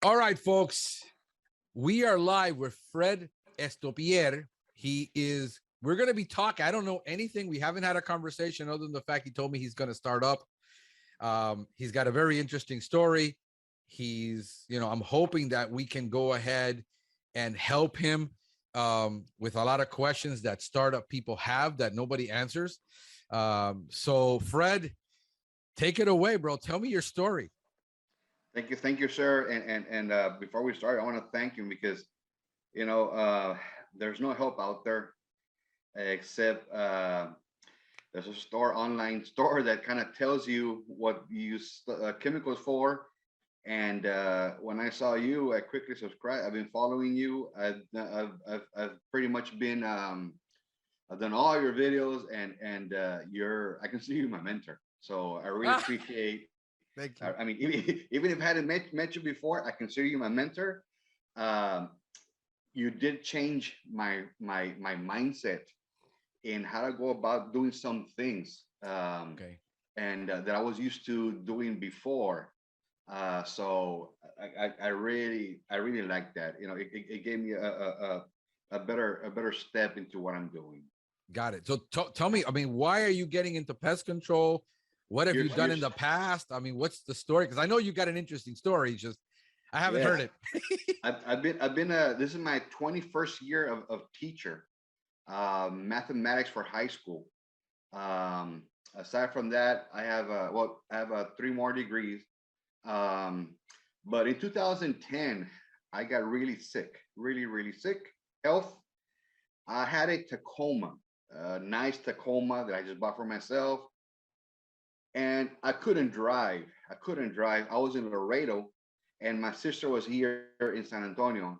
All right, folks. We are live with Fred Estopier. We're going to be talking. I don't know anything. We haven't had a conversation other than the fact he told me he's going to start up. He's got a very interesting story. I'm hoping that we can go ahead and help him with a lot of questions that startup people have that nobody answers. So, Fred, take it away, bro. Tell me your story. Thank you, sir. And before we start, I want to thank you because there's no help out there except there's a online store that kind of tells you what you use chemicals for. And when I saw you, I quickly subscribed. I've been following you. I've pretty much been I've done all your videos, and I consider you my mentor. So I really appreciate. Thank you. I mean, even if I hadn't met you before, I consider you my mentor. Um, you did change my mindset in how to go about doing some things, Okay. and that I was used to doing before. So I really like that. It gave me a better step into what I'm doing. Got it. So tell me, I mean, why are you getting into pest control? What have You're, you done you're, in the past? I mean, what's the story? Because I know you got an interesting story. Just I haven't yes, heard it. I've been this is my 21st year of teacher, mathematics for high school. Um, Aside from that, I have three more degrees. Um, but in 2010, I got really sick, really sick. Health. I had a Tacoma, a nice Tacoma that I just bought for myself, and I couldn't drive. I was in Laredo, and my sister was here in San Antonio,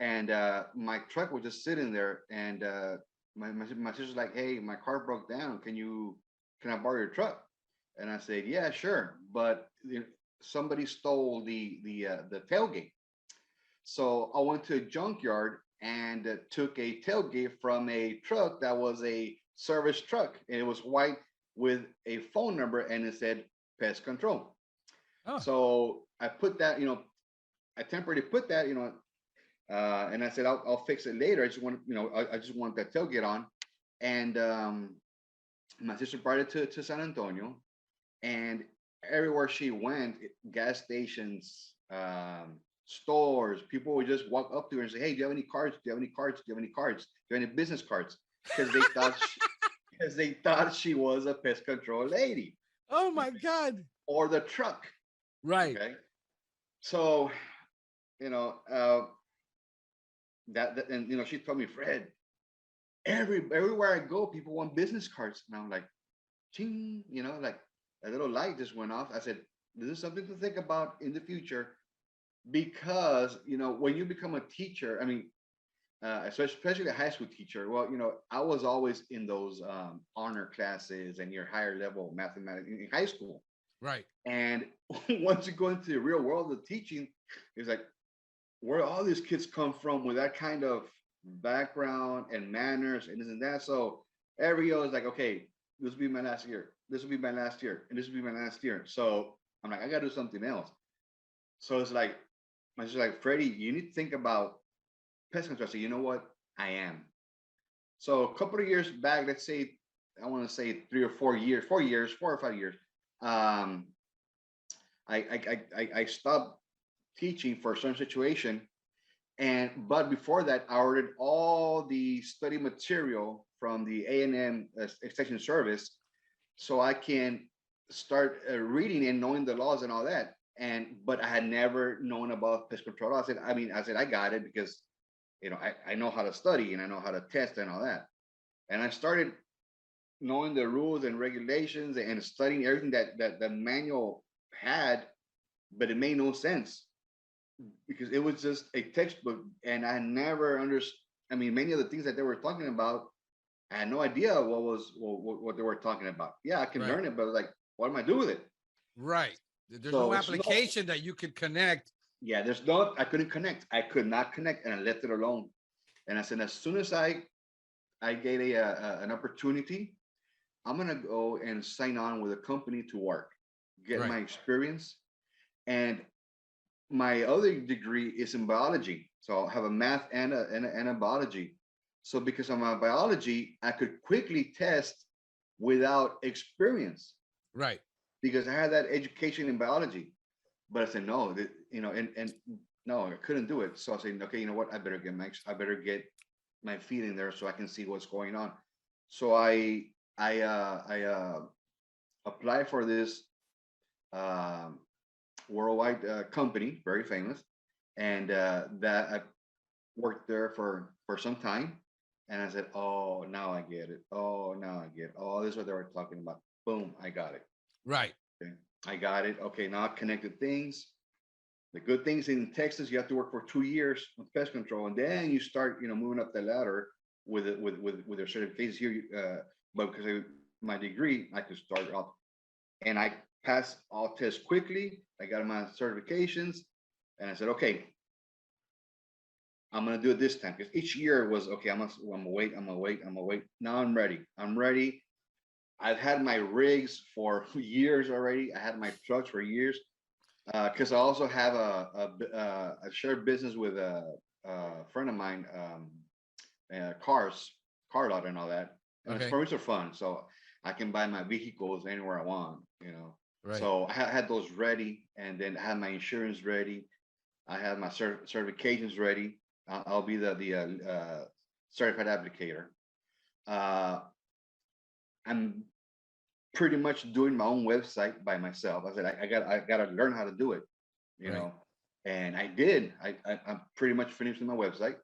and my truck was just sitting there, and my sister's like, "Hey, my car broke down. Can I borrow your truck?" And I said, "Yeah, sure," but somebody stole the tailgate. So I went to a junkyard and took a tailgate from a truck that was a service truck, and it was white with a phone number, and it said pest control. Oh, So I put that, I temporarily put that, and I said I'll fix it later. I just want that tailgate on, and my sister brought it to San Antonio, and everywhere she went, gas stations, stores, people would just walk up to her and say, "Hey, do you have any cards? Do you have any cards? Do you have any cards? Do you have any business cards?" Because they thought she was a pest control lady. oh my Okay. God. Or the truck. Right. Okay. So you know uh, that and she told me, "Fred, everywhere I go, people want business cards." And I'm like, ching, like a little light just went off. I said, "This is something to think about in the future." Because when you become a teacher, I mean, especially a high school teacher, well, I was always in those honor classes and your higher level mathematics in high school. Right. And once you go into the real world of teaching, it's like where all these kids come from with that kind of background and manners and this and that. So every year is like, okay, this will be my last year. This will be my last year, and this will be my last year. So I'm like, I gotta do something else. So it's like, I was like, "Freddie, you need to think about pest control." I said, "You know what? I am." So a couple of years back, let's say, I want to say 3 or 4 years, 4 years, 4 or 5 years, um, I stopped teaching for a certain situation. But before that, I ordered all the study material from the A&M extension service so I can start reading and knowing the laws and all that. But I had never known about pest control. I said I got it because I know how to study and I know how to test and all that. And I started knowing the rules and regulations and studying everything that the manual had, but it made no sense because it was just a textbook, and I never understood. I mean, many of the things that they were talking about, I had no idea what they were talking about. Yeah, I can Right. learn it, but like, what am I do with it? Right. There's no So it's no, application that you could connect. yeah, there's no. I couldn't connect. I could not connect, and I left it alone. And I said, as soon as I get an opportunity, I'm gonna go and sign on with a company to work, get Right. my experience, and my other degree is in biology. So I have a math and a biology. So because of my biology, I could quickly test without experience Right. because I had that education in biology. But I said no, and no, I couldn't do it. So I said, okay, you know what? I better get my feet in there so I can see what's going on. So I applied for this um, worldwide company, very famous, and that I worked there for some time. And I said, oh, now I get it. Oh, now I get it. Oh, this is what they were talking about. Boom, I got it. Right. Okay. I got it. Okay, now I connected things. The good things in Texas, you have to work for 2 years with pest control, and then you start, moving up the ladder with it with their certifications here. But because of my degree, I could start off, and I passed all tests quickly. I got my certifications, and I said, okay, I'm gonna do it this time because each year was okay. I'm gonna wait. I'm gonna wait. I'm gonna wait. Now I'm ready. I'm ready. I've had my rigs for years already. I had my trucks for years because I also have a shared business with a friend of mine, car lot and all that. And it's Okay. for me, it's fun. So I can buy my vehicles anywhere I want. Right. So I had those ready, and then I had my insurance ready. I have my certifications ready. I'll be the certified applicator. Uh, I'm pretty much doing my own website by myself. I said I got to learn how to do it, you Right. know, and I did. I'm pretty much finished with my website.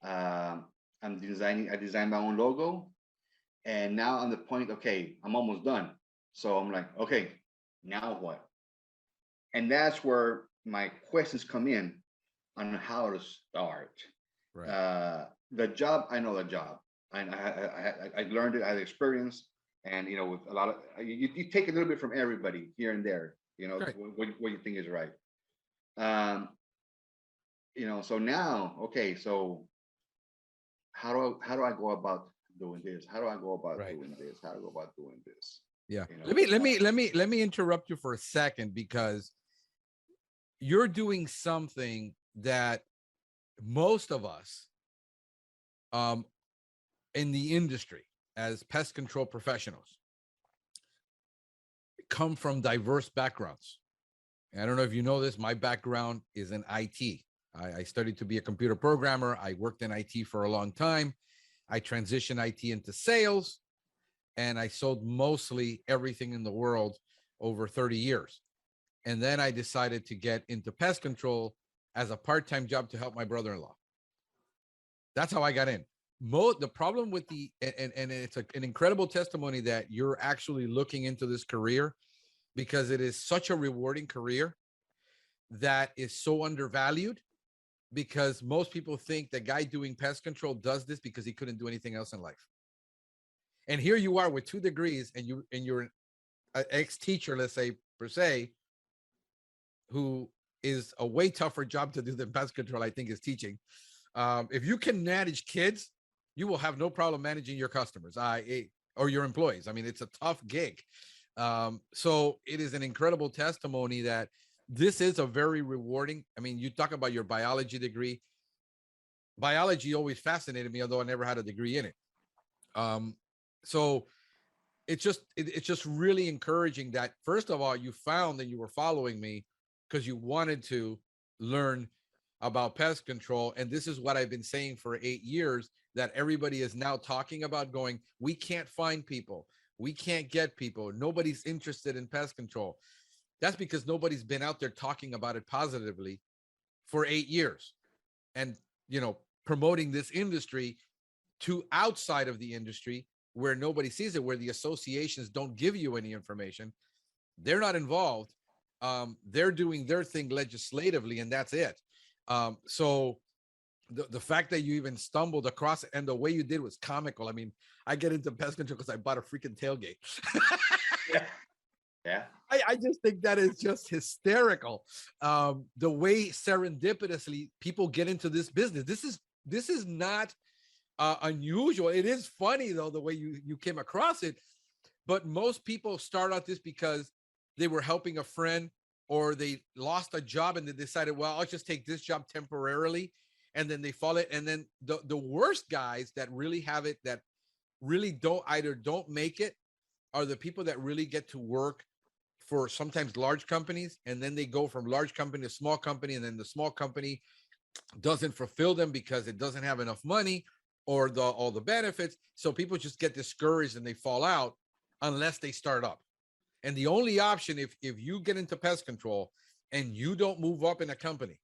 Um, I'm designing. I designed my own logo, and now I'm the point. Okay, I'm almost done. So I'm like, okay, now what? And that's where my questions come in on how to start. Right. The job, I know the job. I learned it. I had experience, and with a lot of you take a little bit from everybody here and there. Right. What you think is right. Um, so now, okay, so how do I go about doing this? How do I go about Right. doing this? How do I go about doing this? Yeah. You Let know, me let me let me let me interrupt you for a second because you're doing something that most of us um in the industry as pest control professionals come from diverse backgrounds. I don't know if you know this, my background is in IT. I studied to be a computer programmer. I worked in IT for a long time. I transitioned IT into sales, and I sold mostly everything in the world over 30 years. And then I decided to get into pest control as a part-time job to help my brother-in-law. That's how I got in. The problem with and it's an incredible testimony that you're actually looking into this career because it is such a rewarding career that is so undervalued because most people think the guy doing pest control does this because he couldn't do anything else in life. And here you are with 2 degrees and you're an ex-teacher, let's say per se, who is a way tougher job to do than pest control, I think, is teaching. If you can manage kids, you will have no problem managing your customers or your employees. I mean, it's a tough gig. So it is an incredible testimony that this is a very rewarding. I mean, you talk about your biology degree. Biology always fascinated me, although I never had a degree in it. Um, so it's just really encouraging that first of all you found that you were following me because you wanted to learn about pest control, and this is what I've been saying for 8 years that everybody is now talking about, going, we can't find people, we can't get people, nobody's interested in pest control. That's because nobody's been out there talking about it positively for 8 years and promoting this industry to outside of the industry where nobody sees it, where the associations don't give you any information. They're not involved. They're doing their thing legislatively, and that's it. So the fact that you even stumbled across it and the way you did was comical. I mean, I get into pest control because I bought a freaking tailgate. yeah, yeah, I just think that is just hysterical. The way serendipitously people get into this business. This is not unusual. It is funny though the way you came across it, but most people start out this because they were helping a friend or they lost a job and they decided, well, I'll just take this job temporarily, and then they fall it. And then the worst guys that really have it, that really don't make it, are the people that really get to work for sometimes large companies, and then they go from large company to small company, and then the small company doesn't fulfill them because it doesn't have enough money or all the benefits. So people just get discouraged and they fall out unless they start up. And the only option, if you get into pest control and you don't move up in a company,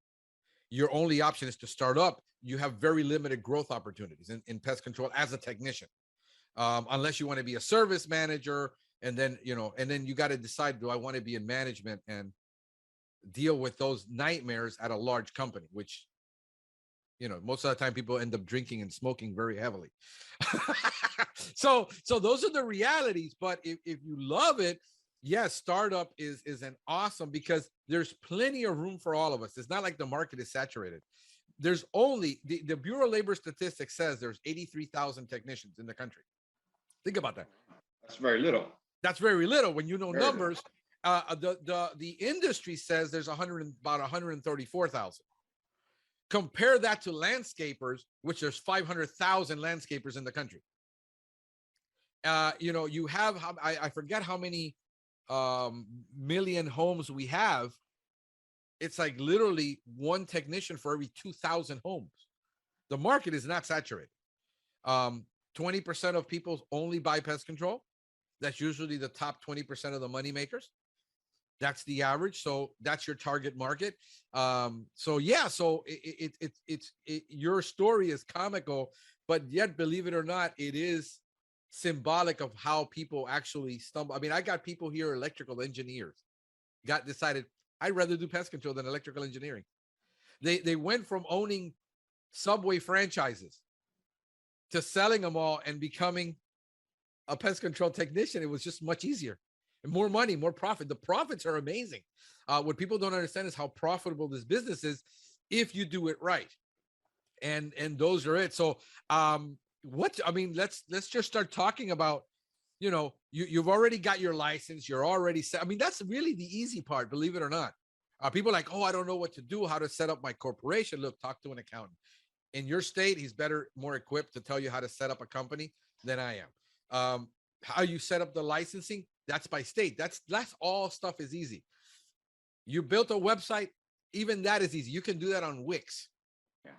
your only option is to start up. You have very limited growth opportunities in pest control as a technician, unless you want to be a service manager. And then, and then you got to decide, do I want to be in management and deal with those nightmares at a large company, which, most of the time people end up drinking and smoking very heavily. So those are the realities. But if you love it, yes, startup is an awesome, because there's plenty of room for all of us. It's not like the market is saturated. There's only the Bureau of Labor Statistics says there's 83,000 technicians in the country. Think about that. That's very little. That's very little when you know very numbers. The industry says there's about 134,000. Compare that to landscapers, which there's 500,000 landscapers in the country. You have, I forget how many million homes we have. It's like literally one technician for every 2,000 homes. The market is not saturated. 20% of people only buy pest control. That's usually the top 20% of the money makers. That's the average. So that's your target market. So your story is comical, but yet, believe it or not, it is symbolic of how people actually stumble. I mean, I got people here, electrical engineers, decided I'd rather do pest control than electrical engineering. They went from owning Subway franchises to selling them all and becoming a pest control technician. It was just much easier and more money, more profit. The profits are amazing. What people don't understand is how profitable this business is if you do it right. And those are it. So let's just start talking about, you've already got your license. You're already set. I mean, that's really the easy part, believe it or not. People are like, oh, I don't know what to do, how to set up my corporation. Look, talk to an accountant. In your state, he's more equipped to tell you how to set up a company than I am. How you set up the licensing, that's by state. That's all stuff is easy. You built a website, even that is easy. You can do that on Wix. Yeah.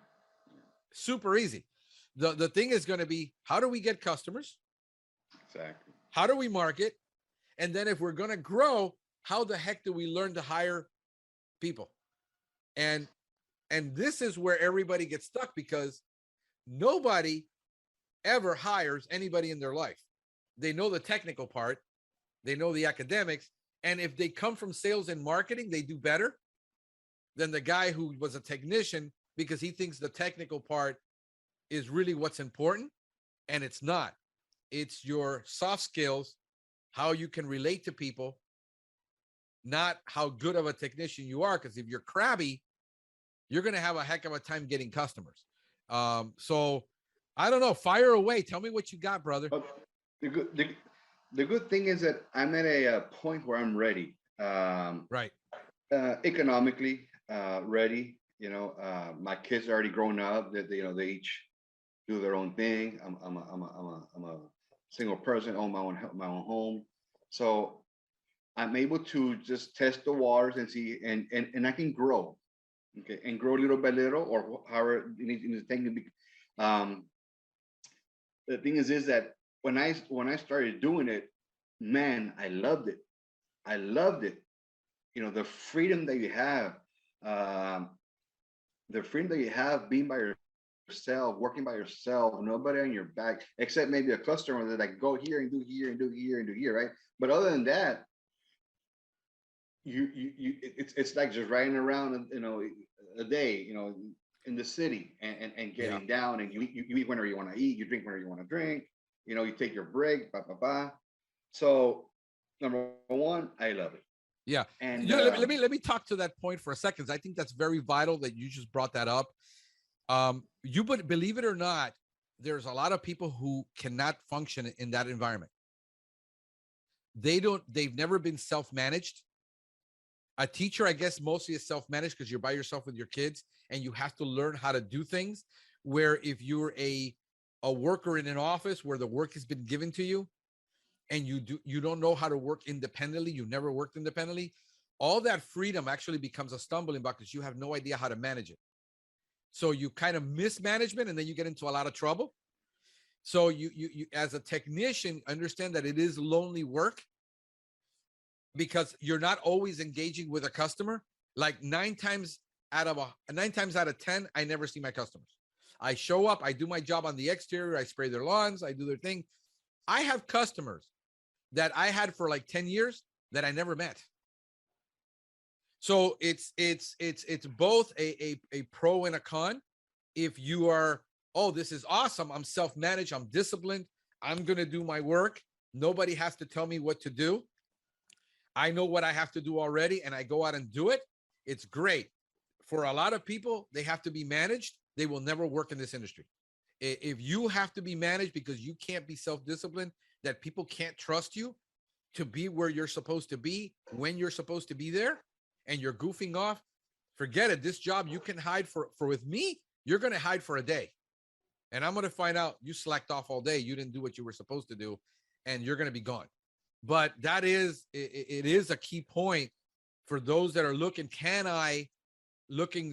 Super easy. The thing is going to be, how do we get customers? Exactly. How do we market? And then if we're going to grow, how the heck do we learn to hire people? And this is where everybody gets stuck, because nobody ever hires anybody in their life. They know the technical part. They know the academics. And if they come from sales and marketing, they do better than the guy who was a technician, because he thinks the technical part is really what's important. And it's not. It's your soft skills, how you can relate to people, not how good of a technician you are. Because if you're crabby, you're going to have a heck of a time getting customers. So I don't know. Fire away. Tell me what you got, brother. The good thing is that I'm at a point where I'm ready. Right. Economically ready. My kids are already grown up. They each do their own thing. I'm a single person, own my own home. So I'm able to just test the waters and see, and I can grow. Okay, and grow little by little, or however you need to take it. The thing is that when I started doing it, man, I loved it. I loved it. The freedom that you have, being by yourself, working by yourself, nobody on your back, except maybe a customer that like go here and do here and do here and do here, right? But other than that, it's like just riding around, a day, in the city and getting down, and you eat whenever you want to eat, you drink whenever you want to drink, you take your break, So number one, I love it. Yeah. And let me talk to that point for a second. I think that's very vital that you just brought that up. But believe it or not, there's a lot of people who cannot function in that environment. They've never been self-managed. A teacher, I guess, mostly is self-managed because you're by yourself with your kids and you have to learn how to do things. Where if you're a worker in an office where the work has been given to you and you don't know how to work independently, you never worked independently, all that freedom actually becomes a stumbling block because you have no idea how to manage it. So you kind of mismanagement and then you get into a lot of trouble. So you as a technician understand that it is lonely work because you're not always engaging with a customer. Like nine times out of 10, I never see my customers. I show up, I do my job on the exterior, I spray their lawns, I do their thing. I have customers that I had for like 10 years that I never met. So it's both a pro and a con. If you are, oh, this is awesome, I'm self-managed, I'm disciplined, I'm going to do my work, nobody has to tell me what to do, I know what I have to do already and I go out and do it, it's great. For a lot of people, they have to be managed, they will never work in this industry. If you have to be managed because you can't be self-disciplined, that people can't trust you to be where you're supposed to be when you're supposed to be there, and you're goofing off, forget it. This job you can hide for with me, you're going to hide for a day. And I'm going to find out you slacked off all day. You didn't do what you were supposed to do, and you're going to be gone. But that is, it is a key point for those that are looking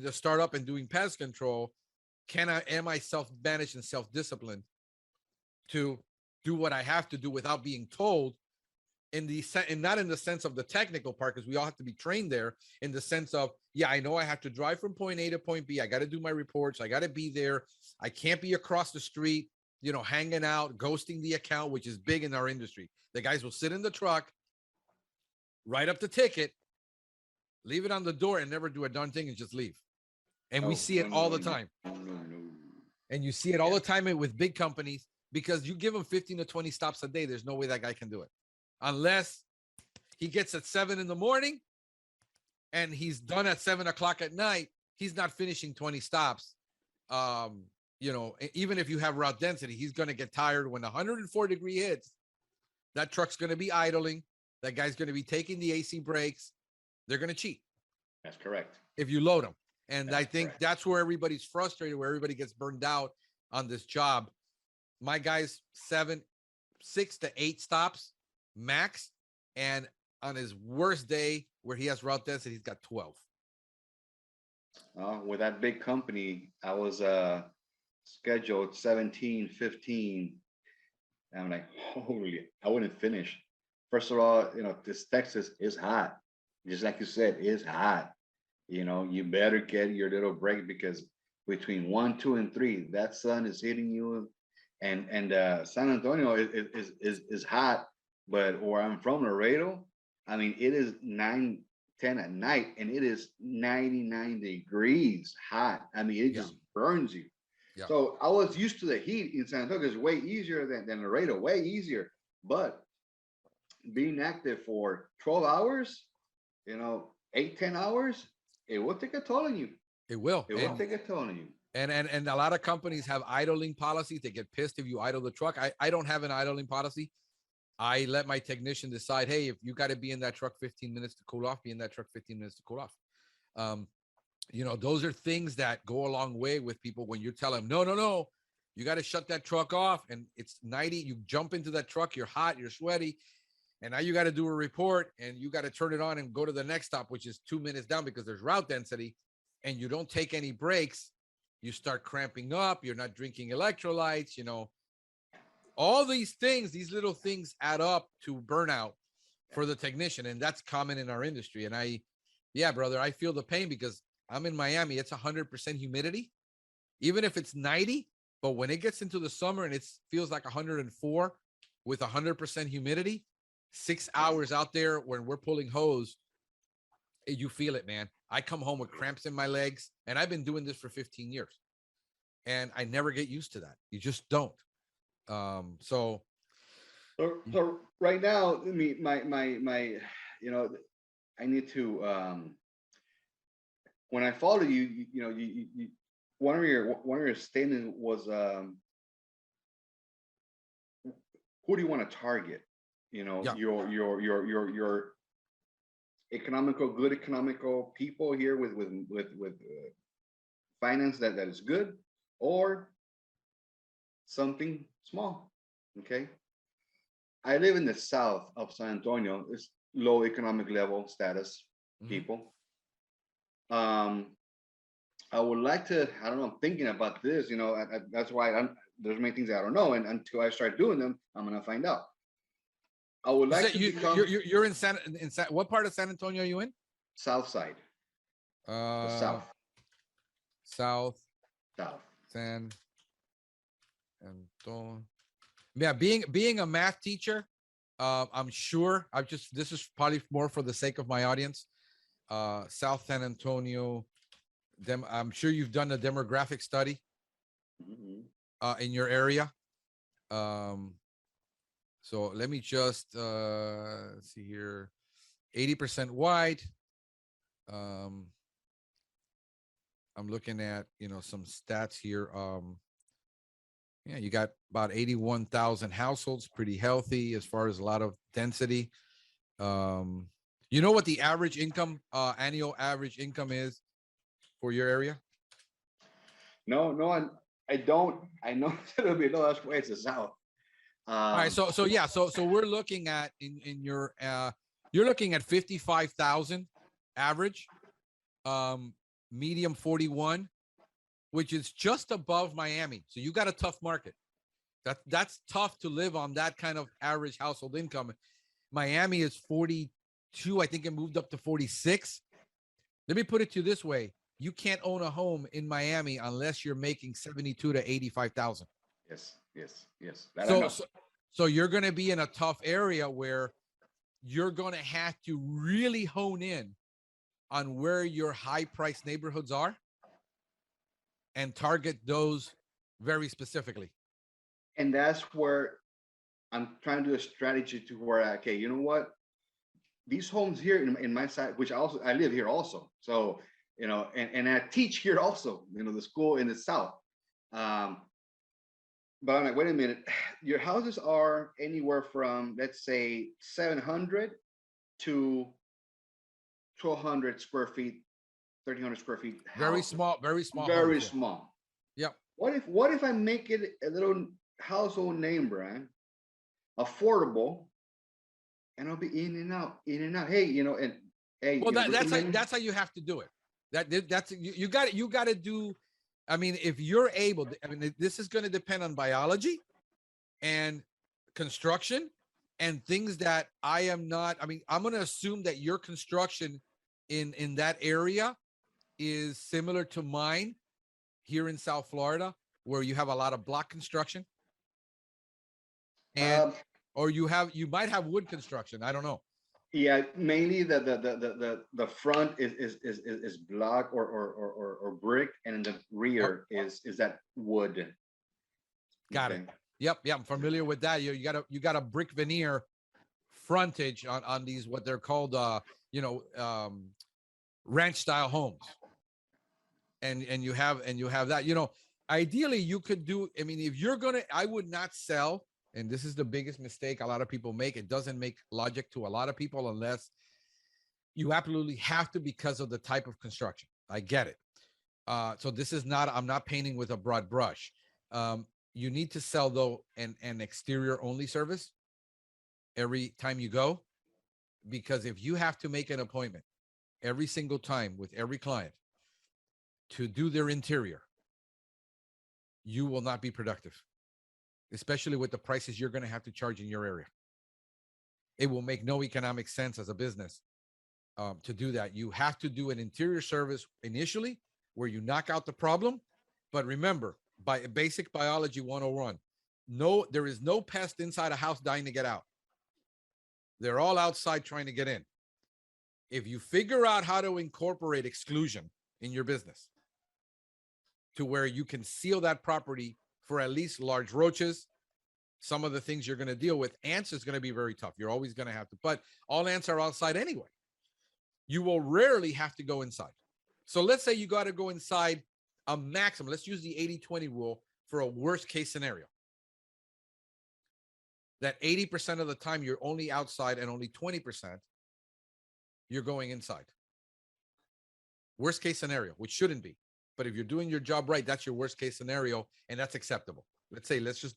to start up and doing pest control. Am I self-managed and self-disciplined to do what I have to do without being told, and not in the sense of the technical part, because we all have to be trained there, in the sense of, yeah, I know I have to drive from point A to point B. I got to do my reports. I got to be there. I can't be across the street, hanging out, ghosting the account, which is big in our industry. The guys will sit in the truck, write up the ticket, leave it on the door, and never do a darn thing and just leave. And we see it all the time. And you see it all the time with big companies, because you give them 15 to 20 stops a day. There's no way that guy can do it. Unless he gets at 7 a.m. and he's done at 7 o'clock at night, he's not finishing 20 stops. Even if you have route density, he's going to get tired. When 104-degree hits, that truck's going to be idling. That guy's going to be taking the AC brakes. They're going to cheat. That's correct. If you load them. And I think that's where everybody's frustrated, where everybody gets burned out on this job. My guy's 6 to 8 stops max, and on his worst day where he has route density, he's got 12. With that big company, I was scheduled 17, 15. And I'm like, holy, I wouldn't finish. First of all, this Texas is hot. Just like you said, it's hot. You better get your little break, because between 1, 2, and 3, that sun is hitting you. And San Antonio is hot, but where I'm from, Laredo, I mean, it is 9, 10 at night, and it is 99 degrees hot. I mean, it just burns you. Yeah. So I was used to the heat in San Antonio. It's way easier than Laredo, way easier. But being active for 12 hours, 8, 10 hours, it will take a toll on you. It will. It will take a toll on you. And a lot of companies have idling policies. They get pissed if you idle the truck. I don't have an idling policy. I let my technician decide, hey, if you got to be in that truck 15 minutes to cool off, be in that truck 15 minutes to cool off. Those are things that go a long way with people. When you tell them, no, you got to shut that truck off, and it's 90, you jump into that truck, you're hot, you're sweaty, and now you got to do a report, and you got to turn it on and go to the next stop, which is 2 minutes down because there's route density, and you don't take any breaks, you start cramping up, you're not drinking electrolytes, all these things, these little things add up to burnout for the technician. And that's common in our industry. And brother, I feel the pain because I'm in Miami. It's 100% humidity, even if it's 90. But when it gets into the summer and it feels like 104 with 100% humidity, 6 hours out there when we're pulling hose, you feel it, man. I come home with cramps in my legs, and I've been doing this for 15 years, and I never get used to that. You just don't. So right now, I mean, my I need to, when I follow you, you one of your statements was, who do you want to target? Your good economical people here with finance that is good, or something small. Okay, I live in the south of San Antonio. It's low economic level status Mhm. people. Um, I would like to. I don't know. I'm thinking about this. That's why there's many things I don't know, and until I start doing them, I'm gonna find out. I would You like said to become you're in what part of San Antonio are you in? south side, the Uh, south, South south. San Antonio. Yeah, being a math teacher, I'm sure this is probably more for the sake of my audience. South San Antonio, I'm sure you've done a demographic study Mhm. in your area. Um, so let me just see here, 80% white. Um, I'm looking at some stats here. Yeah, you got about 81,000 households, pretty healthy as far as a lot of density. Um, you know what the average income, annual average income is for your area? No, no, I don't. I know it's a little bit low. That's why it's the south. All right, Um, so yeah, so we're looking at in your you're looking at 55,000 average, um, medium 41, which is just above Miami. So you got a tough market. That's tough to live on that kind of average household income. Miami is 42. I think it moved up to 46. Let me put it to you this way. You can't own a home in Miami unless you're making 72 to 85,000. yes, yes, yes. That I So, know. so, so you're going to be in a tough area where you're going to have to really hone in on where your high price neighborhoods are and target those very specifically. And that's where I'm trying to do a strategy to where, okay, you know what? These homes here in my side, which I live here also. So, and I teach here also, the school in the south. Um, but I'm like, wait a minute, your houses are anywhere from, let's say, 700 to 1,200 square feet, 1,300 square feet houses. Very small homes. Very Yeah. small. Yep. What if I make it a little household name brand, affordable, and I'll be in and out, in and out. Hey, and hey, Well, recommend. that's how you have to do it. That's you got to do. I mean, if you're able, I mean, this is going to depend on biology and construction and things that I am not. I mean, I'm going to assume that your construction in that area is similar to mine here in South Florida, where you have a lot of block construction and Um, or you might have wood construction. I don't know. yeah, mainly the front is block or brick, and in the Oh, rear is that wood. got it. Okay. Yep, I'm familiar with that. You got a brick veneer frontage on these what they're called you know um ranch style homes. And you have that. Ideally you could do, I mean, if you're going to, I would not sell, and this is the biggest mistake a lot of people make. It doesn't make logic to a lot of people unless you absolutely have to because of the type of construction. I get it. So this is not, I'm not painting with a broad brush. You need to sell though an exterior only service every time you go, because if you have to make an appointment every single time with every client to do their interior, you will not be productive, especially with the prices you're going to have to charge in your area. It will make no economic sense as a business to do that. You have to do an interior service initially where you knock out the problem. But remember, by basic biology 101, no, there is no pest inside a house dying to get out. They're all outside trying to get in. If you figure out how to incorporate exclusion in your business to where you can seal that property for at least large roaches, some of the things you're going to deal with, ants is going to be very tough. You're always going to have to, but all ants are outside anyway. You will rarely have to go inside. So let's say you got to go inside a maximum. Let's use the 80-20 rule for a worst case scenario. That 80% of the time you're only outside and only 20% you're going inside. Worst case scenario, which shouldn't be. But if you're doing your job right, that's your worst case scenario, and that's acceptable. Let's just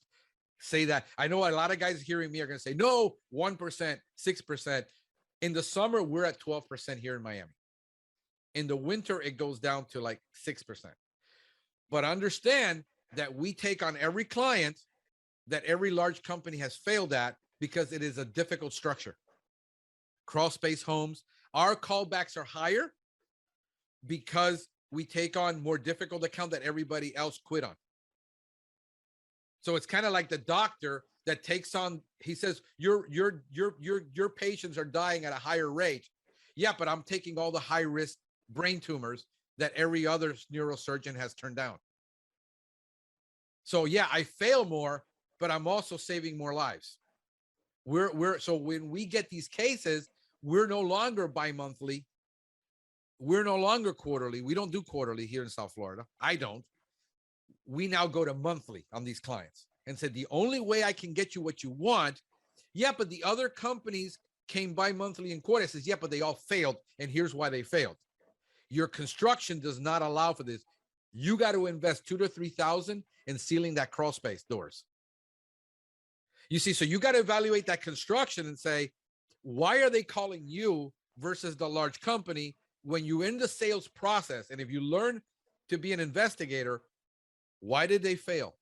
say that. I know a lot of guys hearing me are going to say, no, 1%, 6%. In the summer, we're at 12% here in Miami. In the winter, it goes down to like 6%. But understand that we take on every client that every large company has failed at because it is a difficult structure. Crawl space homes, our callbacks are higher because we take on more difficult account that everybody else quit on. So it's kind of like the doctor that takes on, he says, your patients are dying at a higher rate. Yeah, but I'm taking all the high risk brain tumors that every other neurosurgeon has turned down. So yeah, I fail more, but I'm also saving more lives. So when we get these cases, we're no longer bi-monthly. We're no longer quarterly. We don't do quarterly here in South Florida. I don't. We now go to monthly on these clients and said, the only way I can get you what you want. Yeah, but the other companies came bi-monthly and quarterly. I says, yeah, but they all failed. And here's why they failed. Your construction does not allow for this. You got to invest $2,000 to $3,000 in sealing that crawl space doors. You see, so you got to evaluate that construction and say, why are they calling you versus the large company when you're in the sales process? And if you learn to be an investigator, why did they fail?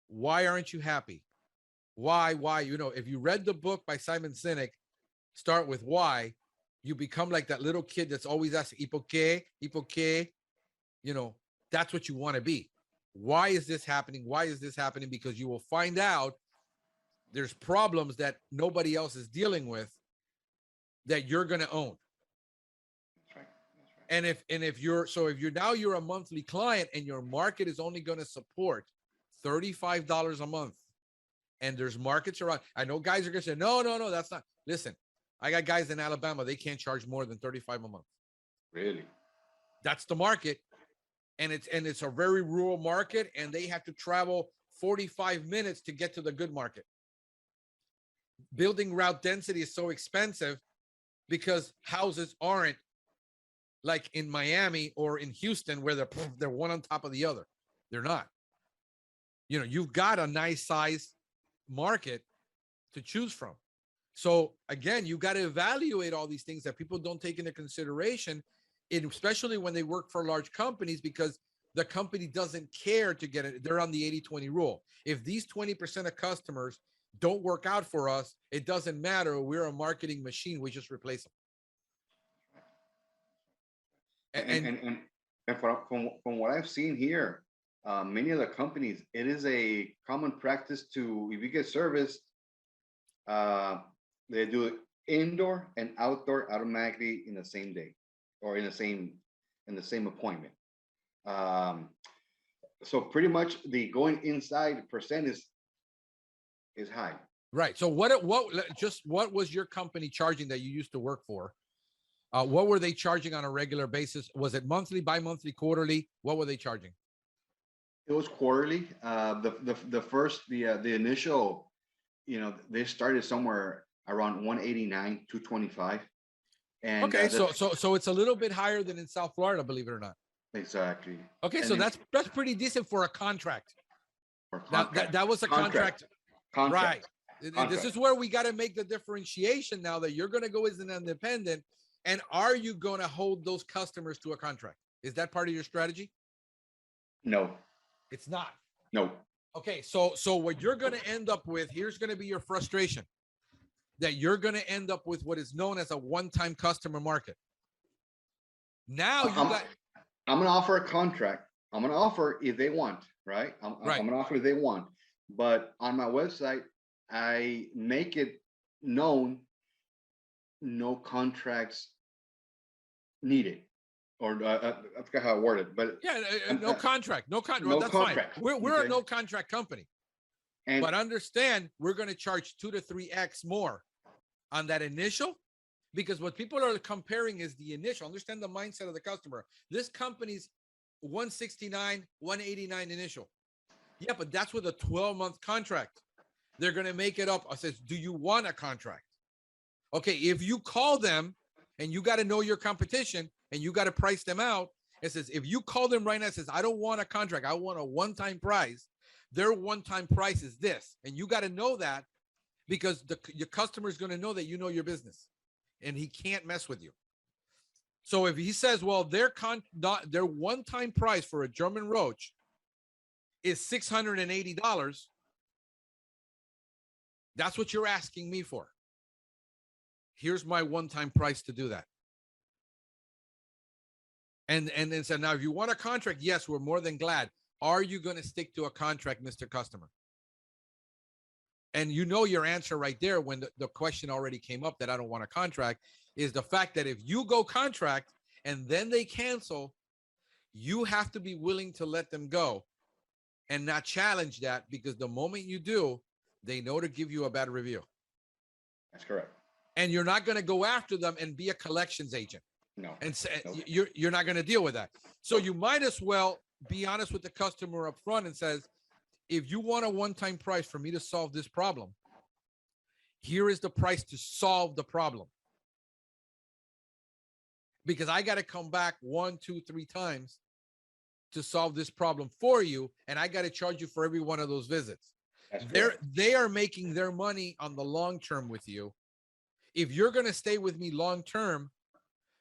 Why aren't you happy? Why? You know, if you read the book by Simon Sinek, Start with Why, you become like that little kid that's always asking, ¿Y por qué? ¿Y por qué? You know, that's what you want to be. Why is this happening? Why is this happening? Because you will find out there's problems that nobody else is dealing with that you're going to own. That's right. That's right. And if you're a monthly client and your market is only going to support $35 a month, and there's markets around, I know guys are going to say, no, that's not. Listen, I got guys in Alabama, they can't charge more than $35 a month. Really? That's the market. And it's a very rural market, and they have to travel 45 minutes to get to the good market. Building route density is so expensive because houses aren't like in Miami or in Houston where they're one on top of the other. They're not. You know, you've got a nice size market to choose from. So again, you got to evaluate all these things that people don't take into consideration, especially when they work for large companies, because the company doesn't care to get it. They're on the 80-20 rule. If these 20% of customers don't work out for us, it doesn't matter. We're a marketing machine. We just replace them. And from what I've seen here, many of the companies, it is a common practice to, if you get service, they do it indoor and outdoor automatically in the same day or in the same appointment. So pretty much the going inside percent is high. Right. So what was your company charging that you used to work for? What were they charging on a regular basis? Was it monthly, bi-monthly, quarterly? What were they charging? It was quarterly. The initial, you know, they started somewhere around 189, 225. And okay, so it's a little bit higher than in South Florida, believe it or not. Exactly. Okay, and so that's pretty decent for a contract. That was a contract. Right. Contract. This is where we got to make the differentiation now that you're going to go as an independent. And are you going to hold those customers to a contract? Is that part of your strategy? No. It's not. No. Okay, so what you're going to end up with, here's going to be your frustration, that you're going to end up with what is known as a one-time customer market. Now I'm going to offer a contract. I'm going to offer if they want, right? I'm going to offer if they want. But on my website, I make it known no contracts needed. Or I forgot how I worded, but yeah, no contract. That's contract. Fine. We're a no contract company. But understand, we're going to charge 2 to 3x more on that initial, because what people are comparing is the initial. Understand the mindset of the customer. This company's 169, 189 initial. Yeah, but that's with a 12-month contract. They're going to make it up. I says, do you want a contract? Okay, if you call them and you got to know your competition, and you got to price them out. It says, if you call them right now, it says, I don't want a contract, I want a one-time price. Their one-time price is this, and you got to know that, because your customer is going to know that you know your business, and he can't mess with you. So if he says, well, their one-time price for a German roach is $680, that's what you're asking me for. Here's my one-time price to do that. And then said, now, if you want a contract, yes, we're more than glad. Are you going to stick to a contract, Mr. Customer? And you know your answer right there when the question already came up that I don't want a contract is the fact that if you go contract and then they cancel, you have to be willing to let them go and not challenge that, because the moment you do, they know to give you a bad review. That's correct. And you're not going to go after them and be a collections agent. No. And say, Nope. you're not going to deal with that. So you might as well be honest with the customer up front and says, if you want a one-time price for me to solve this problem, here is the price to solve the problem. Because I got to come back 1, 2, 3 times to solve this problem for you, and I got to charge you for every one of those visits. They are making their money on the long term with you. If you're going to stay with me long term,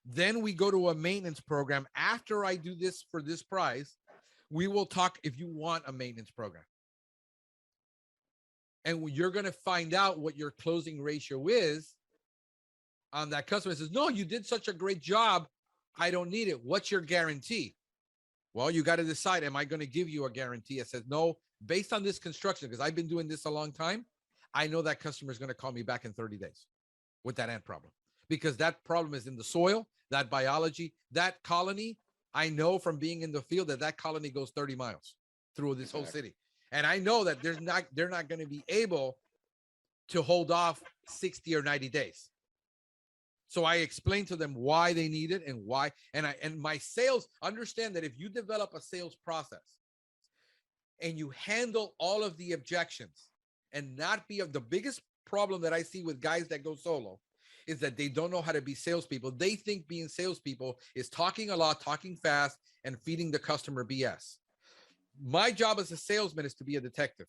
then we go to a maintenance program. After I do this for this price, we will talk if you want a maintenance program. And you're going to find out what your closing ratio is on that customer. Says, no, you did such a great job, I don't need it. What's your guarantee? Well, you got to decide, am I going to give you a guarantee? I said, no, based on this construction, because I've been doing this a long time, I know that customer is going to call me back in 30 days with that ant problem, because that problem is in the soil, that biology, that colony. I know from being in the field that colony goes 30 miles through this whole city. And I know that they're not going to be able to hold off 60 or 90 days. So I explained to them why they need it and why. And my sales, understand that if you develop a sales process and you handle all of the objections and not be of the biggest problem that I see with guys that go solo is that they don't know how to be salespeople. They think being salespeople is talking a lot, talking fast, and feeding the customer BS. My job as a salesman is to be a detective.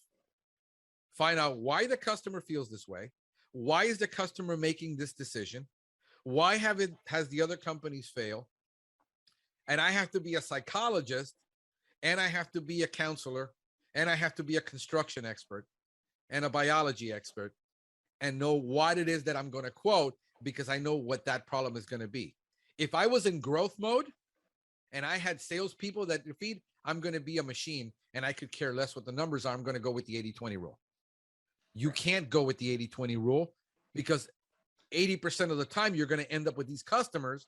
Find out why the customer feels this way. Why is the customer making this decision? Why has the other companies fail? And I have to be a psychologist, and I have to be a counselor, and I have to be a construction expert and a biology expert and know what it is that I'm going to quote, because I know what that problem is going to be. If I was in growth mode and I had salespeople that feed, I'm going to be a machine and I could care less what the numbers are. I'm going to go with the 80-20 rule. You can't go with the 80-20 rule, because 80% of the time you're going to end up with these customers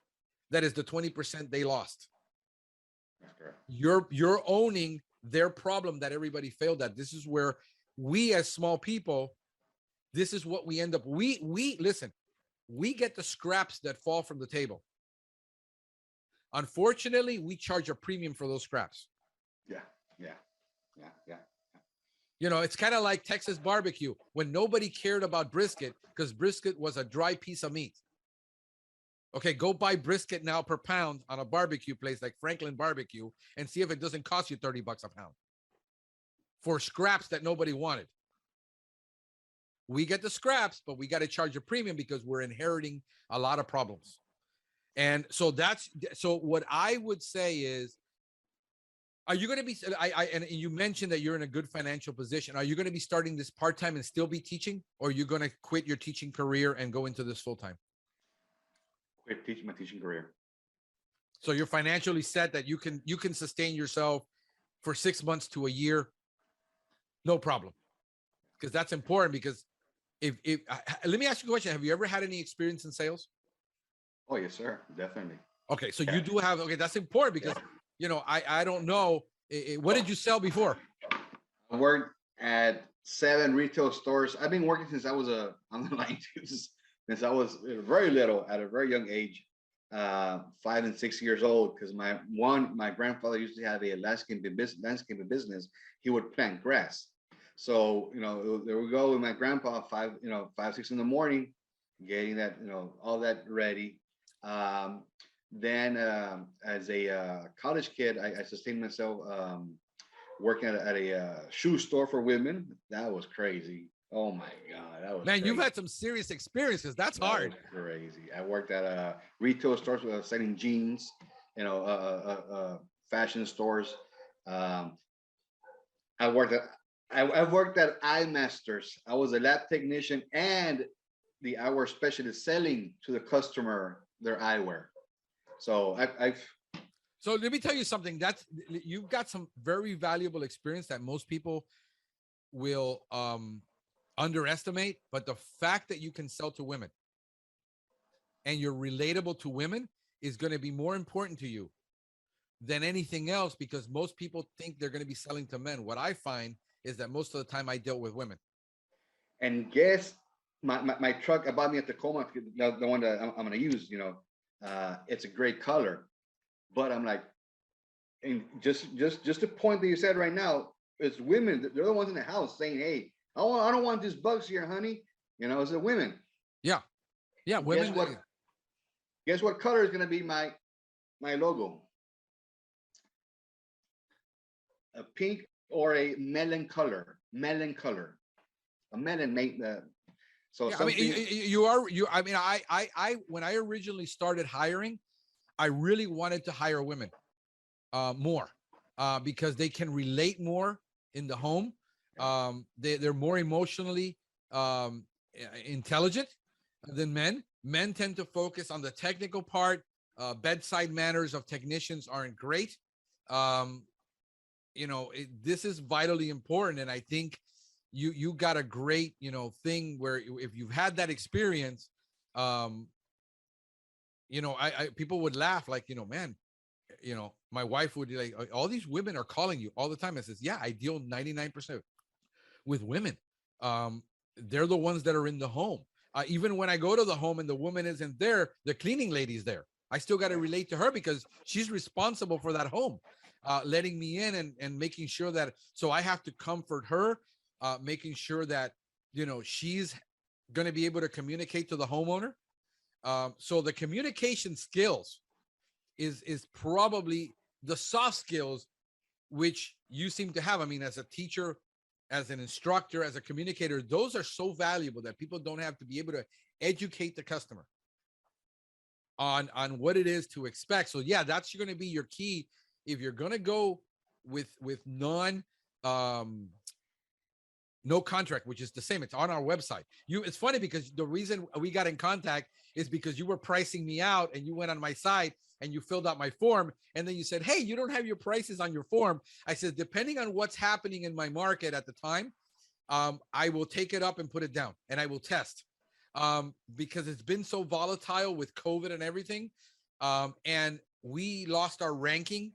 that is the 20% they lost. That's correct. You're owning their problem that everybody failed at. This is where we as small people, this is what we end up. We listen, we get the scraps that fall from the table. Unfortunately, we charge a premium for those scraps. Yeah. You know, it's kind of like Texas barbecue when nobody cared about brisket because brisket was a dry piece of meat. Okay, go buy brisket now per pound on a barbecue place like Franklin Barbecue and see if it doesn't cost you $30 a pound for scraps that nobody wanted. We get the scraps, but we got to charge a premium because we're inheriting a lot of problems. And so what I would say is, are you going to be, and you mentioned that you're in a good financial position. Are you going to be starting this part-time and still be teaching, or are you going to quit your teaching career and go into this full-time? Quit teaching my teaching career. So you're financially set that you can sustain yourself for 6 months to a year. No problem. Because that's important, because if let me ask you a question. Have you ever had any experience in sales? Oh, yes, sir. Definitely. Okay. So you do have, okay. That's important because, you know, I don't know. What did you sell before? I worked at 7 retail stores. I've been working since I was since I was very little, at a very young age, 5 and 6 years old. Because my grandfather used to have a landscaping business. He would plant grass. So, you know, there we go with my grandpa, 5, 6 in the morning, getting that, all that ready. Um, then as a college kid, I sustained myself working at a shoe store for women. That was crazy. Oh my God, that was Man, you've crazy. had some serious experiences. That's That was hard. crazy. I worked at retail stores selling jeans, you know, fashion stores. Um, I worked at I've worked at eye masters. I was a lab technician and the eyewear specialist selling to the customer their eyewear. So I've So let me tell you something. That's you've got some very valuable experience that most people will underestimate. But the fact that you can sell to women and you're relatable to women is going to be more important to you than anything else, because most people think they're going to be selling to men. What I find is that most of the time I dealt with women. and guess my truck I bought me at Tacoma, the one that I'm gonna use. It's a great color, but I'm like, and just the point that you said right now, it's women. They're the ones in the house saying, "Hey, I don't want these bugs here, honey." It's the women. Yeah. Yeah. Guess Women. what? Guess what color is gonna be my logo? A pink or a melon color. Melon color. A melon made so Yeah, I mean, something. I mean, when I originally started hiring, I really wanted to hire women more because they can relate more in the home. They're more emotionally um, intelligent than men. Men tend to focus on the technical part. Bedside manners of technicians aren't great. Um, this is vitally important, and I think you got a great thing where if you've had that experience, um, I people would laugh like, man, my wife would be like, all these women are calling you all the time. I says, yeah, I deal 99% with women. They're the ones that are in the home. Even when I go to the home and the woman isn't there, the cleaning lady's there. I still got to relate to her because she's responsible for that home, letting me in and making sure that, so I have to comfort her, making sure that, she's going to be able to communicate to the homeowner. So the communication skills is probably the soft skills which you seem to have. I mean, as a teacher, as an instructor, as a communicator, those are so valuable that people don't have to be able to educate the customer on what it is to expect. So yeah, that's going to be your key if you're going to go with no contract, which is the same. It's on our website. It's funny because the reason we got in contact is because you were pricing me out and you went on my site and you filled out my form. And then you said, hey, you don't have your prices on your form. I said, depending on what's happening in my market at the time, I will take it up and put it down and I will test because it's been so volatile with COVID and everything. And we lost our ranking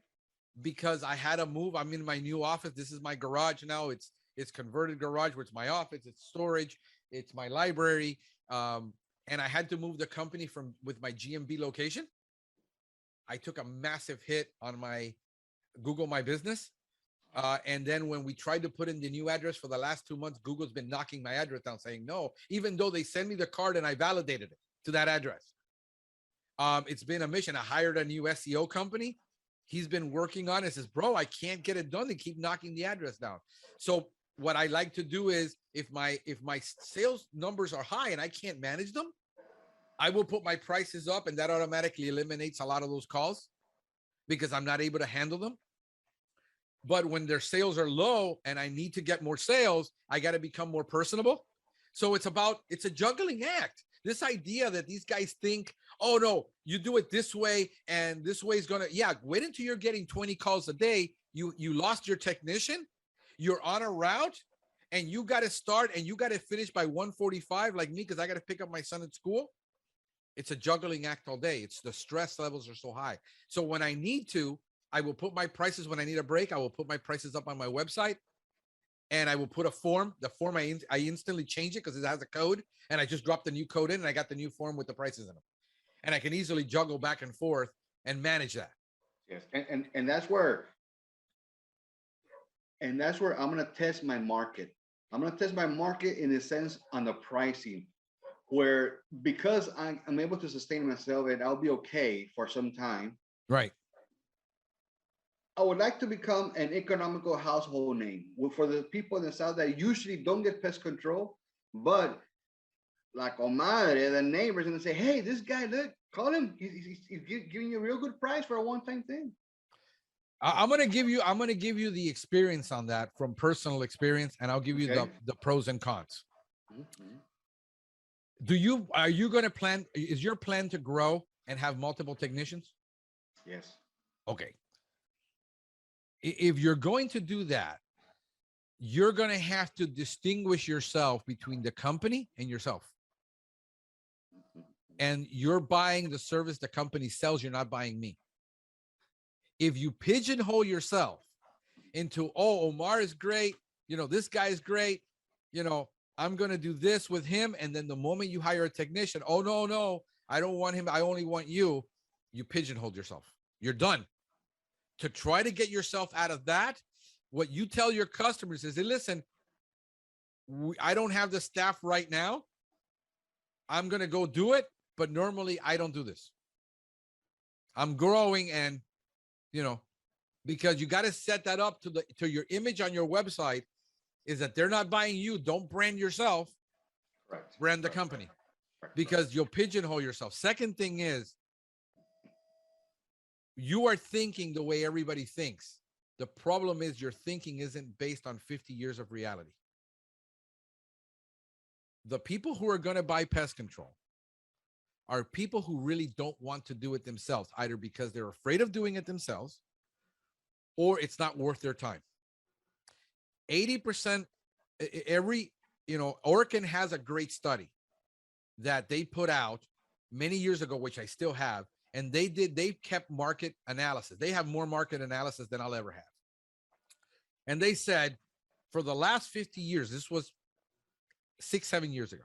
because I had to move. I'm in my new office. This is my garage now. It's converted garage where it's my office, it's storage, it's my library. And I had to move the company with my GMB location. I took a massive hit on my Google My Business. And then when we tried to put in the new address for the last 2 months, Google's been knocking my address down saying no, even though they sent me the card and I validated it to that address. It's been a mission. I hired a new SEO company. He's been working on it. Says, bro, I can't get it done. They keep knocking the address down. So what I like to do is if my sales numbers are high and I can't manage them, I will put my prices up, and that automatically eliminates a lot of those calls because I'm not able to handle them. But when their sales are low and I need to get more sales, I got to become more personable. So it's a juggling act. This idea that these guys think, oh no, you do it this way and this way is gonna, yeah, wait until you're getting 20 calls a day. You lost your technician, you're on a route, and you got to start and you got to finish by 1:45 like me because I got to pick up my son at school. It's a juggling act all day. It's the stress levels are so high. So when I need to, I will put my prices. When I need a break, I will put my prices up on my website, and I will put a form. The form I instantly change it because it has a code, and I just drop the new code in, and I got the new form with the prices in them, and I can easily juggle back and forth and manage that. Yes, and that's where I'm gonna test my market. I'm gonna test my market in a sense on the pricing. where because I'm able to sustain myself and I'll be okay for some time. Right. I would like to become an economical household name for the people in the South that usually don't get pest control, but like Omar, the neighbors, and they say, "Hey, this guy, look, call him. He's giving you a real good price for a one-time thing." I'm gonna give you the experience on that from personal experience, and I'll give you Okay. the pros and cons. Mhm. Are you gonna plan? Is your plan to grow and have multiple technicians? Yes. Okay. If you're going to do that, you're gonna have to distinguish yourself between the company and yourself. And you're buying the service the company sells. You're not buying me. If you pigeonhole yourself into, oh, Omar is great, this guy is great, I'm going to do this with him. And then the moment you hire a technician, oh, no, I don't want him. I only want you. You pigeonhole yourself. You're done. To try to get yourself out of that, what you tell your customers is, hey, listen, I don't have the staff right now. I'm going to go do it. But normally I don't do this. I'm growing and, because you got to set that up to your image on your website is that they're not buying you. Don't brand yourself. Correct. Brand the company because you'll pigeonhole yourself. Second thing is you are thinking the way everybody thinks. The problem is your thinking isn't based on 50 years of reality. The people who are going to buy pest control are people who really don't want to do it themselves, either because they're afraid of doing it themselves or it's not worth their time. 80% Orkin has a great study that they put out many years ago, which I still have. And they kept market analysis. They have more market analysis than I'll ever have. And they said for the last 50 years, this was 6-7 years ago.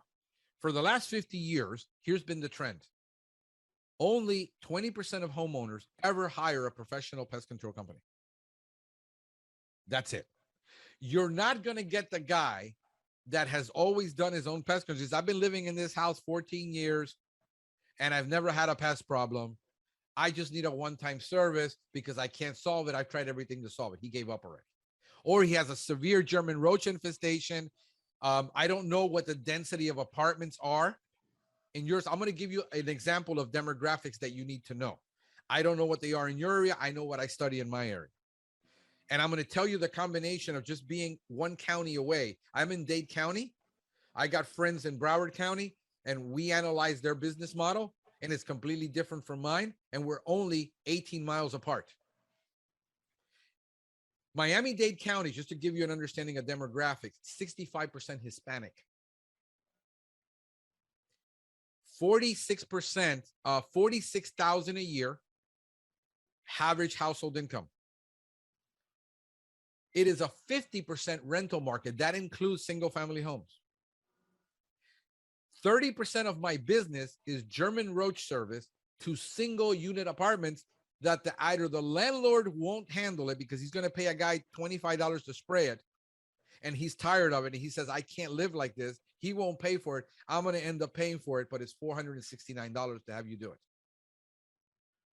For the last 50 years, here's been the trend. Only 20% of homeowners ever hire a professional pest control company. That's it. You're not going to get the guy that has always done his own pest control. I've been living in this house 14 years and I've never had a pest problem. I just need a one-time service because I can't solve it. I've tried everything to solve it. He gave up already. Or he has a severe German roach infestation. I don't know what the density of apartments are in yours. I'm going to give you an example of demographics that you need to know. I don't know what they are in your area. I know what I study in my area. And I'm going to tell you the combination of just being one county away. I'm in Dade County. I got friends in Broward County, and we analyze their business model, and it's completely different from mine, and we're only 18 miles apart. Miami-Dade County, just to give you an understanding of demographics, 65% Hispanic. 46%, 46,000 a year, average household income. It is a 50% rental market. That includes single-family homes. 30% of my business is German roach service to single-unit apartments that either the landlord won't handle it because he's going to pay a guy $25 to spray it, and he's tired of it, and he says, I can't live like this. He won't pay for it. I'm going to end up paying for it, but it's $469 to have you do it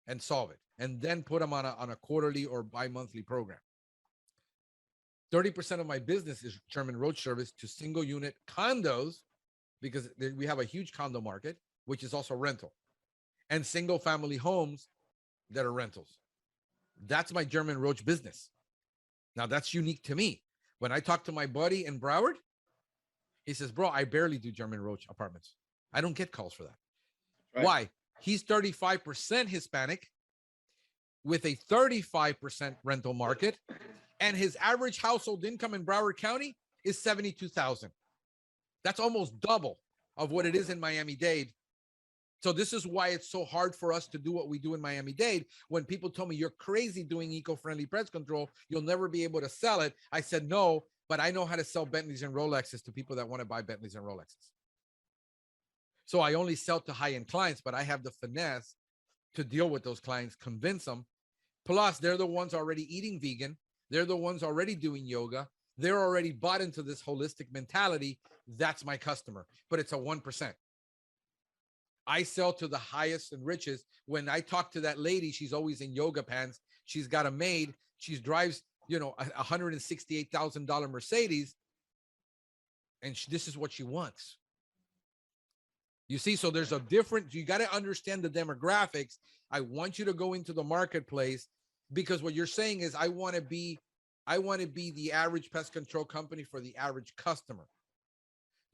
and solve it, and then put them on a quarterly or bi-monthly program. 30% of my business is German roach service to single-unit condos because we have a huge condo market, which is also rental, and single-family homes that are rentals. That's my German roach business. Now, that's unique to me. When I talk to my buddy in Broward, he says, bro, I barely do German roach apartments. I don't get calls for that. Right. Why? He's 35% Hispanic with a 35% rental market, and his average household income in Broward County is $72,000. That's almost double of what it is in Miami-Dade. So this is why it's so hard for us to do what we do in Miami-Dade. When people told me, you're crazy doing eco-friendly pest control, you'll never be able to sell it. I said, no, but I know how to sell Bentleys and Rolexes to people that want to buy Bentleys and Rolexes. So I only sell to high-end clients, but I have the finesse to deal with those clients, convince them. Plus, they're the ones already eating vegan. They're the ones already doing yoga. They're already bought into this holistic mentality. That's my customer, but it's a 1%. I sell to the highest and richest. When I talk to that lady, she's always in yoga pants. She's got a maid. She drives, you know, a $168,000 Mercedes, and this is what she wants. You see, so there's a different, you got to understand the demographics. I want you to go into the marketplace, because what you're saying is I want to be the average pest control company for the average customer.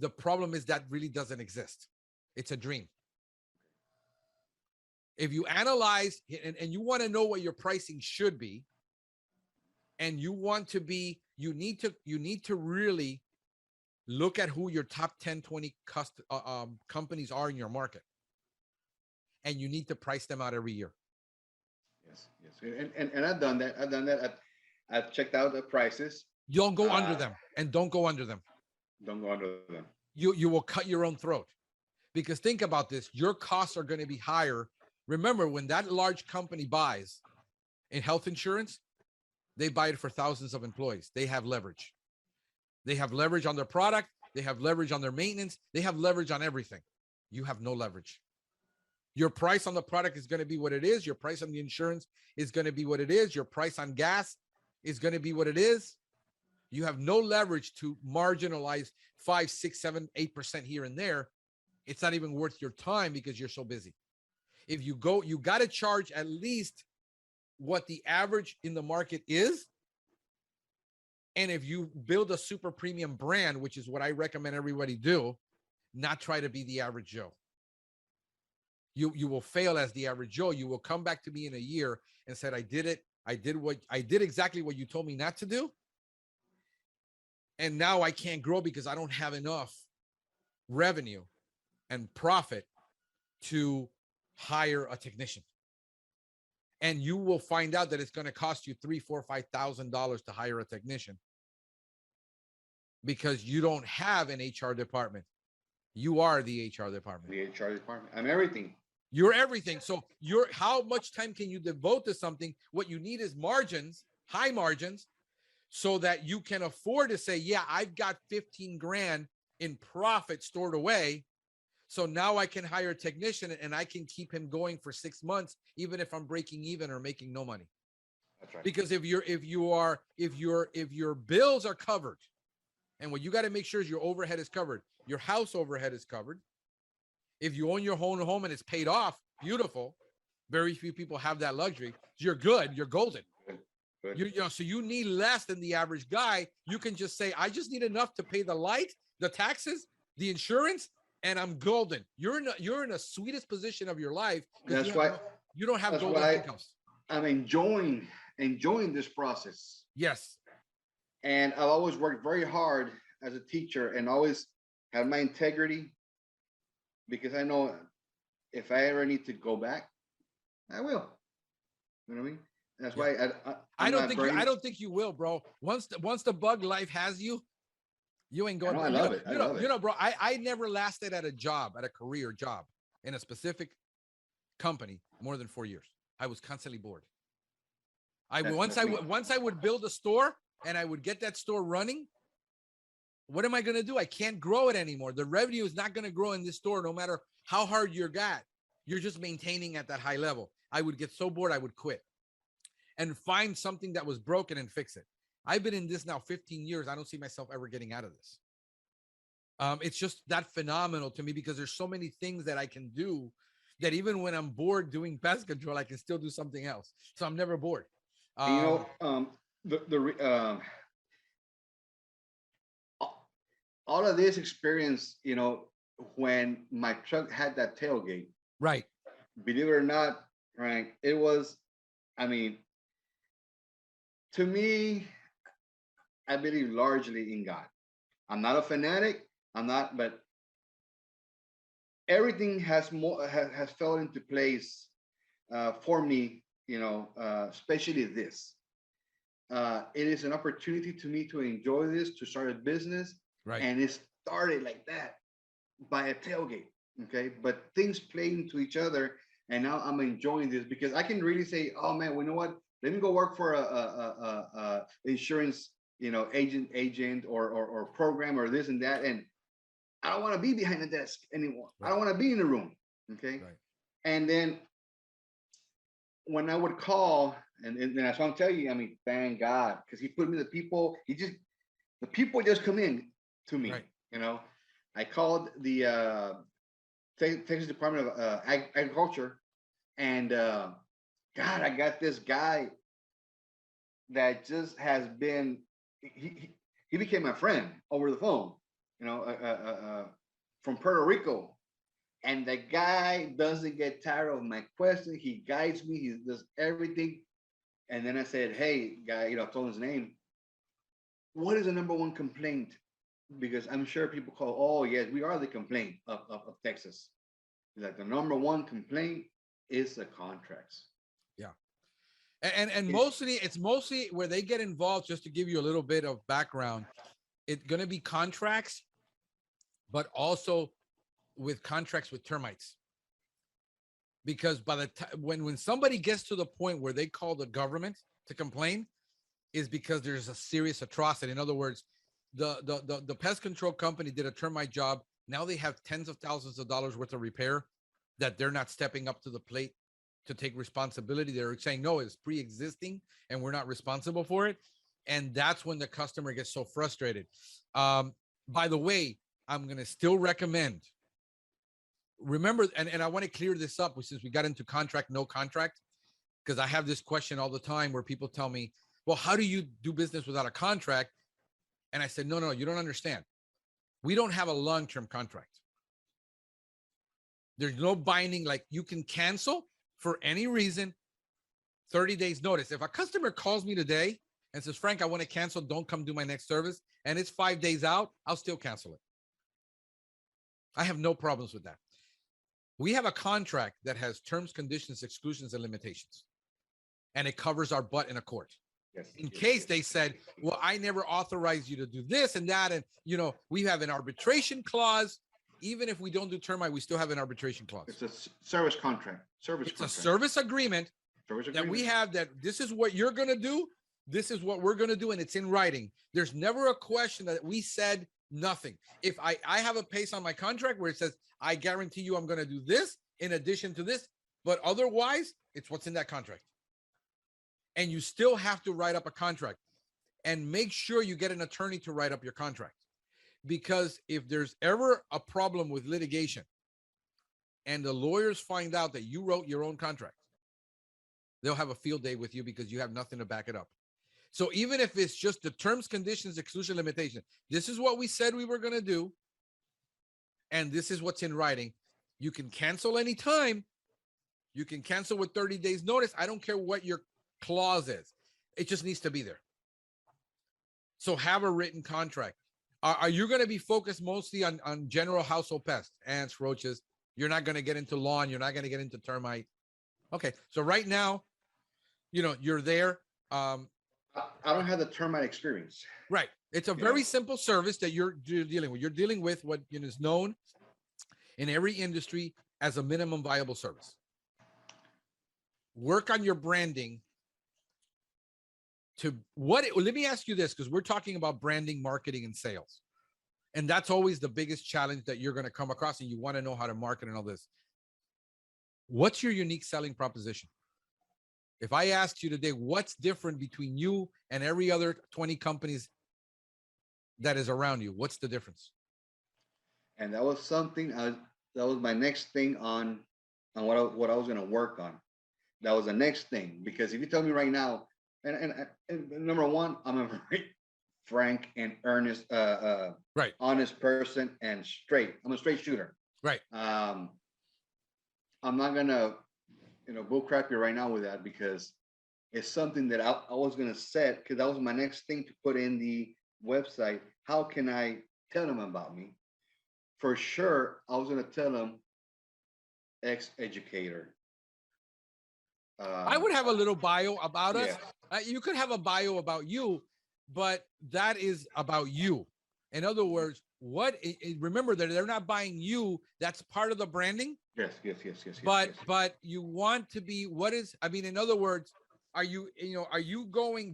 The problem is that really doesn't exist. It's a dream. If you analyze and you want to know what your pricing should be, and you want to be, you need to really look at who your top 10, 20 companies are in your market. And you need to price them out every year. Yes, yes. And I've done that. I've checked out the prices. Don't go under them, and don't go under them. Don't go under them. You will cut your own throat, because think about this. Your costs are going to be higher. Remember, when that large company buys in health insurance, they buy it for thousands of employees. They have leverage. They have leverage on their product. They have leverage on their maintenance. They have leverage on everything. You have no leverage. Your price on the product is going to be what it is. Your price on the insurance is going to be what it is. Your price on gas is going to be what it is. You have no leverage to marginalize 5, 6, 7, 8% here and there. It's not even worth your time because you're so busy. If you go, you got to charge at least what the average in the market is. And if you build a super premium brand, which is what I recommend everybody do, not try to be the average Joe. You will fail as the average Joe. You will come back to me in a year and said, I did it. I did exactly what you told me not to do. And now I can't grow because I don't have enough revenue and profit to hire a technician. And you will find out that it's going to cost you $3,000, $4,000, $5,000 to hire a technician, because you don't have an HR department. You are the HR department. The HR department. I'm everything. You're everything. So how much time can you devote to something? What you need is margins, high margins, so that you can afford to say, yeah, I've got 15 grand in profit stored away. So now I can hire a technician and I can keep him going for 6 months, even if I'm breaking even or making no money. That's right. Because if your bills are covered, and what you got to make sure is your overhead is covered, your house overhead is covered. If you own your own home and it's paid off, beautiful. Very few people have that luxury. You're good. You're golden. Good. So you need less than the average guy. You can just say, I just need enough to pay the light, the taxes, the insurance, and I'm golden. You're in the sweetest position of your life. That's why you don't have golden incomes. I'm enjoying this process. Yes. And I've always worked very hard as a teacher and always had my integrity, because I know if I ever need to go back, I will. You know what I mean? That's why I don't think you will, bro. Once the bug life has you, you ain't going. I love it. You know, bro. I never lasted at a career job in a specific company more than 4 years. I was constantly bored. Once I would build a store and I would get that store running, what am I going to do? I can't grow it anymore. The revenue is not going to grow in this store, no matter how hard you're at. You're just maintaining at that high level. I would get so bored, I would quit and find something that was broken and fix it. I've been in this now 15 years. I don't see myself ever getting out of this. It's just that phenomenal to me, because there's so many things that I can do that even when I'm bored doing pest control, I can still do something else. So I'm never bored. All of this experience, when my truck had that tailgate, right? Believe it or not, Frank, it was, to me, I believe largely in God. I'm not a fanatic. But everything has fell into place for me, especially this. It is an opportunity to me to enjoy this, to start a business. Right. And it started like that by a tailgate. Okay. But things play into each other. And now I'm enjoying this because I can really say, oh man, you know what? Let me go work for a insurance, agent or program or this and that. And I don't want to be behind the desk anymore. Right. I don't want to be in the room. Okay. Right. And then when I would call, and that's what I'm telling you, I mean, thank God, because he put me the people, the people just come in to me, Right. you know. I called the Texas Department of Agriculture, and God, I got this guy that just has been, he became my friend over the phone, you know, from Puerto Rico. And the guy doesn't get tired of my question. He guides me. He does everything. And then I said, "Hey, guy," I told him his name. What is the number one complaint? Because I'm sure people call, "Oh, yes, we are the complaint of Texas." Like the number one complaint is the contracts. Yeah. And It's mostly it's mostly where they get involved. Just to give you a little bit of background, it's going to be contracts, but also with contracts with termites. Because by the time when somebody gets to the point where they call the government to complain, is because there's a serious atrocity. In other words, the pest control company did a termite job. Now they have tens of thousands of dollars worth of repair that they're not stepping up to the plate to take responsibility. They're saying, no, it's pre-existing and we're not responsible for it. And that's when the customer gets so frustrated. By the way, I'm going to still recommend, remember, and I want to clear this up since we got into contract, no contract, because I have this question all the time where people tell me, well, how do you do business without a contract? And I said, no, you don't understand. We don't have a long-term contract. There's no binding, like you can cancel for any reason, 30 days notice. If a customer calls me today and says, Frank, I want to cancel, don't come do my next service, and it's 5 days out, I'll still cancel it. I have no problems with that. We have a contract that has terms, conditions, exclusions, and limitations, and it covers our butt in a court. yes, In yes, case yes. they said, well, I never authorized you to do this and that. And, we have an arbitration clause. Even if we don't do termite, we still have an arbitration clause. It's a service contract. It's a service agreement that we have, that this is what you're going to do. This is what we're going to do. And it's in writing. There's never a question that we said nothing. If I have a pace on my contract where it says, I guarantee you I'm going to do this in addition to this, but otherwise it's what's in that contract. And you still have to write up a contract, and make sure you get an attorney to write up your contract. Because if there's ever a problem with litigation and the lawyers find out that you wrote your own contract, they'll have a field day with you because you have nothing to back it up. So even if it's just the terms, conditions, exclusion, limitation, this is what we said we were going to do, and this is what's in writing. You can cancel anytime. You can cancel with 30 days notice. I don't care what your clause is. It just needs to be there. So have a written contract. Are you going to be focused mostly on general household pests, ants, roaches? You're not going to get into lawn. You're not going to get into termite. Okay. So right now, you're there. I don't have the termite experience. Right. It's a very simple service that you're dealing with. You're dealing with what is known in every industry as a minimum viable service. Work on your branding. Let me ask you this, because we're talking about branding, marketing, and sales. And that's always the biggest challenge that you're going to come across, and you want to know how to market and all this. What's your unique selling proposition? If I asked you today, what's different between you and every other 20 companies that is around you, what's the difference? And that was something, that was my next thing on what I was going to work on. That was the next thing, because if you tell me right now, and number one, I'm a very frank and earnest, right, honest person, and straight. I'm a straight shooter. Right. I'm not gonna, bull crap you right now with that, because it's something that I was gonna set, because that was my next thing to put in the website. How can I tell them about me? For sure, I was gonna tell them ex-educator. I would have a little bio about us. You could have a bio about you, but that is about you. In other words, remember that they're not buying you. That's part of the branding. Yes. But you want to be, in other words, are you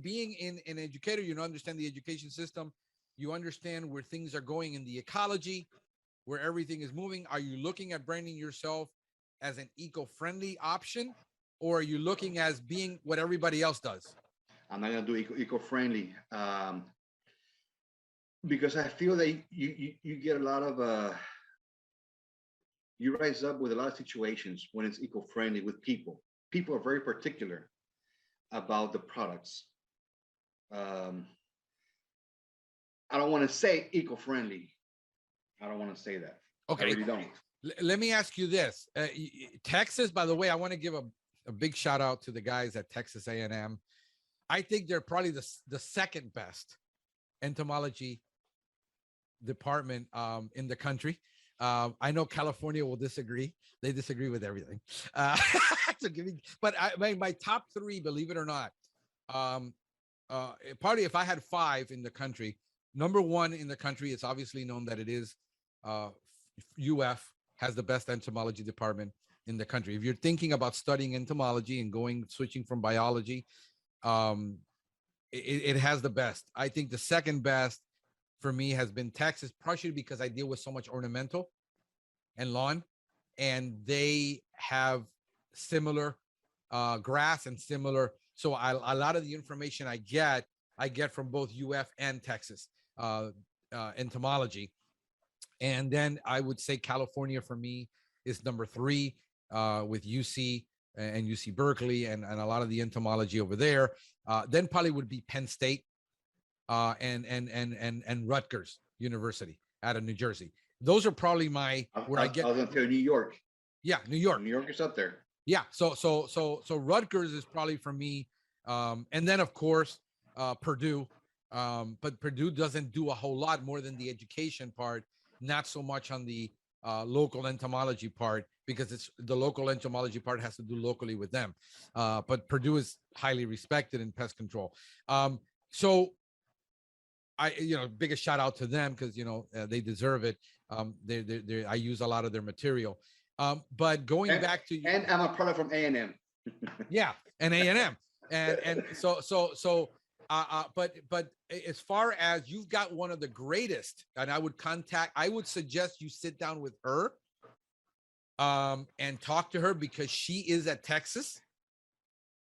being in an educator, understand the education system, you understand where things are going in the ecology, where everything is moving. Are you looking at branding yourself as an eco-friendly option, or are you looking as being what everybody else does? I'm not gonna do eco-friendly because I feel that you get a lot of you rise up with a lot of situations when it's eco-friendly with people. People are very particular about the products. Um, I don't want to say eco-friendly. I don't want to say that. I Okay. really don't. Let me ask you this. Texas, by the way, I want to give a big shout out to the guys at Texas A&M. I think they're probably the second best entomology department in the country. I know California will disagree. They disagree with everything. So but my top three, believe it or not, probably if I had five in the country, number one in the country, it's obviously known that it is UF has the best entomology department in the country. If you're thinking about studying entomology and switching from biology, it has the best. I think the second best for me has been Texas, partially because I deal with so much ornamental and lawn, and they have similar grass and similar. So a lot of the information I get from both UF and Texas entomology. And then I would say California for me is number three with UC and UC Berkeley and a lot of the entomology over there. Then probably would be Penn State and Rutgers University out of New Jersey. Those are probably my where I get. I was gonna tell New York. Yeah, New York. New York is up there. Yeah, so Rutgers is probably for me, and then of course Purdue, but Purdue doesn't do a whole lot more than the education part, not so much on the local entomology part, because it's the local entomology part has to do locally with them. But Purdue is highly respected in pest control. So biggest shout out to them because they deserve it. I use a lot of their material. But going back to and I'm a product from A&M. Yeah, and A&M, and so but as far as you've got one of the greatest, and I would suggest you sit down with her and talk to her, because she is at Texas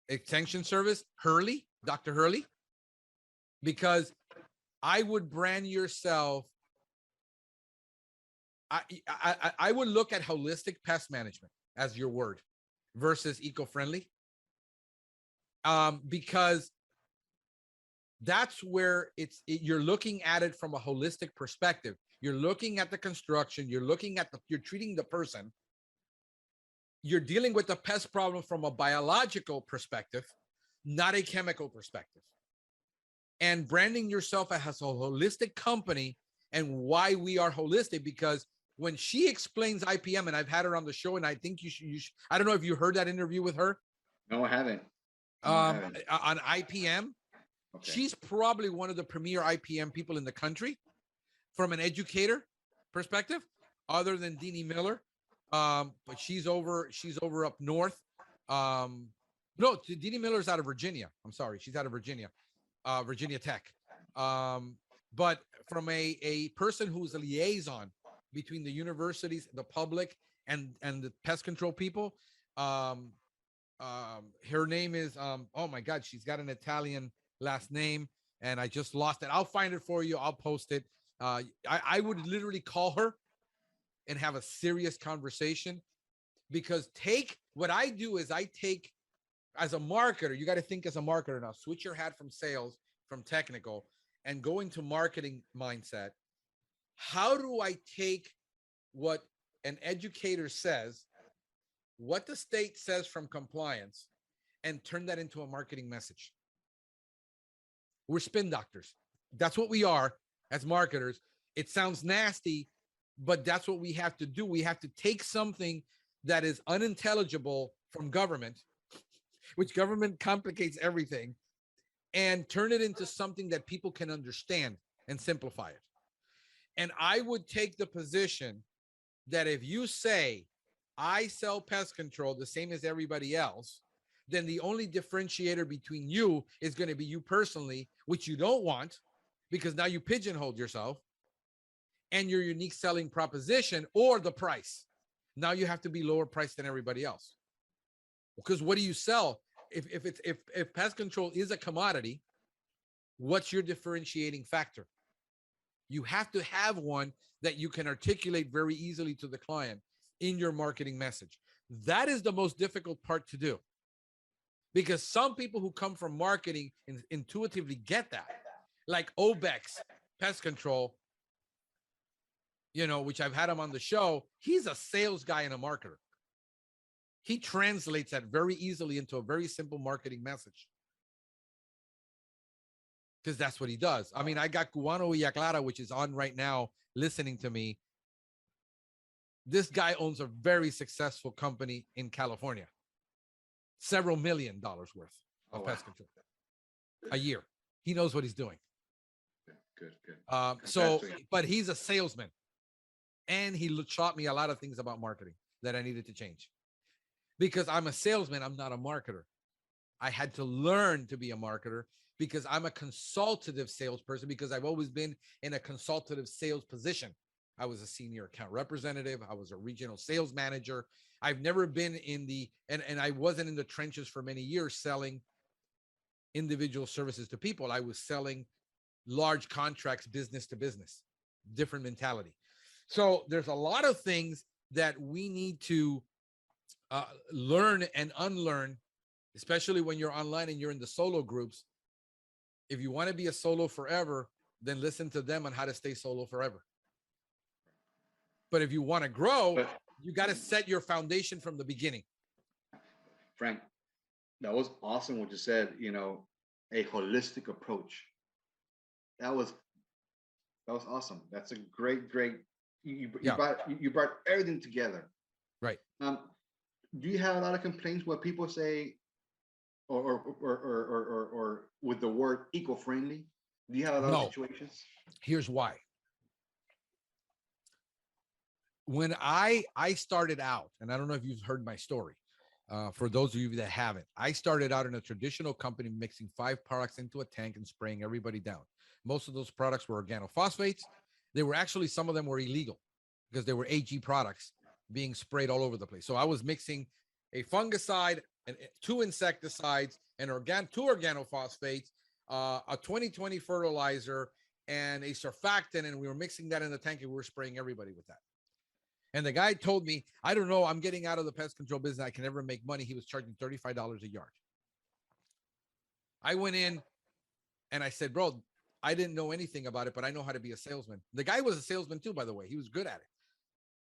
Extension Service, Dr. Hurley, because I would brand yourself. I would look at holistic pest management as your word versus eco-friendly, because that's where you're looking at it from a holistic perspective. You're looking at the construction, you're treating the person, you're dealing with the pest problem from a biological perspective, not a chemical perspective. And branding yourself as a holistic company, and why we are holistic, because when she explains IPM, and I've had her on the show, and I think you should, I don't know if you heard that interview with her. No, I haven't. On IPM, okay. She's probably one of the premier IPM people in the country from an educator perspective, other than Deanie Miller. But she's over up north. No, Deanie Miller's out of Virginia. I'm sorry. She's out of Virginia, Virginia Tech. But from a person who's a liaison between the universities, the public, and the pest control people, her name is oh my God, she's got an Italian last name, and I just lost it. I'll find it for you. I'll post it. I would literally call her and have a serious conversation, because what I do is I take, as a marketer, you got to think as a marketer now. Switch your hat from sales, from technical, and go into marketing mindset. How do I take what an educator says, what the state says from compliance, and turn that into a marketing message? We're spin doctors. That's what we are as marketers. It sounds nasty, but that's what we have to do. We have to take something that is unintelligible from government, which government complicates everything, and turn it into something that people can understand and simplify it. And I would take the position that if you say, I sell pest control the same as everybody else, then the only differentiator between you is going to be you personally, which you don't want, because now you pigeonholed yourself, and your unique selling proposition, or the price. Now you have to be lower priced than everybody else. Because what do you sell? If pest control is a commodity, what's your differentiating factor? You have to have one that you can articulate very easily to the client in your marketing message. That is the most difficult part to do, because some people who come from marketing intuitively get that, like Obex Pest Control, which I've had him on the show. He's a sales guy and a marketer. He translates that very easily into a very simple marketing message, because that's what he does. I mean, I got Cubano Villa Clara, which is on right now listening to me. This guy owns a very successful company in California, several $1 million worth of pest control a year. He knows what he's doing. Good. But he's a salesman, and he taught me a lot of things about marketing that I needed to change, because I'm a salesman. I'm not a marketer. I had to learn to be a marketer, because I'm a consultative salesperson, because I've always been in a consultative sales position. I was a senior account representative. I was a regional sales manager. I've never been in and I wasn't in the trenches for many years selling individual services to people. I was selling large contracts, business to business, different mentality. So there's a lot of things that we need to learn and unlearn, especially when you're online and you're in the solo groups. If you want to be a solo forever, then listen to them on how to stay solo forever. But if you want to grow, you got to set your foundation from the beginning. Frank, that was awesome what you said, a holistic approach. That was awesome. That's a great, you brought everything together. Right. Do you have a lot of complaints where people say, or with the word eco-friendly? Do you have a lot of situations? Here's why. When I started out, and I don't know if you've heard my story, for those of you that haven't, I started out in a traditional company mixing 5 products into a tank and spraying everybody down. Most of those products were organophosphates. They were actually, some of them were illegal because they were AG products being sprayed all over the place. So I was mixing a fungicide and 2 insecticides and 2 organophosphates, a 20/20 fertilizer, and a surfactant, and we were mixing that in the tank and we were spraying everybody with that. And the guy told me, I don't know, I'm getting out of the pest control business. I can never make money. He was charging $35 a yard. I went in and I said, bro, I didn't know anything about it, but I know how to be a salesman. The guy was a salesman too, by the way. He was good at it.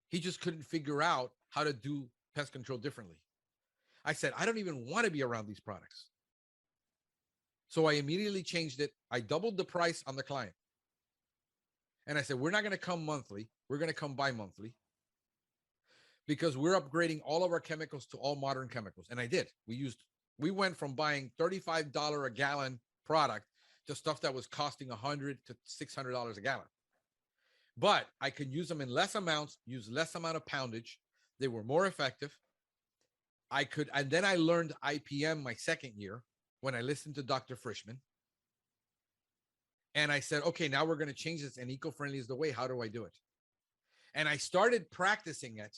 He just couldn't figure out how to do pest control differently. I said, I don't even want to be around these products. So I immediately changed it. I doubled the price on the client. And I said, we're not going to come monthly. We're going to come bi-monthly, because we're upgrading all of our chemicals to all modern chemicals. And I did. We went from buying $35 a gallon product to stuff that was costing $100 to $600 a gallon. But I could use them in less amounts, use less amount of poundage. They were more effective. And then I learned IPM my second year when I listened to Dr. Frischman. And I said, okay, now we're going to change this, and eco-friendly is the way. How do I do it? And I started practicing it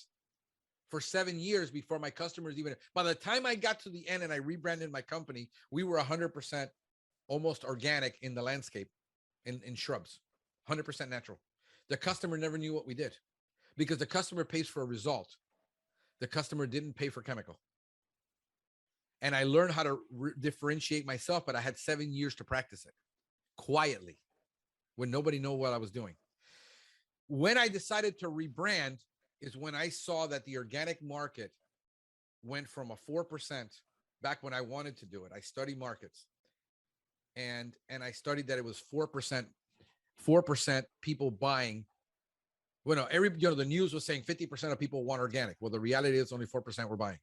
for 7 years before my customers even, by the time I got to the end and I rebranded my company, we were 100% almost organic in the landscape, in shrubs, 100% natural. The customer never knew what we did, because the customer pays for a result. The customer didn't pay for chemical. And I learned how to differentiate myself, but I had 7 years to practice it quietly when nobody knew what I was doing. When I decided to rebrand is when I saw that the organic market went from a 4% back when I wanted to do it. I studied markets, and I studied that it was 4% people buying. Well, no, the news was saying 50% of people want organic. Well, the reality is only 4% were buying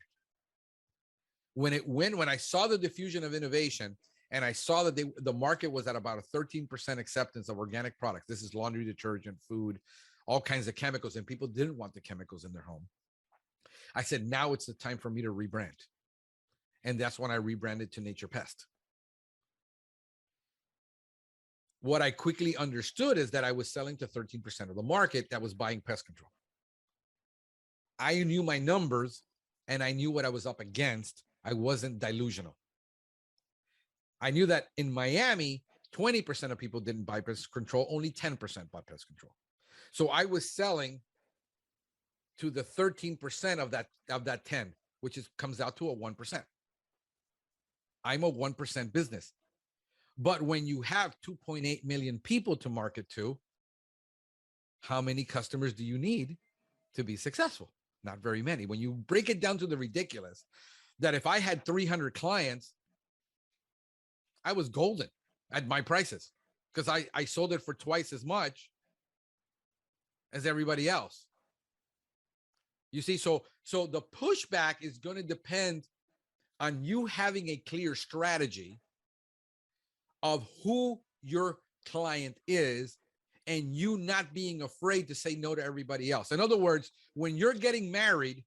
it. When I saw the diffusion of innovation, and I saw that the market was at about a 13% acceptance of organic products. This is laundry detergent, food, all kinds of chemicals, and people didn't want the chemicals in their home. I said, now it's the time for me to rebrand. And that's when I rebranded to Nature Pest. What I quickly understood is that I was selling to 13% of the market that was buying pest control. I knew my numbers and I knew what I was up against. I wasn't delusional. I knew that in Miami, 20% of people didn't buy pest control, only 10% bought pest control. So I was selling to the 13% of that 10, which comes out to a 1%. I'm a 1% business. But when you have 2.8 million people to market to, how many customers do you need to be successful? Not very many. When you break it down to the ridiculous, that if I had 300 clients, I was golden at my prices because I sold it for twice as much as everybody else. You see, so the pushback is going to depend on you having a clear strategy of who your client is and you not being afraid to say no to everybody else. In other words, when you're getting married,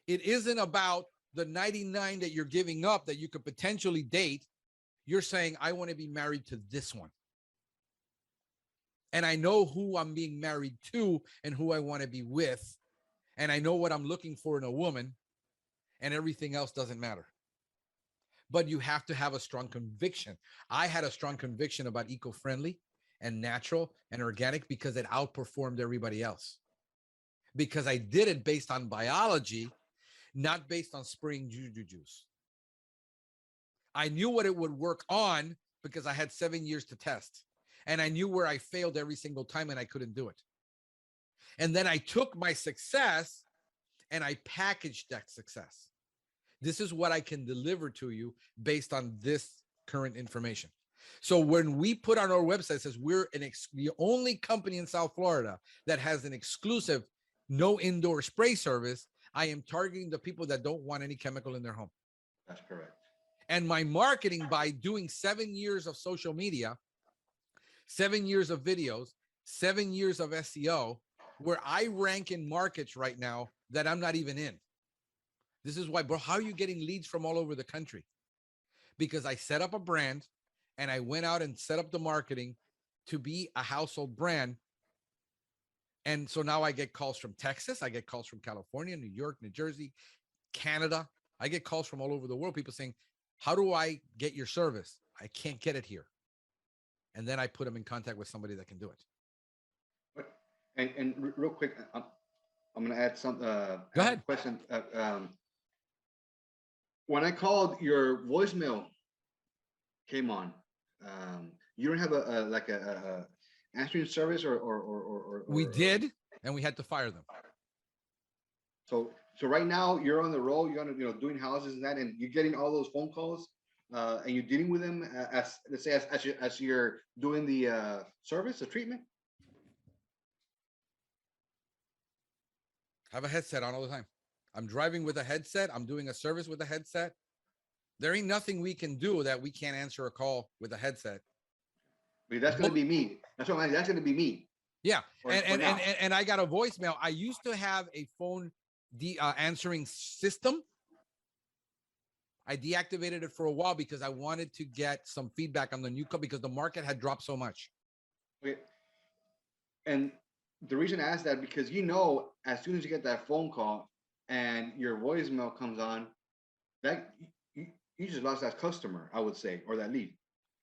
it isn't about the 99 that you're giving up that you could potentially date. You're saying, I want to be married to this one. And I know who I'm being married to and who I want to be with. And I know what I'm looking for in a woman, and everything else doesn't matter. But you have to have a strong conviction. I had a strong conviction about eco-friendly and natural and organic because it outperformed everybody else. Because I did it based on biology, not based on spraying juice. I knew what it would work on because I had 7 years to test. And I knew where I failed every single time and I couldn't do it. And then I took my success and I packaged that success. This is what I can deliver to you based on this current information. So when we put on our website, it says we're the only company in South Florida that has an exclusive no indoor spray service, I am targeting the people that don't want any chemical in their home. That's correct. And my marketing, by doing 7 years of social media, 7 years of videos, 7 years of SEO, where I rank in markets right now that I'm not even in. This is why, bro, how are you getting leads from all over the country? Because I set up a brand and I went out and set up the marketing to be a household brand. And so now I get calls from Texas. I get calls from California, New York, New Jersey, Canada. I get calls from all over the world. People saying, how do I get your service? I can't get it here. And then I put them in contact with somebody that can do it. And real quick, I'm going to add some. Go ahead. Question. When I called, your voicemail came on. You don't have a answering service or we did, and we had to fire them. So right now you're on the roll. You're on, doing houses and that, and you're getting all those phone calls, and you're dealing with them as, let's say, as you're doing the service, the treatment. I have a headset on all the time. I'm driving with a headset. I'm doing a service with a headset. There ain't nothing we can do that we can't answer a call with a headset. But that's going to be me. That's what I'm. That's going to be me. Yeah, and I got a voicemail. I used to have a phone answering system. I deactivated it for a while because I wanted to get some feedback on the new call because the market had dropped so much. Okay. And the reason I asked that, because as soon as you get that phone call and your voicemail comes on, that you just lost that customer, I would say, or that lead.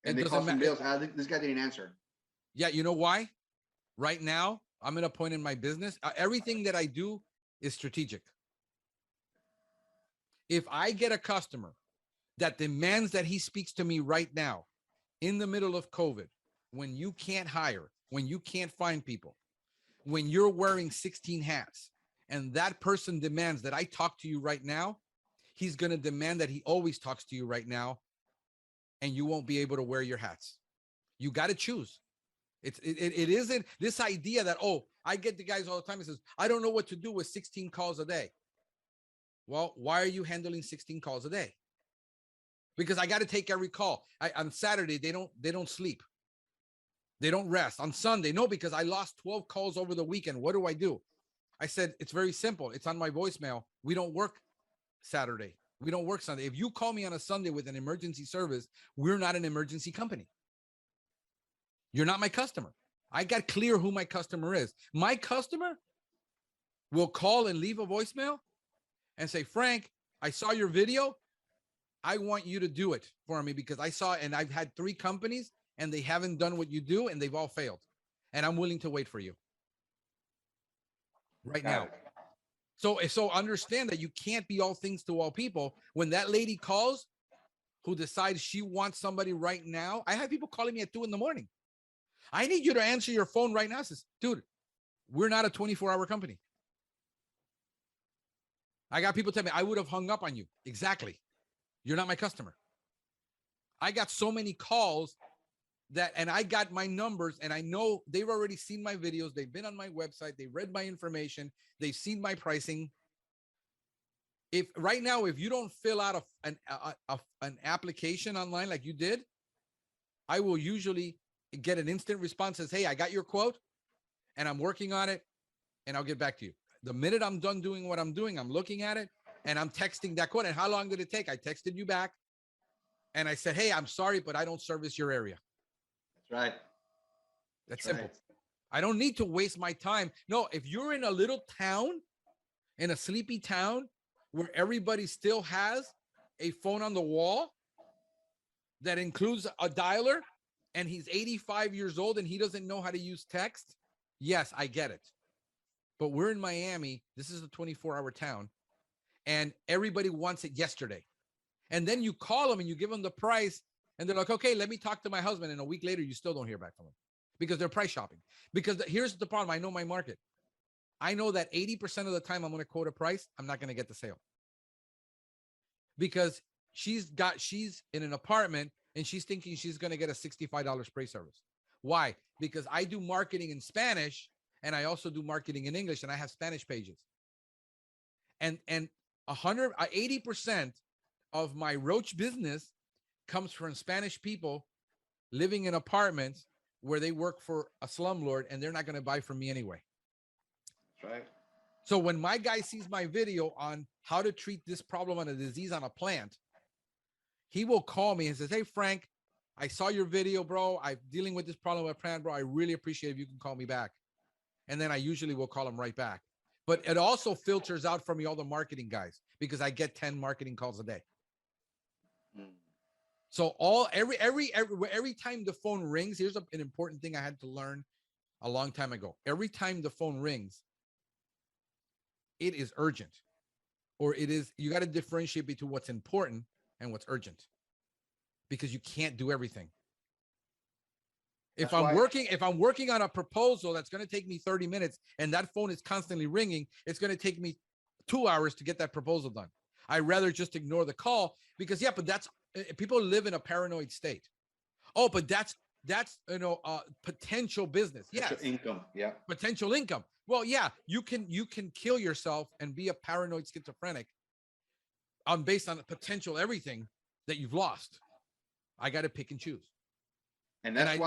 And they call somebody else. This guy didn't answer. Yeah, you know why? Right now, I'm at a point in my business. Everything that I do is strategic. If I get a customer that demands that he speaks to me right now, in the middle of COVID, when you can't hire, when you can't find people, when you're wearing 16 hats, and that person demands that I talk to you right now, he's going to demand that he always talks to you right now, and you won't be able to wear your hats. You got to choose. It isn't this idea that, I get the guys all the time and says, I don't know what to do with 16 calls a day. Well, why are you handling 16 calls a day? Because I got to take every call. On Saturday, they don't sleep. They don't rest. On Sunday, no, because I lost 12 calls over the weekend. What do? I said, it's very simple. It's on my voicemail. We don't work Saturday. We don't work Sunday. If you call me on a Sunday with an emergency service, we're not an emergency company. You're not my customer. I got clear who my customer is. My customer will call and leave a voicemail and say, Frank, I saw your video. I want you to do it for me because I saw, and I've had 3 companies and they haven't done what you do and they've all failed. And I'm willing to wait for you right now. So understand that you can't be all things to all people. When that lady calls who decides she wants somebody right now, I have people calling me at 2 a.m. I need you to answer your phone right now. Says, dude, we're not a 24-hour company. I got people tell me I would have hung up on you. Exactly. You're not my customer. I got so many calls that, and I got my numbers, and I know they've already seen my videos. They've been on my website. They read my information. They've seen my pricing. If right now, if you don't fill out an application online like you did, I will usually get an instant response that says, hey, I got your quote and I'm working on it and I'll get back to you. The minute I'm done doing what I'm doing, I'm looking at it and I'm texting that quote. And how long did it take? I texted you back and I said, hey, I'm sorry, but I don't service your area. That's right. That's simple. Right. I don't need to waste my time. No, if you're in a little town, in a sleepy town where everybody still has a phone on the wall that includes a dialer and he's 85 years old and he doesn't know how to use text, yes, I get it. But we're in Miami. This is a 24-hour town and everybody wants it yesterday. And then you call them and you give them the price and they're like, okay, let me talk to my husband. And a week later, you still don't hear back from them because they're price shopping. Because here's the problem. I know my market. I know that 80% of the time I'm going to quote a price, I'm not going to get the sale. Because she's in an apartment and she's thinking she's going to get a $65 spray service. Why? Because I do marketing in Spanish and I also do marketing in English and I have Spanish pages. And 80% of my roach business comes from Spanish people living in apartments where they work for a slumlord and they're not going to buy from me anyway. That's right. So when my guy sees my video on how to treat this problem on a disease on a plant, he will call me and says, hey, Frank, I saw your video, bro. I'm dealing with this problem with a plant, bro. I really appreciate if you can call me back. And then I usually will call him right back. But it also filters out for me all the marketing guys because I get 10 marketing calls a day. So every time the phone rings, here's an important thing I had to learn a long time ago. Every time the phone rings, it is urgent, or you got to differentiate between what's important and what's urgent, because you can't do everything. If I'm working on a proposal that's going to take me 30 minutes and that phone is constantly ringing, it's going to take me 2 hours to get that proposal done. I'd rather just ignore the call because but that's people live in a paranoid state. Oh, but that's potential business. Yes. Potential income. Yeah. Potential income. Well, yeah, you can kill yourself and be a paranoid schizophrenic based on potential everything that you've lost. I got to pick and choose. And that's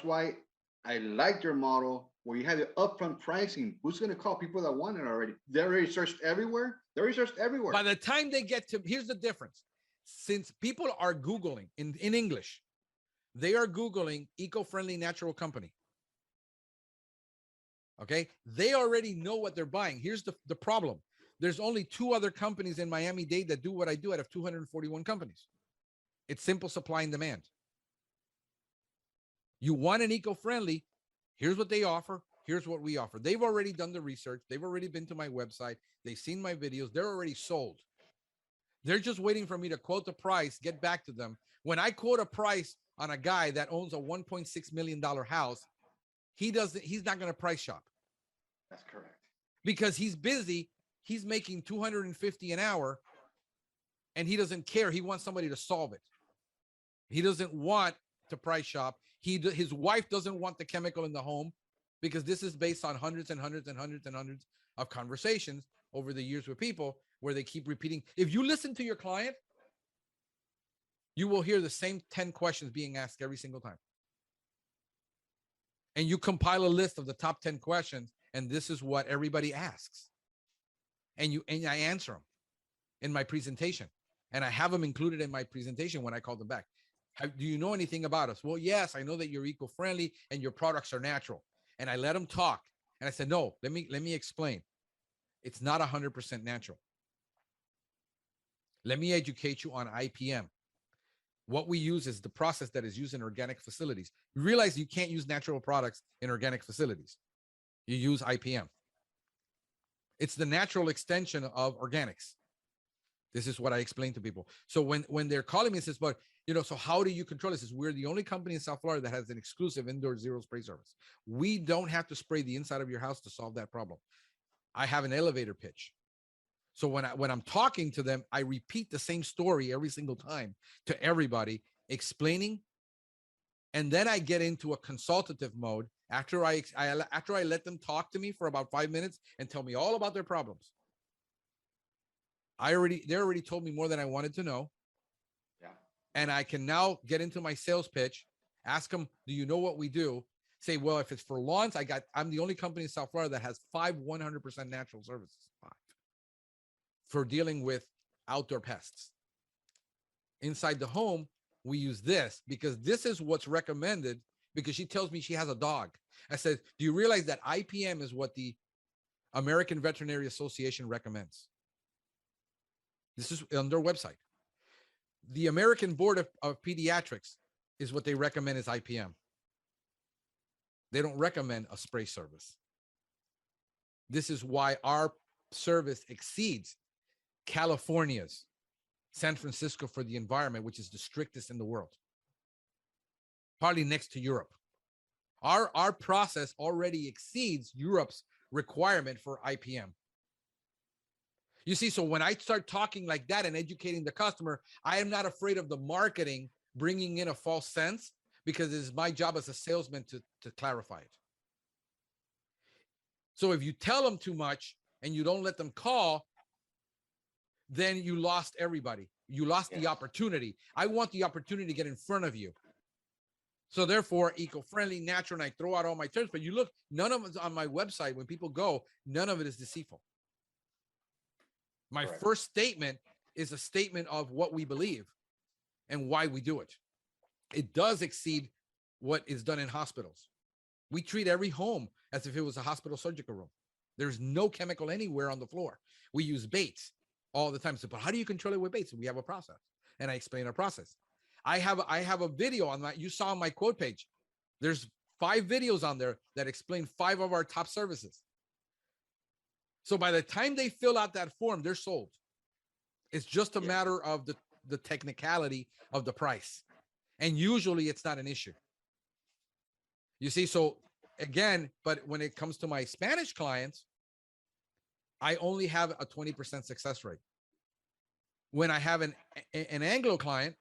why I like your model where you have the upfront pricing. Who's going to call people that want it already? They're already searched everywhere. By the time they get to, here's the difference. Since people are Googling in English, they are Googling eco-friendly natural company. Okay. They already know what they're buying. Here's the problem. There's only 2 other companies in Miami-Dade that do what I do out of 241 companies. It's simple supply and demand. You want an eco-friendly, here's what they offer. Here's what we offer. They've already done the research. They've already been to my website. They've seen my videos. They're already sold. They're just waiting for me to quote the price, get back to them. When I quote a price on a guy that owns a $1.6 million house, he's not going to price shop. That's correct. Because he's busy. He's making $250 an hour and he doesn't care. He wants somebody to solve it. He doesn't want to price shop. His wife doesn't want the chemical in the home because this is based on hundreds and hundreds and hundreds and hundreds of conversations over the years with people where they keep repeating. If you listen to your client, you will hear the same 10 questions being asked every single time. And you compile a list of the top 10 questions, and this is what everybody asks. And I answer them in my presentation. And I have them included in my presentation when I call them back. Do you know anything about us? Well, yes, I know that you're eco-friendly and your products are natural. And I let them talk. And I said, no, let me explain. It's not 100% natural. Let me educate you on IPM. What we use is the process that is used in organic facilities. You realize you can't use natural products in organic facilities. You use IPM. It's the natural extension of organics. This is what I explain to people. So when they're calling me and says, but so how do you control this? We're the only company in South Florida that has an exclusive indoor zero spray service. We don't have to spray the inside of your house to solve that problem. I have an elevator pitch. So when I'm talking to them, I repeat the same story every single time to everybody, explaining, and then I get into a consultative mode after I let them talk to me for about 5 minutes and tell me all about their problems. They already told me more than I wanted to know. Yeah. And I can now get into my sales pitch, ask them, do you know what we do? Say, well, if it's for lawns, I'm the only company in South Florida that has 100% natural services. 5 for dealing with outdoor pests. Inside the home, we use this because this is what's recommended, because she tells me she has a dog. I said, do you realize that IPM is what the American Veterinary Association recommends? This is on their website. The American Board of Pediatrics is what they recommend is IPM. They don't recommend a spray service. This is why our service exceeds California's, San Francisco for the environment, which is the strictest in the world, probably next to Europe. Our process already exceeds Europe's requirement for IPM. You see, so when I start talking like that and educating the customer, I am not afraid of the marketing bringing in a false sense, because it is my job as a salesman to clarify it. So if you tell them too much and you don't let them call, then you lost everybody. You lost the opportunity. I want the opportunity to get in front of you. So therefore, eco-friendly, natural, and I throw out all my terms. But you look, none of it's on my website. When people go, none of it is deceitful. My first statement is a statement of what we believe and why we do it. It does exceed what is done in hospitals. We treat every home as if it was a hospital surgical room. There's no chemical anywhere on the floor. We use baits all the time. So, but how do you control it with baits? We have a process, and I explain our process. I have a video on that. You saw on my quote page. There's 5 videos on there that explain 5 of our top services. So by the time they fill out that form, they're sold. It's just a matter of the technicality of the price. And usually it's not an issue. You see, so again, but when it comes to my Spanish clients, I only have a 20% success rate. When I have an Anglo client,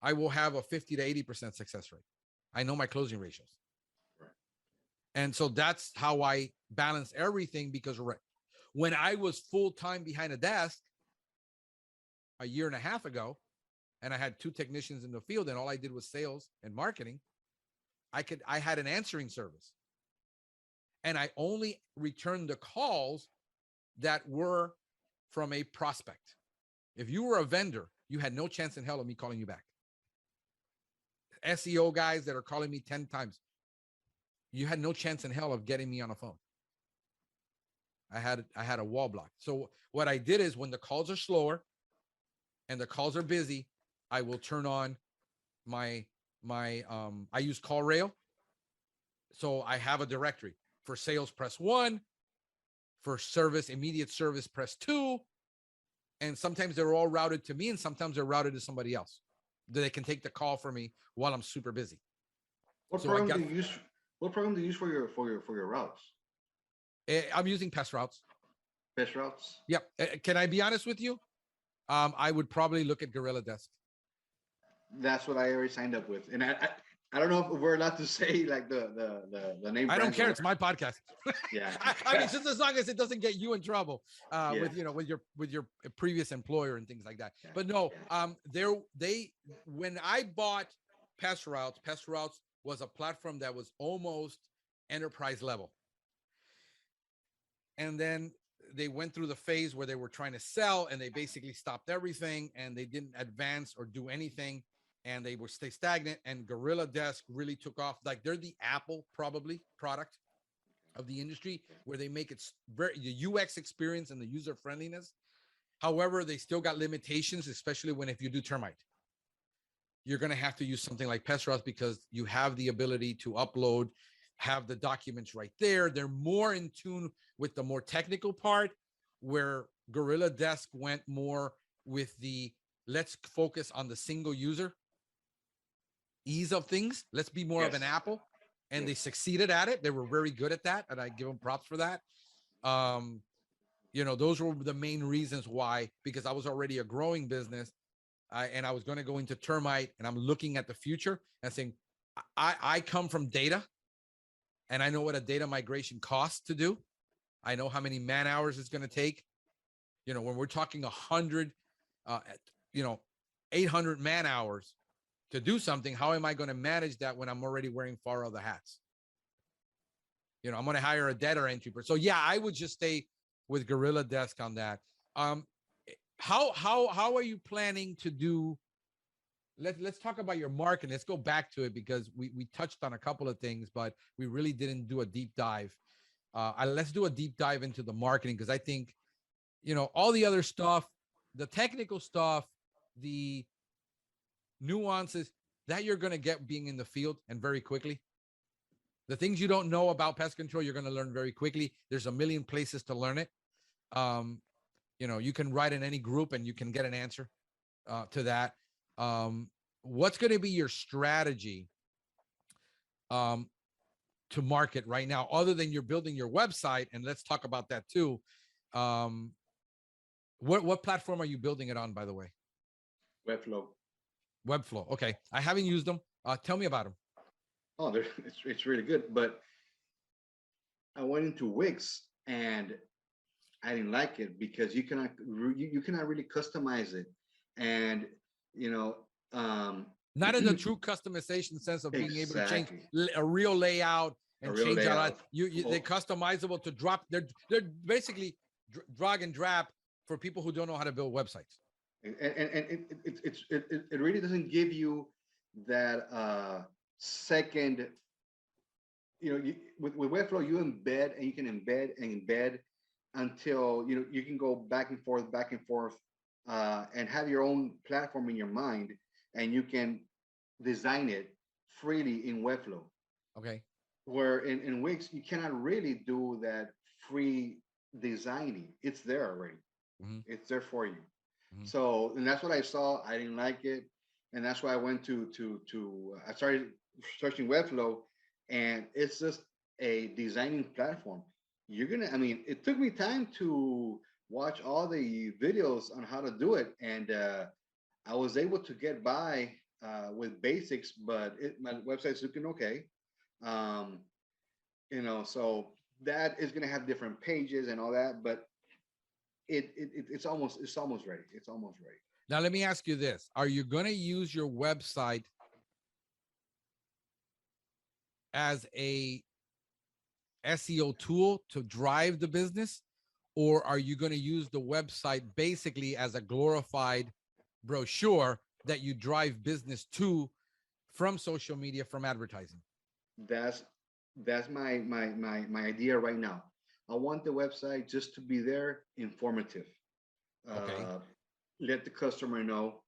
I will have a 50 to 80% success rate. I know my closing ratios. Right. And so that's how I balance everything, because when I was full-time behind a desk a year and a half ago, and I had 2 technicians in the field and all I did was sales and marketing, I had an answering service. And I only returned the calls that were from a prospect. If you were a vendor, you had no chance in hell of me calling you back. SEO guys that are calling me 10 times, you had no chance in hell of getting me on a phone. I had a wall block. So what I did is, when the calls are slower and the calls are busy, I will turn on my I use call rail. So I have a directory. For sales, press 1. For service, immediate service, press 2. And sometimes they're all routed to me, and sometimes they're routed to somebody else that they can take the call for me while I'm super busy. What program do you use? What program do you use for your routes? I'm using Pest routes. Pest routes? Yep. Can I be honest with you? I would probably look at Gorilla Desk. That's what I already signed up with, and I don't know if we're allowed to say like the name. I don't care. It's my podcast. Yeah. I mean, just as long as it doesn't get you in trouble with your previous employer and things like that. Yeah. But no, when I bought Pest Routes was a platform that was almost enterprise level. And then they went through the phase where they were trying to sell, and they basically stopped everything, and they didn't advance or do anything. And they would stay stagnant, and Gorilla Desk really took off. Like, they're the Apple probably product of the industry, where they make it very the UX experience and the user friendliness. However, they still got limitations, especially if you do termite. You're going to have to use something like Pest because you have the ability to upload, have the documents right there. They're more in tune with the more technical part, where Gorilla Desk went more with the let's focus on the single user ease of things. Let's be more of an Apple. And they succeeded at it. They were very good at that. And I give them props for that. Those were the main reasons why, because I was already a growing business. And I was going to go into termite, and I'm looking at the future and saying, I come from data, and I know what a data migration costs to do. I know how many man hours it's going to take. When we're talking 100, 800 man hours to do something, how am I going to manage that when I'm already wearing 4 other hats? I'm going to hire a data entry person. So yeah, I would just stay with Gorilla Desk on that. How are you planning to do? Let's talk about your marketing. Let's go back to it, because we touched on a couple of things, but we really didn't do a deep dive. Let's do a deep dive into the marketing, because I think, all the other stuff, the technical stuff, the nuances that you're going to get being in the field, and very quickly. The things you don't know about pest control, you're going to learn very quickly. There's a million places to learn it. You can write in any group and you can get an answer to that. What's going to be your strategy to market right now, other than you're building your website? And let's talk about that too. What platform are you building it on, by the way? Webflow. Okay. I haven't used them. Tell me about them. Oh, it's really good. But I went into Wix and I didn't like it, because you cannot really customize it, and not in the true customization sense of being able to change a real layout and change a lot. They're customizable to drop. They're basically drag and drop for people who don't know how to build websites. And it really doesn't give you that second. With Webflow, you embed, and you can embed until you can go back and forth, and have your own platform in your mind, and you can design it freely in Webflow. Okay. Where in Wix, you cannot really do that free designing. It's there already. Mm-hmm. It's there for you. Mm-hmm. So, and that's what I saw. I didn't like it, and that's why I went to I started searching Webflow, and it's just a designing platform. It took me time to watch all the videos on how to do it, and I was able to get by with basics, but my website's looking okay. So that is going to have different pages and all that, but it's almost ready. It's almost ready. Now, let me ask you this. Are you going to use your website as a SEO tool to drive the business, or are you going to use the website basically as a glorified brochure that you drive business to from social media, from advertising? That's my idea right now. I want the website just to be there, informative. Okay. Let the customer know.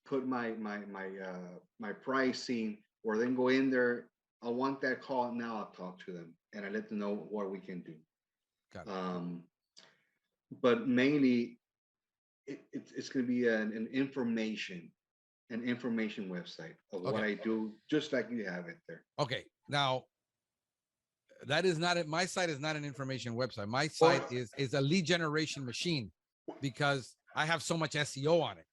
Put my pricing, or then go in there. I want that call now. I'll talk to them, and I let them know what we can do. Got it. But mainly, it's going to be an information website of what I do, just like you have it there. Okay. Now, that is not it. My site is not an information website. My site is a lead generation machine, because I have so much SEO on it.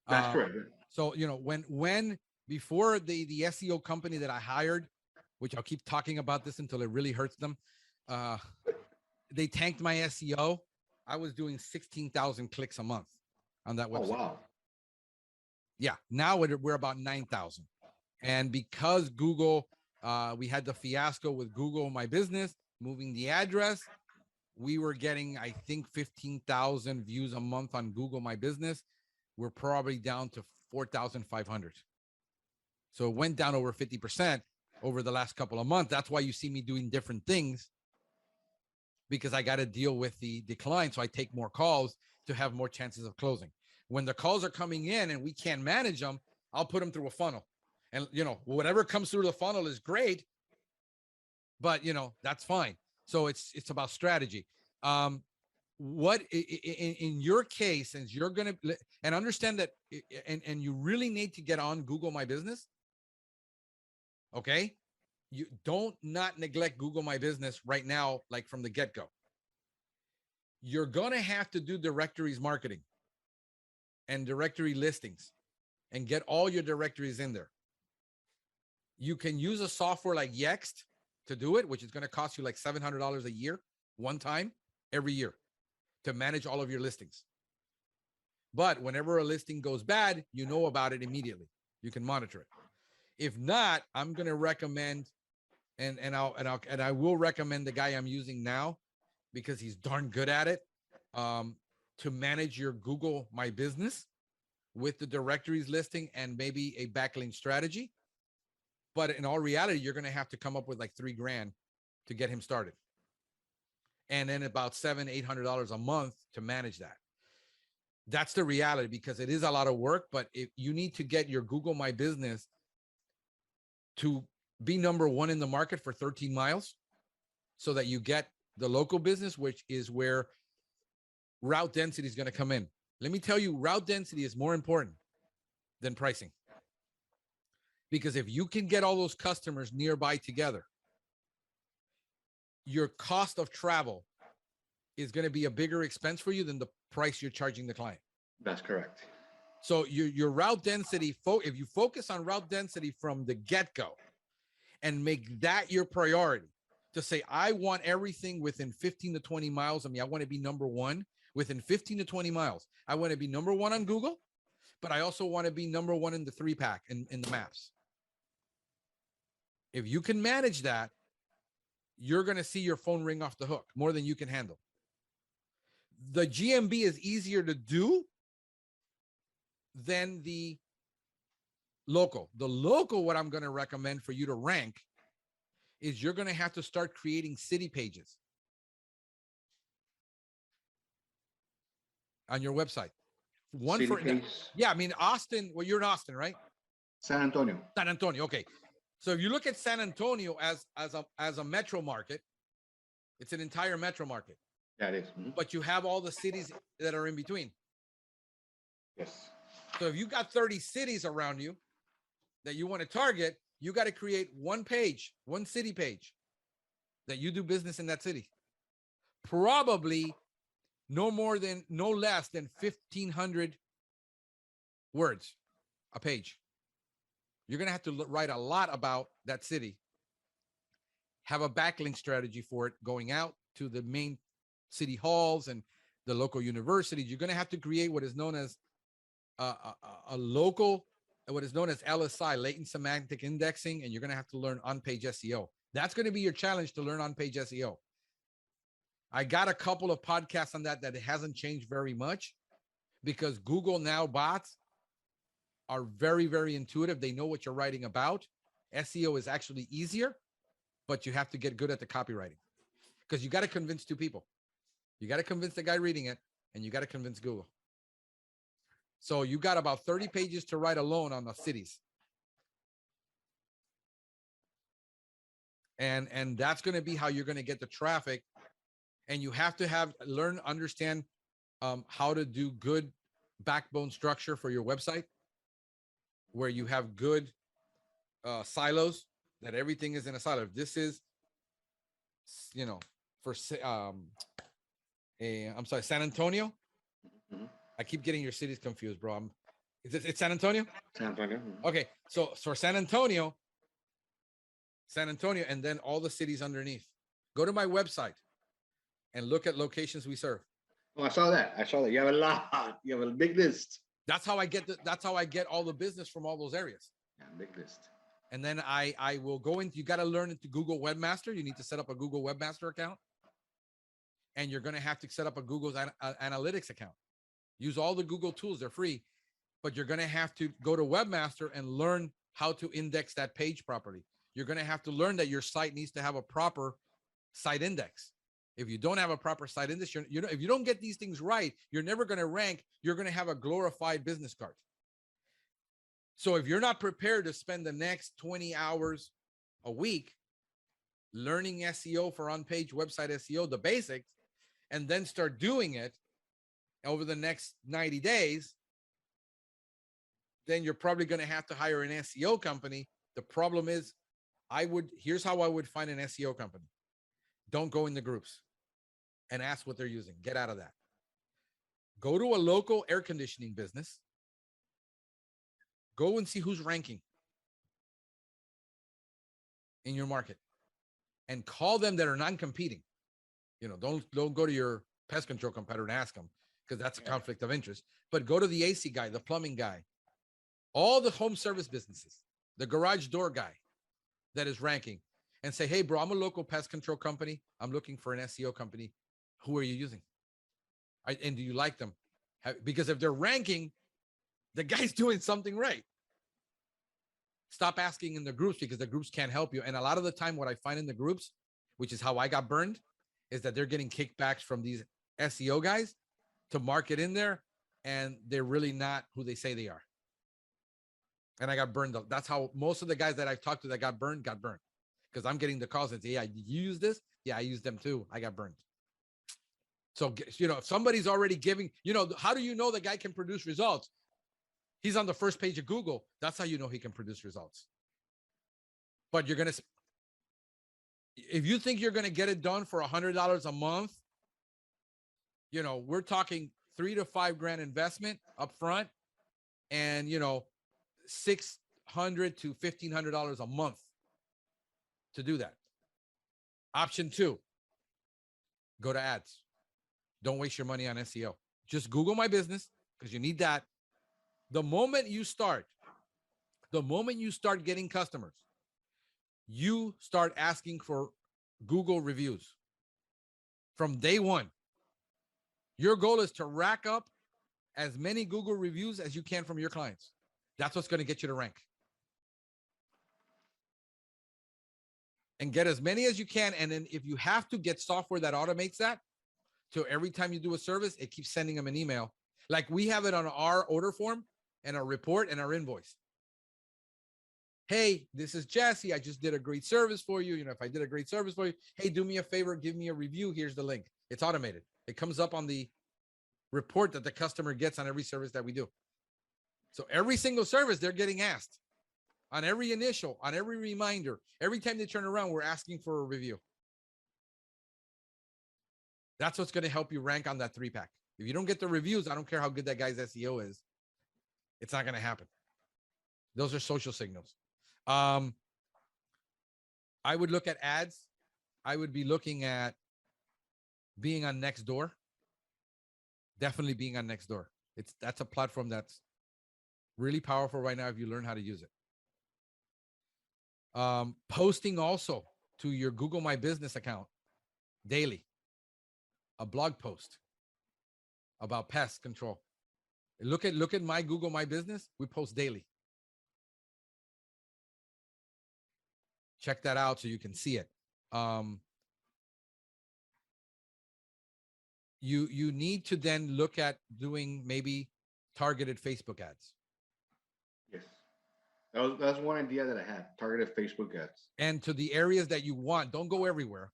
That's correct. So, when before the SEO company that I hired, which I'll keep talking about this until it really hurts them, they tanked my SEO. I was doing 16,000 clicks a month on that website. Oh, wow. Yeah. Now we're about 9,000. And because Google, we had the fiasco with Google My Business, moving the address, we were getting, I think, 15,000 views a month on Google My Business. We're probably down to 4,500. So it went down over 50%. over the last couple of months. That's why you see me doing different things, because I got to deal with the decline. So I take more calls to have more chances of closing. When the calls are coming in and we can't manage them, I'll put them through a funnel. And, whatever comes through the funnel is great, but, that's fine. So it's about strategy. What in your case, since you're going to, and understand that, and you really need to get on Google My Business. Okay. You don't not neglect Google My Business right now, like from the get-go. You're going to have to do directories marketing and directory listings and get all your directories in there. You can use a software like Yext to do it, which is going to cost you like $700 a year, one time, every year, to manage all of your listings. But whenever a listing goes bad, you know about it immediately. You can monitor it. If not, I'm going to recommend, and I will recommend the guy I'm using now, because he's darn good at it, to manage your Google My Business with the directories listing and maybe a backlink strategy. But in all reality, you're going to have to come up with like $3,000 to get him started. And then about $700-800 a month to manage that. That's the reality, because it is a lot of work, but if you need to get your Google My Business to be number one in the market for 13 miles so that you get the local business, which is where route density is going to come in. Let me tell you, route density is more important than pricing. Because if you can get all those customers nearby together, your cost of travel is going to be a bigger expense for you than the price you're charging the client. That's correct. So your route density, if you focus on route density from the get-go and make that your priority, to say, I want everything within 15 to 20 miles of me. I want to be number one within 15 to 20 miles. I want to be number one on Google, but I also want to be number one in the 3-pack in the maps. If you can manage that, you're going to see your phone ring off the hook more than you can handle. The GMB is easier to do than the local. The local, what I'm going to recommend for you to rank is you're going to have to start creating city pages on your website. One City for, page. yeah, I mean, Austin, well, you're in Austin, right? San Antonio. San Antonio. Okay. So if you look at San Antonio as a metro market, it's an entire metro market. Yeah, it is. Mm-hmm. But you have all the cities that are in between. Yes. So if you got 30 cities around you that you want to target, you got to create one page, one city page that you do business in that city. Probably no less than 1,500 words a page. You're going to have to write a lot about that city. Have a backlink strategy for it going out to the main city halls and the local universities. You're going to have to create what is known as a local, what is known as LSI, latent semantic indexing, and you're going to have to learn on-page SEO. That's going to be your challenge, to learn on-page SEO. I got a couple of podcasts on that it hasn't changed very much, because Google now bots are very, very intuitive. They know what you're writing about. SEO is actually easier, but you have to get good at the copywriting, because you got to convince two people. You got to convince the guy reading it, and you got to convince Google. So you got about 30 pages to write alone on the cities. And that's going to be how you're going to get the traffic. And you have to understand how to do good backbone structure for your website, where you have good silos, that everything is in a silo. If this is, for I'm sorry, San Antonio. Mm-hmm. I keep getting your cities confused, bro. It's San Antonio? San Antonio. Mm-hmm. Okay, so for San Antonio, and then all the cities underneath. Go to my website and look at locations we serve. Oh, I saw that. You have a lot. You have a big list. That's how I get all the business from all those areas. Yeah, big list. And then I will go into, you got to learn into Google Webmaster. You need to set up a Google Webmaster account. And you're going to have to set up a Google Analytics account. Use all the Google tools. They're free. But you're going to have to go to Webmaster and learn how to index that page properly. you're going to have to learn that your site needs to have a proper site index. If you don't have a proper site index, if you don't get these things right, you're never going to rank. You're going to have a glorified business card. So if you're not prepared to spend the next 20 hours a week learning SEO for on-page website SEO, the basics, and then start doing it over the next 90 days, then you're probably going to have to hire an SEO company. The problem is, here's how I would find an SEO company. Don't go in the groups and ask what they're using. Get out of that. Go to a local air conditioning business. Go and see who's ranking in your market and call them that are non-competing. Don't go to your pest control competitor and ask them, because that's a conflict of interest. But go to the AC guy, the plumbing guy, all the home service businesses, the garage door guy that is ranking, and say, hey, bro, I'm a local pest control company. I'm looking for an SEO company. Who are you using? And do you like them? Because if they're ranking, the guy's doing something right. Stop asking in the groups, because the groups can't help you. And a lot of the time, what I find in the groups, which is how I got burned, is that they're getting kickbacks from these SEO guys to market in there, and they're really not who they say they are. And I got burned. That's how most of the guys that I've talked to that got burned, because I'm getting the calls and say, yeah, you use this? Yeah, I use them too. I got burned. So, if somebody's already giving, how do you know the guy can produce results? He's on the first page of Google. That's how you know he can produce results. But if you think you're going to get it done for $100 a month, we're talking $3,000 to $5,000 investment up front, and, $600 to $1,500 a month to do that. Option 2, go to ads. Don't waste your money on SEO. Just Google my business, because you need that. The moment you start getting customers, you start asking for Google reviews from day one. Your goal is to rack up as many Google reviews as you can from your clients. That's what's going to get you to rank. And get as many as you can. And then if you have to, get software that automates that. So every time you do a service, it keeps sending them an email. Like we have it on our order form and our report and our invoice. Hey, this is Jesse. I just did a great service for you. If I did a great service for you, hey, do me a favor, give me a review. Here's the link. It's automated. It comes up on the report that the customer gets on every service that we do. So every single service, they're getting asked on every initial, on every reminder. Every time they turn around, we're asking for a review. That's what's going to help you rank on that 3-pack. If you don't get the reviews, I don't care how good that guy's SEO is. It's not going to happen. Those are social signals. I would look at ads. I would be looking at being on Nextdoor. Definitely being on Nextdoor. That's a platform that's really powerful right now if you learn how to use it. Posting also to your Google My Business account daily. A blog post about pest control. Look at my Google My Business. We post daily. Check that out so you can see it. You need to then look at doing maybe targeted Facebook ads. Yes. That's one idea that I had, targeted Facebook ads. And to the areas that you want. Don't go everywhere.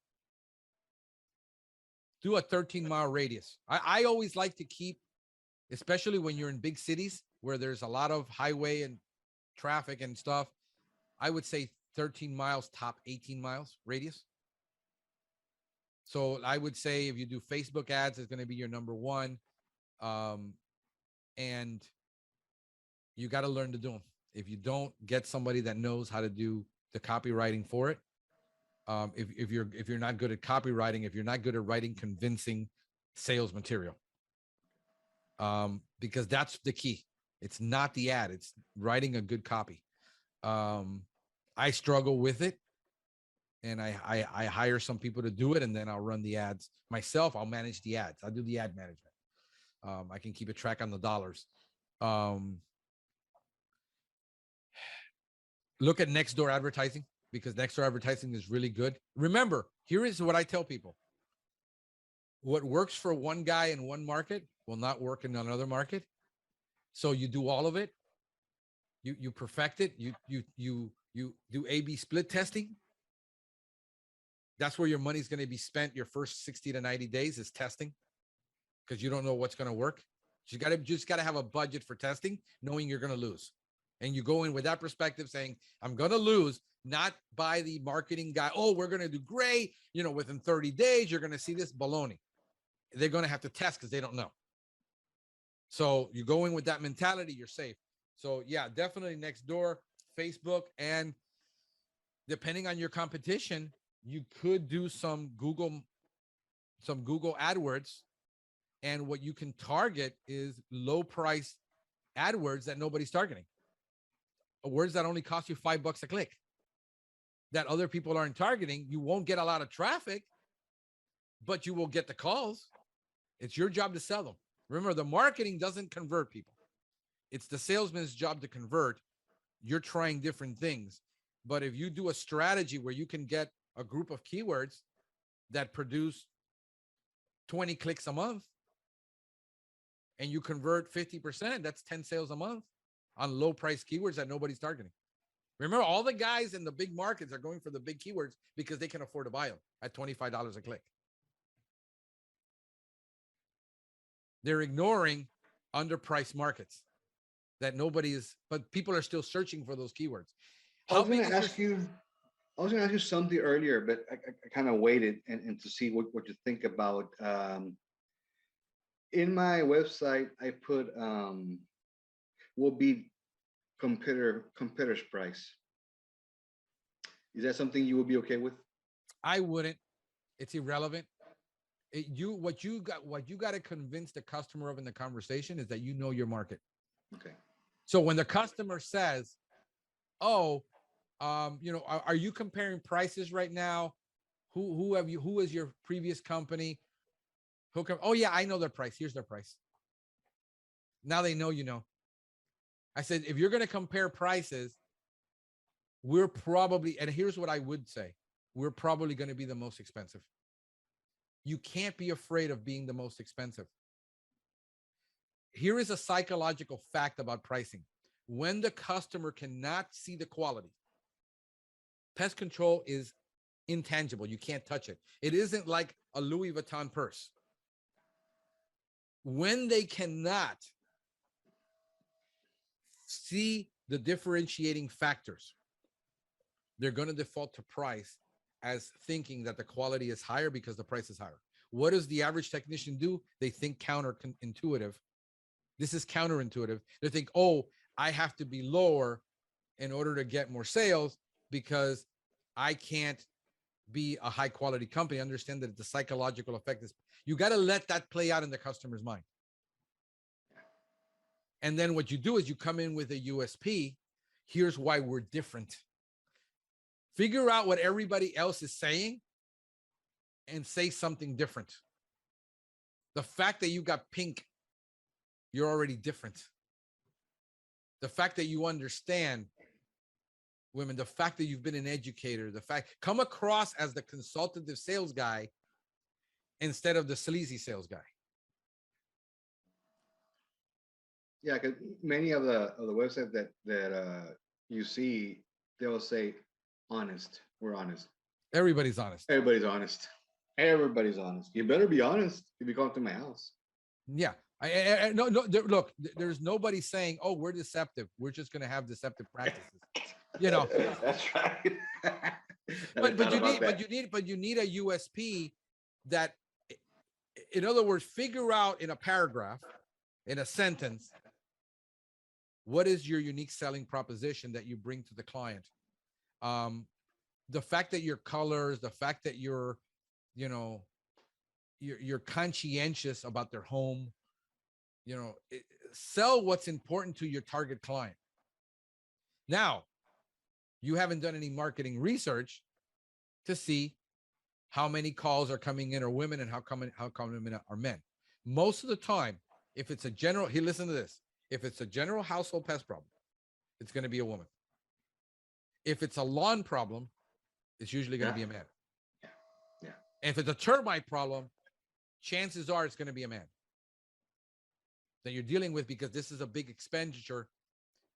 Do a 13-mile radius. I always like to keep, especially when you're in big cities where there's a lot of highway and traffic and stuff, I would say 13 miles, top 18 miles radius. So I would say if you do Facebook ads, it's going to be your number one. And you got to learn to do them. If you don't, get somebody that knows how to do the copywriting for it. If you're not good at copywriting, if you're not good at writing convincing sales material, because that's the key. It's not the ad, it's writing a good copy. I struggle with it, and I hire some people to do it, and then I'll run the ads myself. I'll manage the ads. I'll do the ad management. I can keep a track on the dollars. Look at Nextdoor advertising. because next door advertising is really good. Remember, here is what I tell people. What works for one guy in one market will not work in another market. So you do all of it. You perfect it. You do A/B split testing. That's where your money's going to be spent. Your first 60 to 90 days is testing, because you don't know what's going to work. You just got to have a budget for testing, knowing you're going to lose. And you go in with that perspective saying, I'm going to lose, not by the marketing guy. Oh, we're going to do great. Within 30 days, you're going to see this baloney. They're going to have to test because they don't know. So you go in with that mentality, you're safe. So yeah, definitely Nextdoor, Facebook, and depending on your competition, you could do some Google AdWords. And what you can target is low price AdWords that nobody's targeting. Words that only cost you $5 a click that other people aren't targeting. You won't get a lot of traffic, but you will get the calls. It's your job to sell them. Remember, the marketing doesn't convert people. It's the salesman's job to convert. You're trying different things. But if you do a strategy where you can get a group of keywords that produce 20 clicks a month and you convert 50%, that's 10 sales a month on low price keywords that nobody's targeting. Remember, all the guys in the big markets are going for the big keywords because they can afford to buy them at $25 a click. They're ignoring underpriced markets that but people are still searching for those keywords. I was going to ask you something earlier, but I kind of waited and to see what you think about. In my website, I put will be competitor's price. Is that something you would be okay with? I wouldn't. It's irrelevant. What you got to convince the customer of in the conversation is that you know your market. Okay. So when the customer says, "Oh, are you comparing prices right now? Who is your previous company? Oh yeah, I know their price. Here's their price." Now they know you know. I said, if you're going to compare prices, we're probably, and here's what I would say, we're probably going to be the most expensive. You can't be afraid of being the most expensive. Here is a psychological fact about pricing. When the customer cannot see the quality, pest control is intangible. You can't touch it. It isn't like a Louis Vuitton purse. When they cannot see the differentiating factors, they're going to default to price as thinking that the quality is higher because the price is higher. What does the average technician do? They think counterintuitive. This is counterintuitive. They think, oh, I have to be lower in order to get more sales because I can't be a high quality company. Understand that the psychological effect is, you got to let that play out in the customer's mind. And then what you do is you come in with a USP. Here's why we're different. Figure out what everybody else is saying and say something different. The fact that you got pink, you're already different. The fact that you understand women, the fact that you've been an educator, come across as the consultative sales guy instead of the sleazy sales guy. Yeah, because many of the websites that you see, they'll say, honest. We're honest. Everybody's honest. Everybody's honest. Everybody's honest. You better be honest if you come to my house. Yeah. No. Look, there's nobody saying, "Oh, we're deceptive. We're just going to have deceptive practices." That's right. but you need a USP that, in other words, figure out in a paragraph, in a sentence, what is your unique selling proposition that you bring to the client. The fact that your colors, the fact that you're conscientious about their home, sell what's important to your target client. Now, you haven't done any marketing research to see how many calls are coming in are women and how common are men. Most of the time, if it's a general, listen to this. If it's a general household pest problem, it's going to be a woman. If it's a lawn problem, it's usually going to be a man. Yeah. Yeah. And if it's a termite problem, chances are it's going to be a man that you're dealing with, because this is a big expenditure.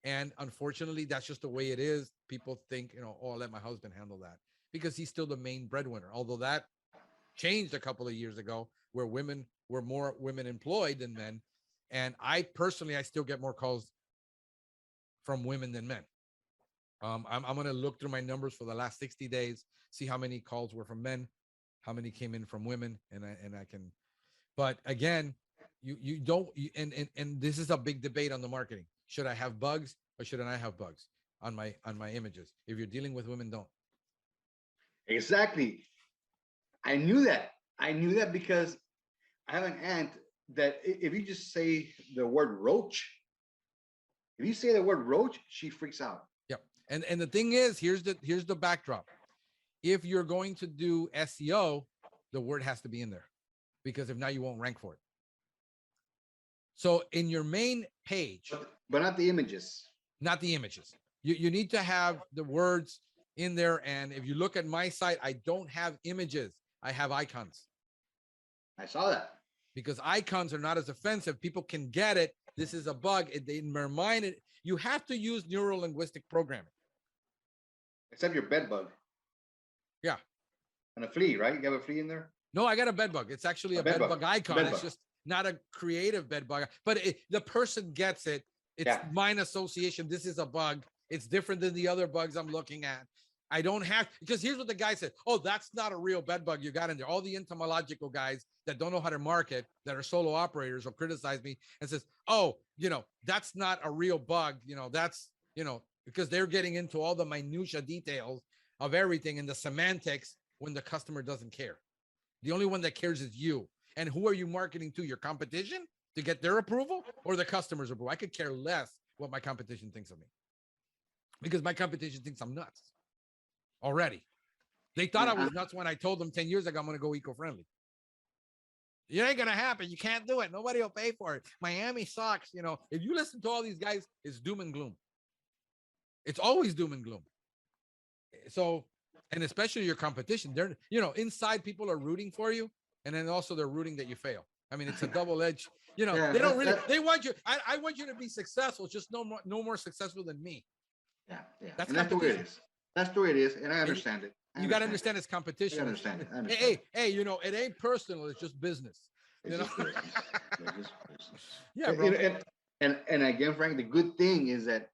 And unfortunately, that's just the way it is. People think, oh, I'll let my husband handle that because he's still the main breadwinner. Although that changed a couple of years ago, where women were more women employed than men. And I still get more calls from women than men. I'm going to look through my numbers for the last 60 days, see how many calls were from men, how many came in from women, and I can. But again, you don't. And this is a big debate on the marketing. Should I have bugs or shouldn't I have bugs on my images? If you're dealing with women, don't. Exactly. I knew that. I knew that because I have an aunt that if you just say the word roach, if you say the word roach, she freaks out. Yep. And the thing is, here's the backdrop. If you're going to do SEO, the word has to be in there, because if not, you won't rank for it. So in your main page, but not the images. Not the images. You need to have the words in there. And if you look at my site, I don't have images. I have icons. I saw that. Because icons are not as offensive. People can get it. This is a bug. In their mind, you have to use neuro-linguistic programming. Except your bed bug. Yeah. And a flea, right? You have a flea in there? No, I got a bed bug. It's actually a bed bug icon. It's just not a creative bed bug. But the person gets it. It's mine association. This is a bug. It's different than the other bugs I'm looking at. I don't have, because here's what the guy said. Oh, that's not a real bed bug you got in there. All the entomological guys that don't know how to market, that are solo operators, will criticize me and says, oh, that's not a real bug. That's, because they're getting into all the minutia details of everything and the semantics when the customer doesn't care. The only one that cares is you. And who are you marketing to? Your competition to get their approval, or the customer's approval? I could care less what my competition thinks of me, because my competition thinks I'm nuts already. They thought I was nuts when I told them 10 years ago I'm going to go eco-friendly. It ain't going to happen. You can't do it. Nobody will pay for it. Miami sucks. If you listen to all these guys, it's doom and gloom. It's always doom and gloom. So, and especially your competition, they're, inside people are rooting for you. And then also they're rooting that you fail. I mean, it's a double-edged, they don't really, they want you. I want you to be successful, just no more successful than me. Yeah. That's the way it is. That's the way it is. And I understand it. You got to understand it's competition. I understand it. Hey, it ain't personal. It's just business. It's just business. It's just business. Yeah, bro. And again, Frank, the good thing is that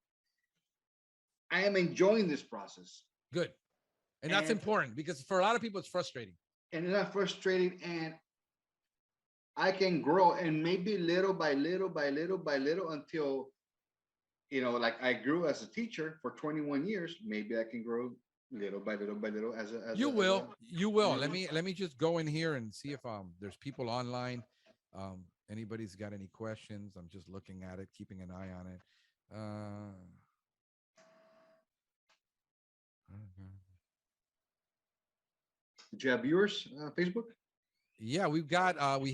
I am enjoying this process. Good. And that's important, because for a lot of people, it's frustrating. And it's not frustrating. And I can grow, and maybe little by little until, like I grew as a teacher for 21 years. Maybe I can grow little by little as you will. Let me just go in here and see if there's people online. Anybody's got any questions? I'm just looking at it, keeping an eye on it. Did you have viewers Facebook? Yeah, we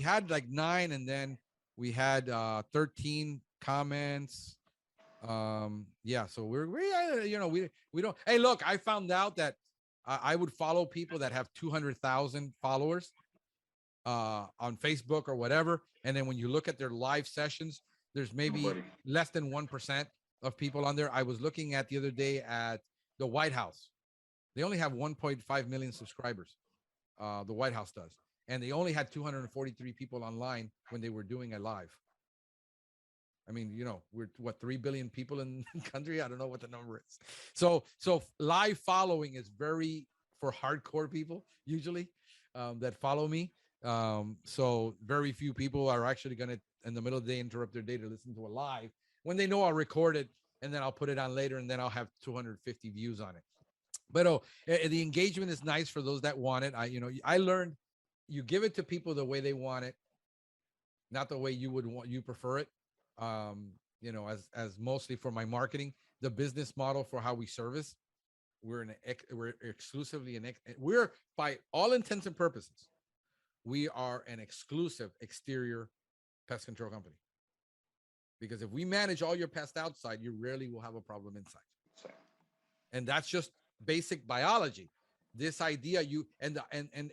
had like 9, and then we had 13 comments. Yeah, so we don't. Hey, look, I found out that I would follow people that have 200,000 followers on Facebook or whatever, and then when you look at their live sessions, there's maybe less than 1% of people on there. I was looking at the other day at the White House. They only have 1.5 million subscribers. The White House does, and they only had 243 people online when they were doing a live. I mean, we're 3 billion people in the country. I don't know what the number is. So live following is very for hardcore people usually that follow me. So very few people are actually going to, in the middle of the day, interrupt their day to listen to a live when they know I'll record it and then I'll put it on later, and then I'll have 250 views on it. But the engagement is nice for those that want it. I learned you give it to people the way they want it, not the way you prefer it. As mostly for my marketing, the business model for how we service, we're exclusively we're, by all intents and purposes, we are an exclusive exterior pest control company. Because if we manage all your pests outside, you rarely will have a problem inside. And that's just basic biology. this idea, and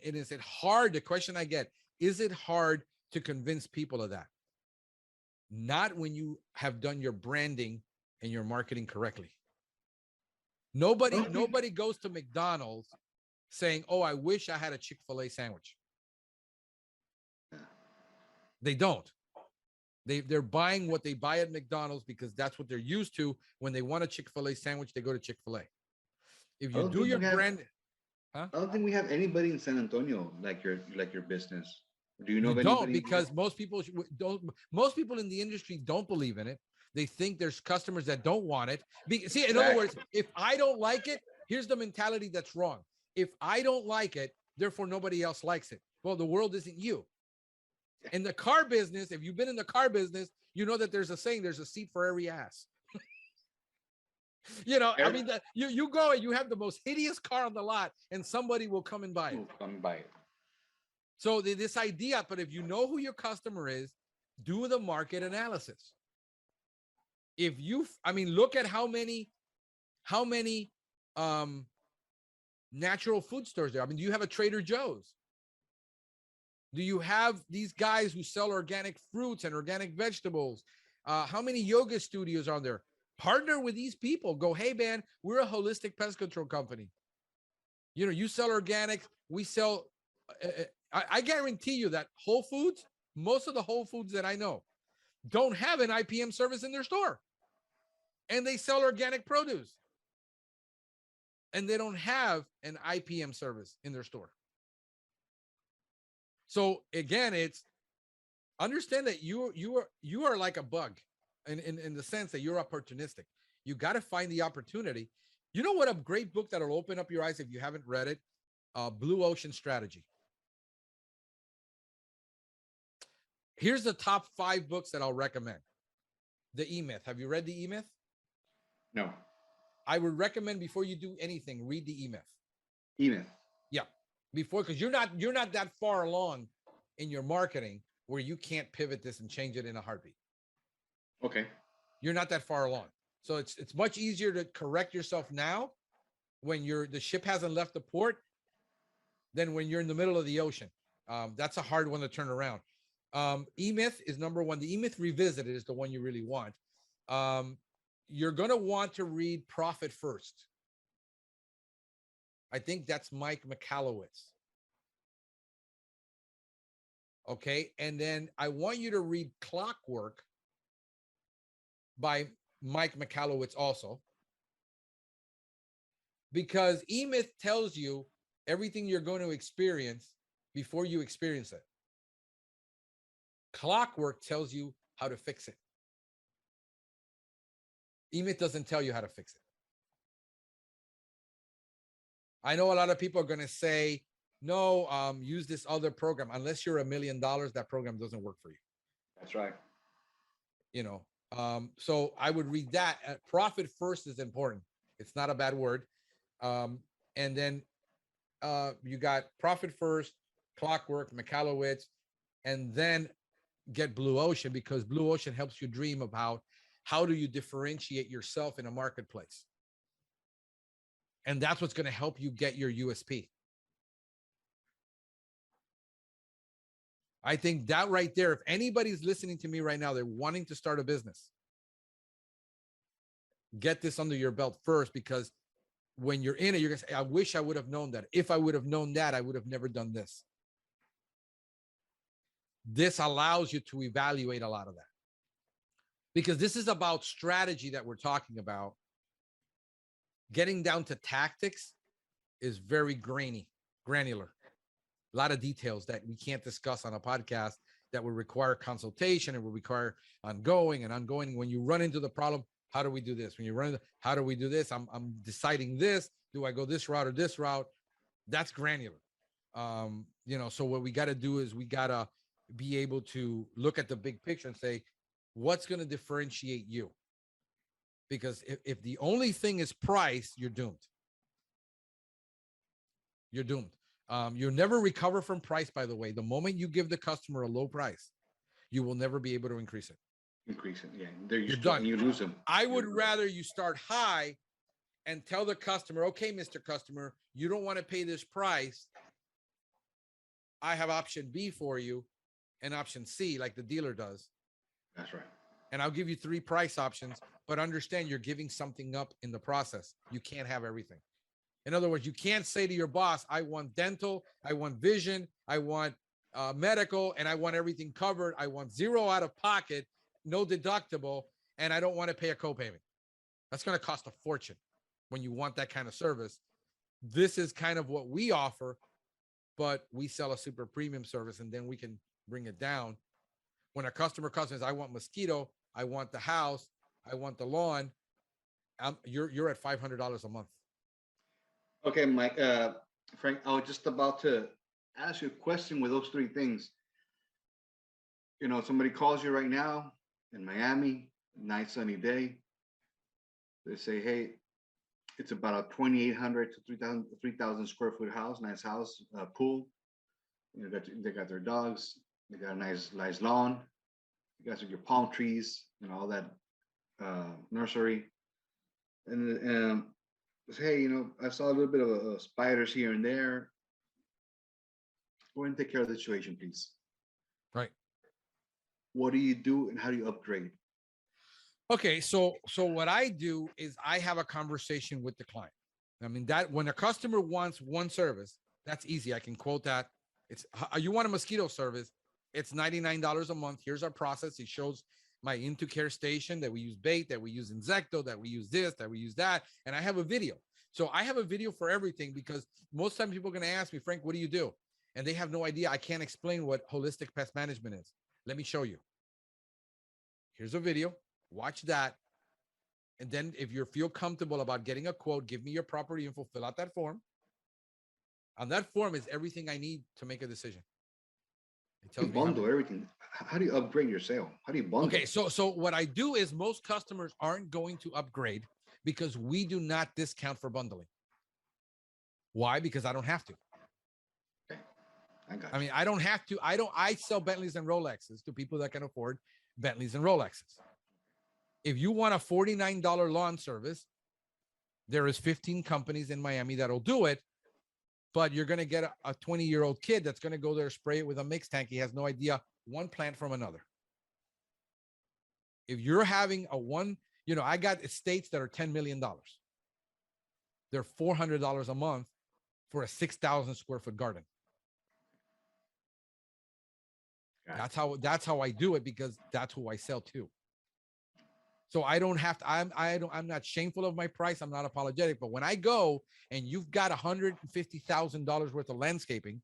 is it hard? The question I get, is it hard to convince people of that? Not when you have done your branding and your marketing correctly. Nobody goes to McDonald's saying, "Oh, I wish I had a Chick-fil-A sandwich." They don't. They're buying what they buy at McDonald's because that's what they're used to. When they want a Chick-fil-A sandwich, they go to Chick-fil-A. If you do your brand, I don't think we have anybody in San Antonio like your business. Do you know you of don't, anybody? because most people don't. Most people in the industry don't believe in it. They think there's customers that don't want it. See, in other words, if I don't like it, here's the mentality that's wrong. If I don't like it, therefore nobody else likes it. Well, the world isn't you. In the car business, if you've been in the car business, you know that there's a saying, there's a seat for every ass. You know, I mean, you go and you have the most hideous car on the lot and somebody will come and buy it. So this idea, but if you know who your customer is, do the market analysis. If you, I mean, look at how many natural food stores there. I mean, do you have a Trader Joe's? Do you have these guys who sell organic fruits and organic vegetables? How many yoga studios are there? Partner with these people. Go, hey, man, we're a holistic pest control company. You know, you sell organics. We sell, I guarantee you that Whole Foods, most of the Whole Foods that I know, don't have an IPM service in their store. And they sell organic produce. And they don't have an IPM service in their store. So again, it's understand that you are like a bug in the sense that you're opportunistic. You got to find the opportunity. You know what? A great book that'll open up your eyes if you haven't read it, Blue Ocean Strategy. Here's the top 5 books that I'll recommend. The E-Myth. Have you read the E-Myth? No. I would recommend before you do anything, read the E-Myth. E-Myth. Yeah. Before, because you're not that far along in your marketing where you can't pivot this and change it in a heartbeat. Okay. You're not that far along. So it's much easier to correct yourself now when the ship hasn't left the port than when you're in the middle of the ocean. That's a hard one to turn around. E-Myth is number 1. The E-Myth Revisited is the one you really want. You're going to want to read Profit First. I think that's Mike Michalowicz. Okay. And then I want you to read Clockwork by Mike Michalowicz also. Because E-Myth tells you everything you're going to experience before you experience it. Clockwork tells you how to fix it. E-Myth doesn't tell you how to fix it. I know a lot of people are going to say, no, use this other program. Unless you're $1 million, that program doesn't work for you. That's right. You know, so I would read that. Profit First is important. It's not a bad word. And then you got Profit First, Clockwork, Michalowicz, and then get Blue Ocean, because Blue Ocean helps you dream about how do you differentiate yourself in a marketplace. And that's what's going to help you get your USP. I think that right there, if anybody's listening to me right now, they're wanting to start a business, get this under your belt first, because when you're in it, you're going to say, I wish I would have known that. If I would have known that, I would have never done this. This allows you to evaluate a lot of that, because this is about strategy that we're talking about. Getting down to tactics is very granular. A lot of details that we can't discuss on a podcast that would require consultation and will require ongoing. When you run into the problem, how do we do this? When you run into, how do we do this? I'm deciding this. Do I go this route or this route? That's granular. You know, so what we got to do is we got to be able to look at the big picture and say, what's going to differentiate you? Because if the only thing is price, you're doomed. You're doomed. You'll never recover from price, by the way. The moment you give the customer a low price, you will never be able to increase it. Yeah. You're done. You lose them. I would rather you start high and tell the customer, okay, Mr. Customer, you don't want to pay this price. I have option B for you and option C, like the dealer does. That's right. And I'll give you 3 price options, but understand you're giving something up in the process. You can't have everything. In other words, you can't say to your boss, I want dental, I want vision, I want medical, and I want everything covered. I want 0 out of pocket, no deductible, and I don't want to pay a copayment. That's going to cost a fortune when you want that kind of service. This is kind of what we offer, but we sell a super premium service, and then we can bring it down. When a customer comes and says, I want mosquito, I want the house, I want the lawn, you're at $500 a month. Okay, Mike, Frank, I was just about to ask you a question with those 3 things. You know, somebody calls you right now in Miami, nice sunny day. They say, hey, it's about a 2,800 to 3,000 square foot house, nice house, pool. You know, they got their dogs, they got a nice lawn, you got your palm trees, you know, all that nursery. And hey, you know, I saw a little bit of spiders here and there. Go ahead and take care of the situation, please. Right. What do you do and how do you upgrade? Okay, so what I do is I have a conversation with the client. I mean, that when a customer wants one service, that's easy. I can quote that. It's you want a mosquito service, it's $99 a month. Here's our process. It shows my Into Care station that we use bait, that we use insecto, that we use this, that we use that, and I have a video. So I have a video for everything because most time people are going to ask me, Frank, what do you do? And they have no idea. I can't explain what holistic pest management is. Let me show you. Here's a video. Watch that. And then if you feel comfortable about getting a quote, give me your property info, fill out that form. On that form is everything I need to make a decision. It tells You bundle everything. How do you upgrade your sale? How do you bundle? Okay, so what I do is most customers aren't going to upgrade because we do not discount for bundling. Why? Because I don't have to. Okay. I mean, I don't have to. I sell Bentleys and Rolexes to people that can afford Bentleys and Rolexes. If you want a $49 lawn service, there is 15 companies in Miami that'll do it, but you're going to get a 20-year-old kid that's going to go there, spray it with a mix tank. He has no idea one plant from another. If you're having I got estates that are $10 million. They're $400 a month for a 6,000 square foot garden. That's how I do it because that's who I sell to. So I don't have to, I'm not shameful of my price. I'm not apologetic, but when I go and you've got $150,000 worth of landscaping,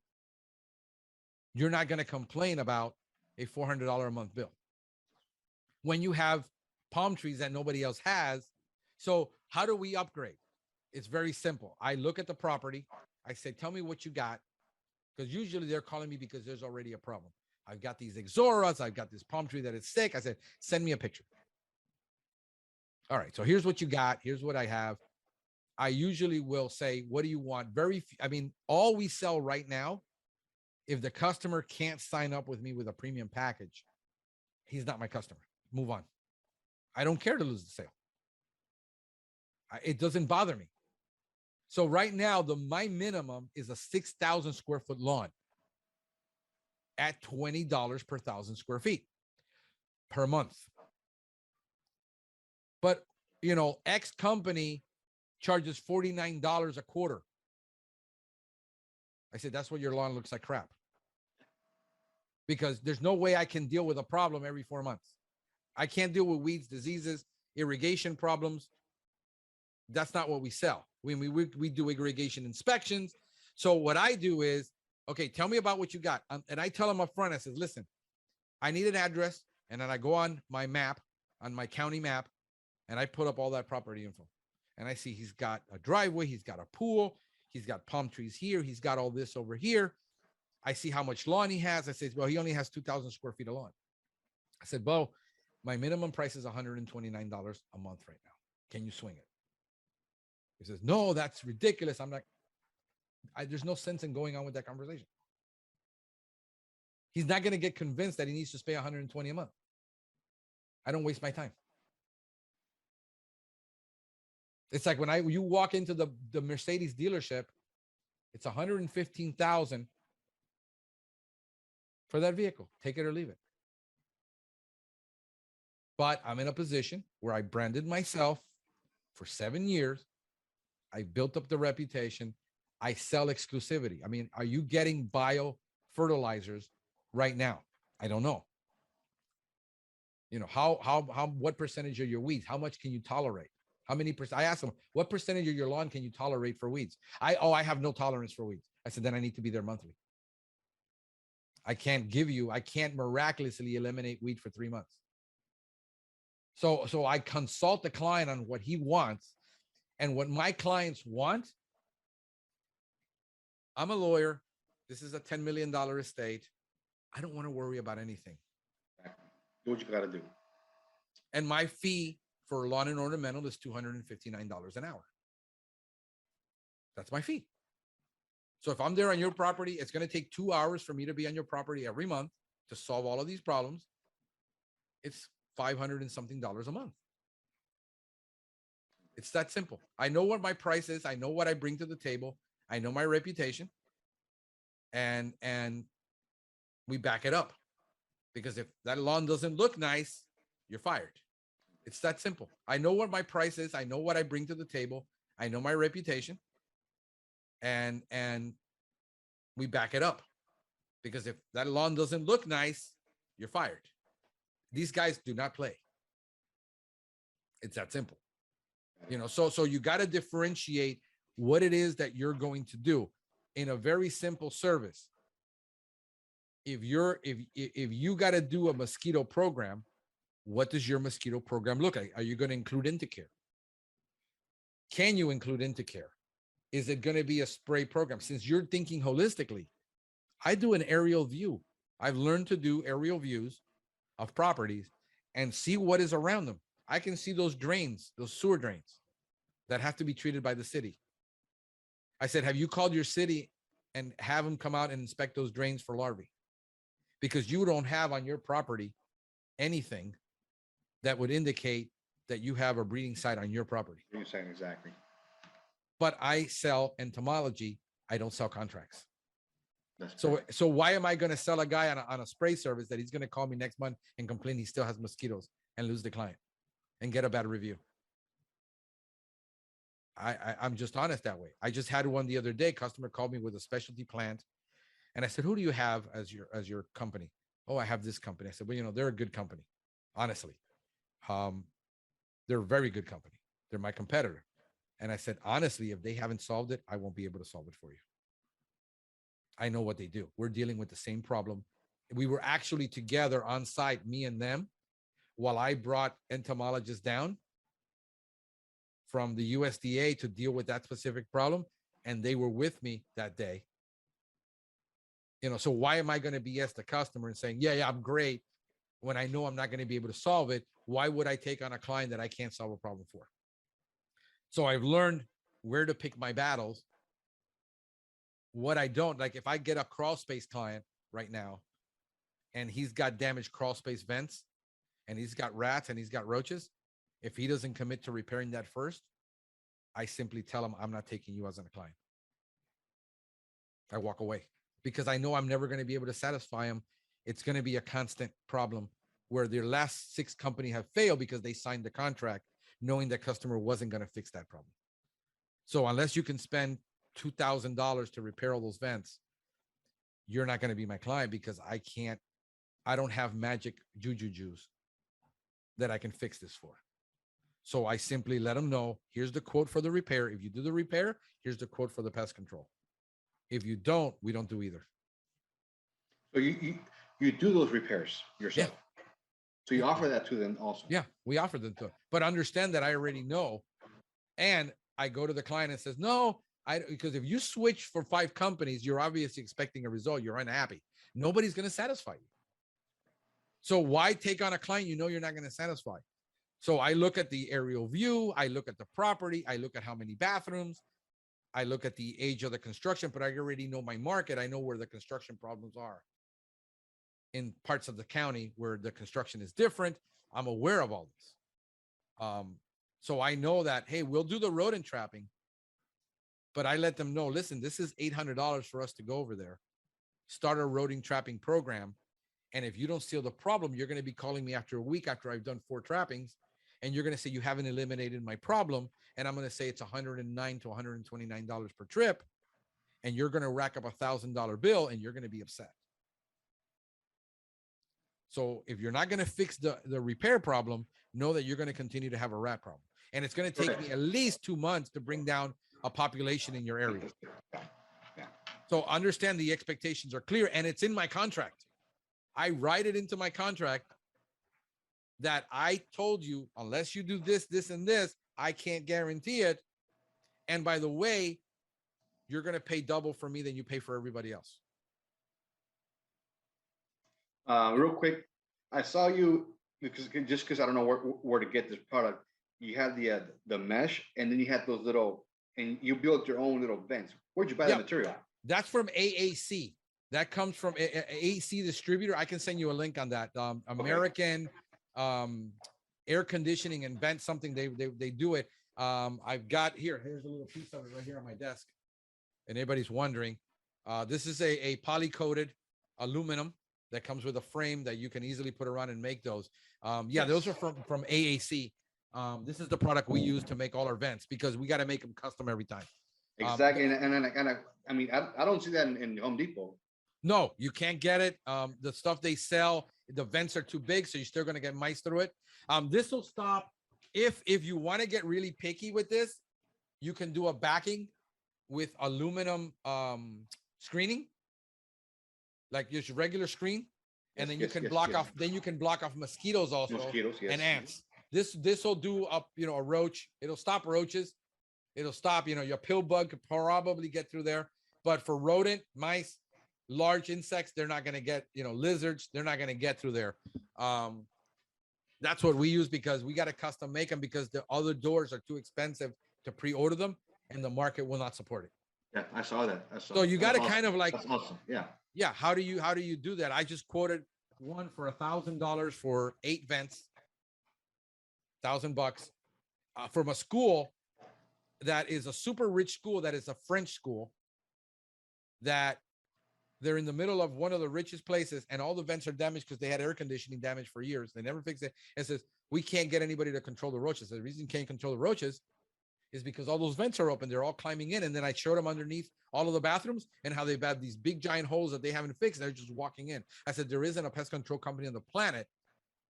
you're not going to complain about a $400 a month bill. When you have palm trees that nobody else has. So how do we upgrade? It's very simple. I look at the property. I say, tell me what you got. Because usually they're calling me because there's already a problem. I've got these Ixoras. I've got this palm tree that is sick. I said, send me a picture. All right, so here's what you got. Here's what I have. I usually will say, what do you want? All we sell right now, if the customer can't sign up with me with a premium package, he's not my customer. Move on. I don't care to lose the sale. It doesn't bother me. So right now, my minimum is a 6,000 square foot lawn at $20 per 1,000 square feet per month. But, X company charges $49 a quarter. I said, that's what your lawn looks like crap. Because there's no way I can deal with a problem every 4 months. I can't deal with weeds, diseases, irrigation problems. That's not what we sell. We do irrigation inspections. So what I do is, okay, tell me about what you got. And I tell them up front, I said, listen, I need an address. And then I go on my map, on my county map, and I put up all that property info. And I see he's got a driveway, he's got a pool, he's got palm trees here, he's got all this over here. I see how much lawn he has. I said, well, he only has 2,000 square feet of lawn. I said, Bo, my minimum price is $129 a month right now. Can you swing it? He says, no, that's ridiculous. I'm like, there's no sense in going on with that conversation. He's not going to get convinced that he needs to pay $120 a month. I don't waste my time. It's like when you walk into the Mercedes dealership, it's 115,000 for that vehicle. Take it or leave it. But I'm in a position where I branded myself for 7 years. I built up the reputation. I sell exclusivity. I mean, are you getting bio fertilizers right now? I don't know. You know, what percentage of your weeds? How much can you tolerate? How many percent? I asked them, what percentage of your lawn can you tolerate for weeds? I have no tolerance for weeds. I said, then I need to be there monthly. I can't miraculously eliminate weed for 3 months. So I consult the client on what he wants, and what my clients want. I'm a lawyer. This is a $10 million estate. I don't want to worry about anything. Do what you got to do. And my fee for lawn and ornamental is $259 an hour. That's my fee. So if I'm there on your property, it's going to take 2 hours for me to be on your property every month to solve all of these problems. It's $500 and something a month. It's that simple. I know what my price is. I know what I bring to the table. I know my reputation. And we back it up. Because if that lawn doesn't look nice, you're fired. It's that simple. I know what my price is. I know what I bring to the table. I know my reputation. And we back it up. Because if that lawn doesn't look nice, you're fired. These guys do not play. It's that simple. You know, so you got to differentiate what it is that you're going to do in a very simple service. If you got to do a mosquito program, what does your mosquito program look like? Are you going to include Intercare? Can you include Intercare? Is it going to be a spray program? Since you're thinking holistically, I do an aerial view. I've learned to do aerial views of properties and see what is around them. I can see those drains, those sewer drains that have to be treated by the city. I said, have you called your city and have them come out and inspect those drains for larvae? Because you don't have on your property anything that would indicate that you have a breeding site on your property. You're saying exactly. But I sell entomology. I don't sell contracts. That's so why am I going to sell a guy on a spray service that he's going to call me next month and complain he still has mosquitoes and lose the client and get a bad review? I'm just honest that way. I just had one the other day. Customer called me with a specialty plant, and I said, "Who do you have as your company?" "Oh, I have this company." I said, "Well, you know, they're a good company, honestly. They're a very good company. They're my competitor." And I said, honestly, if they haven't solved it, I won't be able to solve it for you. I know what they do. We're dealing with the same problem. We were actually together on site, me and them, while I brought entomologists down from the USDA to deal with that specific problem. And they were with me that day. You know, so why am I going to BS the customer and saying, yeah, I'm great, when I know I'm not going to be able to solve it? Why would I take on a client that I can't solve a problem for? So I've learned where to pick my battles. What I don't like, if I get a crawl space client right now and he's got damaged crawl space vents and he's got rats and he's got roaches, if he doesn't commit to repairing that first, I simply tell him, I'm not taking you as a client. I walk away because I know I'm never going to be able to satisfy him. It's going to be a constant problem where their last 6 companies have failed because they signed the contract knowing the customer wasn't going to fix that problem. So unless you can spend $2,000 to repair all those vents, you're not going to be my client because I don't have magic juju juice that I can fix this for. So I simply let them know, here's the quote for the repair. If you do the repair, here's the quote for the pest control. If you don't, we don't do either. So you do those repairs yourself. Yeah. So you offer that to them also. Yeah, we offer them to them. But understand that I already know. And I go to the client and says, no, because if you switch for 5 companies, you're obviously expecting a result. You're unhappy. Nobody's going to satisfy you. So why take on a client you know you're not going to satisfy? So I look at the aerial view. I look at the property. I look at how many bathrooms. I look at the age of the construction, but I already know my market. I know where the construction problems are in parts of the county where the construction is different. I'm aware of all this. So I know that, hey, we'll do the rodent trapping, but I let them know, listen, this is $800 for us to go over there, start a rodent trapping program. And if you don't seal the problem, you're going to be calling me after a week after I've done 4 trappings. And you're going to say you haven't eliminated my problem. And I'm going to say it's $109 to $129 per trip. And you're going to rack up $1,000 bill and you're going to be upset. So if you're not going to fix the repair problem, know that you're going to continue to have a rat problem. And it's going to take me at least 2 months to bring down a population in your area. So understand the expectations are clear, and it's in my contract. I write it into my contract that I told you, unless you do this, this, and this, I can't guarantee it. And by the way, you're going to pay double for me than you pay for everybody else. Real quick, I saw you because I don't know where to get this product. You had the mesh, and then you had those little, and you built your own little vents. Where'd you buy the material? That's from AAC. That comes from AAC distributor. I can send you a link on that. American Air Conditioning and Vent, something they do it. I've got here's a little piece of it right here on my desk. And anybody's wondering, this is a poly-coated aluminum that comes with a frame that you can easily put around and make those. Those are from AAC. This is the product we use to make all our vents because we got to make them custom every time. Exactly. I mean, I don't see that in Home Depot. No, you can't get it. The stuff they sell, the vents are too big, so you're still going to get mice through it. This will stop. If you want to get really picky with this, you can do a backing with aluminum screening, like just regular screen, and then you can block off. Then you can block off mosquitoes also and ants. This will do up, a roach. It'll stop roaches. It'll stop, your pill bug could probably get through there. But for rodent, mice, large insects, they're not going to get, lizards, they're not going to get through there. That's what we use because we got to custom make them because the other doors are too expensive to pre-order them and the market will not support it. Yeah, I saw that. So you got to kind of like, that's awesome. Yeah. Yeah. How do you do that? I just quoted one for $1,000 for 8 vents, $1,000 from a school that is a super rich school. That is a French school that they're in the middle of one of the richest places and all the vents are damaged because they had air conditioning damage for years. They never fixed it. And says, we can't get anybody to control the roaches. The reason you can't control the roaches is because all those vents are open. They're all climbing in. And then I showed them underneath all of the bathrooms and how they've had these big giant holes that they haven't fixed. They're just walking in. I said, there isn't a pest control company on the planet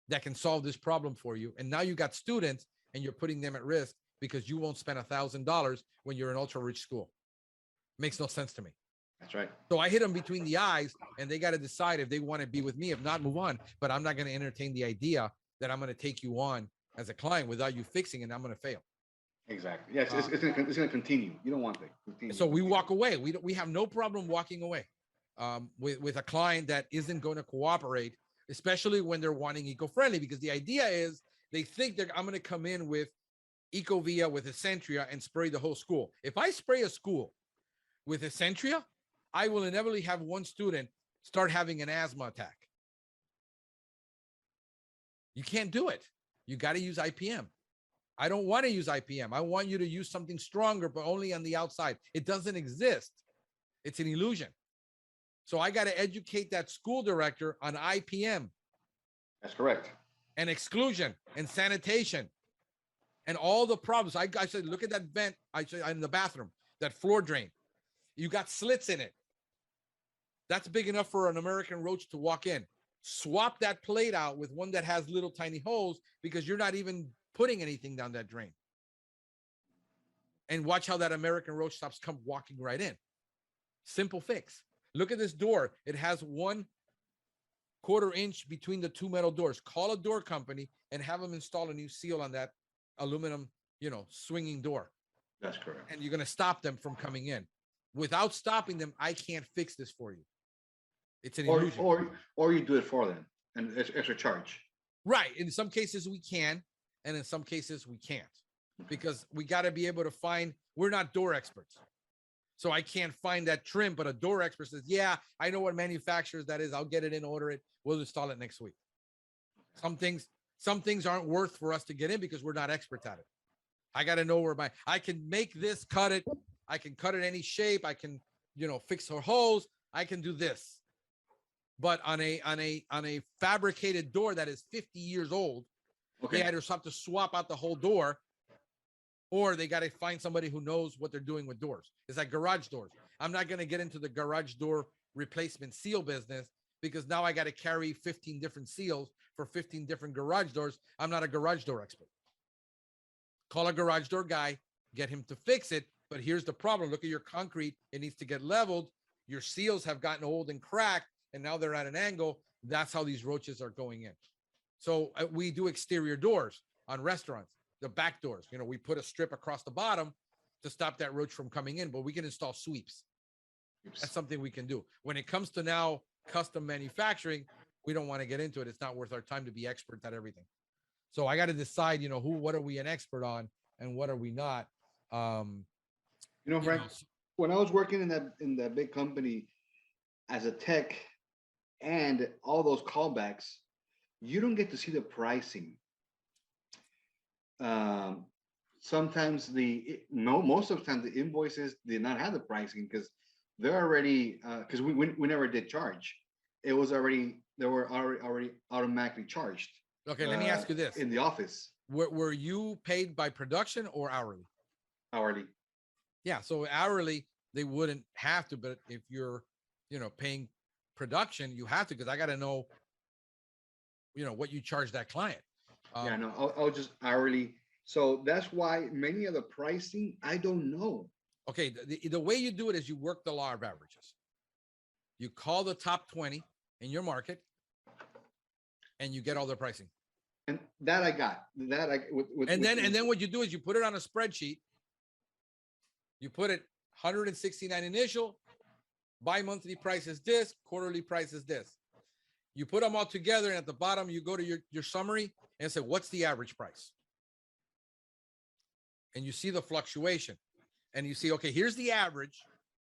that can solve this problem for you. And now you got students and you're putting them at risk because you won't spend $1,000 when you're an ultra rich school. Makes no sense to me. That's right. So I hit them between the eyes and they got to decide if they want to be with me. If not, move on. But I'm not going to entertain the idea that I'm going to take you on as a client without you fixing it. I'm going to fail. Exactly. Yes, it's going to continue. You don't want that. So we walk away. We have no problem walking away with a client that isn't going to cooperate, especially when they're wanting eco-friendly, because the idea is they think I'm going to come in with Ecovia, with Essentria and spray the whole school. If I spray a school with Essentria, I will inevitably have one student start having an asthma attack. You can't do it. You got to use IPM. I don't want to use IPM. I want you to use something stronger, but only on the outside. It doesn't exist. It's an illusion. So I got to educate that school director on IPM. That's correct. And exclusion and sanitation and all the problems. I said, look at that vent. I said in the bathroom, that floor drain. You got slits in it. That's big enough for an American roach to walk in. Swap that plate out with one that has little tiny holes because you're not even putting anything down that drain. And watch how that American roach stops walking right in. Simple fix. Look at this door. It has 1/4 inch between the 2 metal doors. Call a door company and have them install a new seal on that aluminum, swinging door. That's correct. And you're going to stop them from coming in. Without stopping them, I can't fix this for you. It's an illusion. Or you do it for them and it's extra charge. Right. In some cases we can, and in some cases we can't, because we got to be able to find, we're not door experts. So I can't find that trim, but a door expert says, yeah, I know what manufacturers that is. I'll get it in, order it. We'll install it next week. Some things aren't worth for us to get in because we're not experts at it. I got to know where I can make this, cut it. I can cut it any shape. I can, fix her holes. I can do this. But on a fabricated door that is 50 years old, they either have to swap out the whole door, or they got to find somebody who knows what they're doing with doors. It's like garage doors. I'm not going to get into the garage door replacement seal business, because now I got to carry 15 different seals for 15 different garage doors. I'm not a garage door expert. Call a garage door guy, get him to fix it. But here's the problem. Look at your concrete. It needs to get leveled. Your seals have gotten old and cracked, and now they're at an angle. That's how these roaches are going in. So we do exterior doors on restaurants, the back doors. We put a strip across the bottom to stop that roach from coming in, but we can install sweeps. That's something we can do. When it comes to now custom manufacturing, we don't want to get into it. It's not worth our time to be experts at everything. So I got to decide, what are we an expert on and what are we not? Frank, when I was working in that big company as a tech and all those callbacks, you don't get to see the pricing. Sometimes most of the time the invoices did not have the pricing, because they're already because we never did charge. They were already automatically charged. Okay, let me ask you this. In the office. Were you paid by production or hourly? Hourly. Yeah, so hourly, they wouldn't have to, but if you're, paying production, you have to, because I got to know, what you charge that client. I'll just hourly. So that's why many of the pricing, I don't know. Okay, the way you do it is you work the law of averages. You call the top 20 in your market, and you get all their pricing. And that I got. And then what you do is you put it on a spreadsheet. You put it 169 initial, bi-monthly price is this, quarterly price is this. You put them all together, and at the bottom, you go to your summary and say, what's the average price? And you see the fluctuation. And you see, okay, here's the average,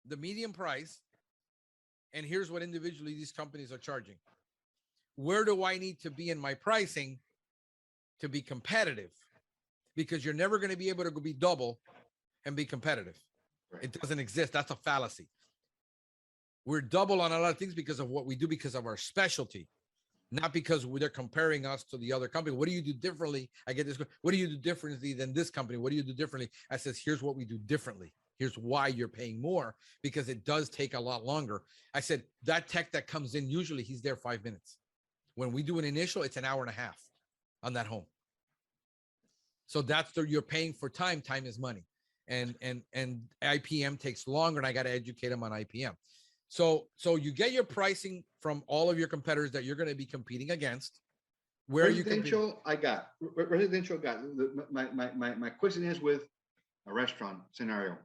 the median price, and here's what individually these companies are charging. Where do I need to be in my pricing to be competitive? Because you're never going to be able to be double and be competitive. Right. It doesn't exist. That's a fallacy. We're double on a lot of things because of what we do, because of our specialty, not because they're comparing us to the other company. What do you do differently? I get this. What do you do differently than this company? What do you do differently? I says, here's what we do differently. Here's why you're paying more, because it does take a lot longer. I said, that tech that comes in, usually he's there 5 minutes. When we do an initial, it's an hour and a half on that home. So you're paying for time. Time is money. And IPM takes longer, and I got to educate them on IPM. So you get your pricing from all of your competitors that you're going to be competing against. Where residential, I got residential. My question is with a restaurant scenario.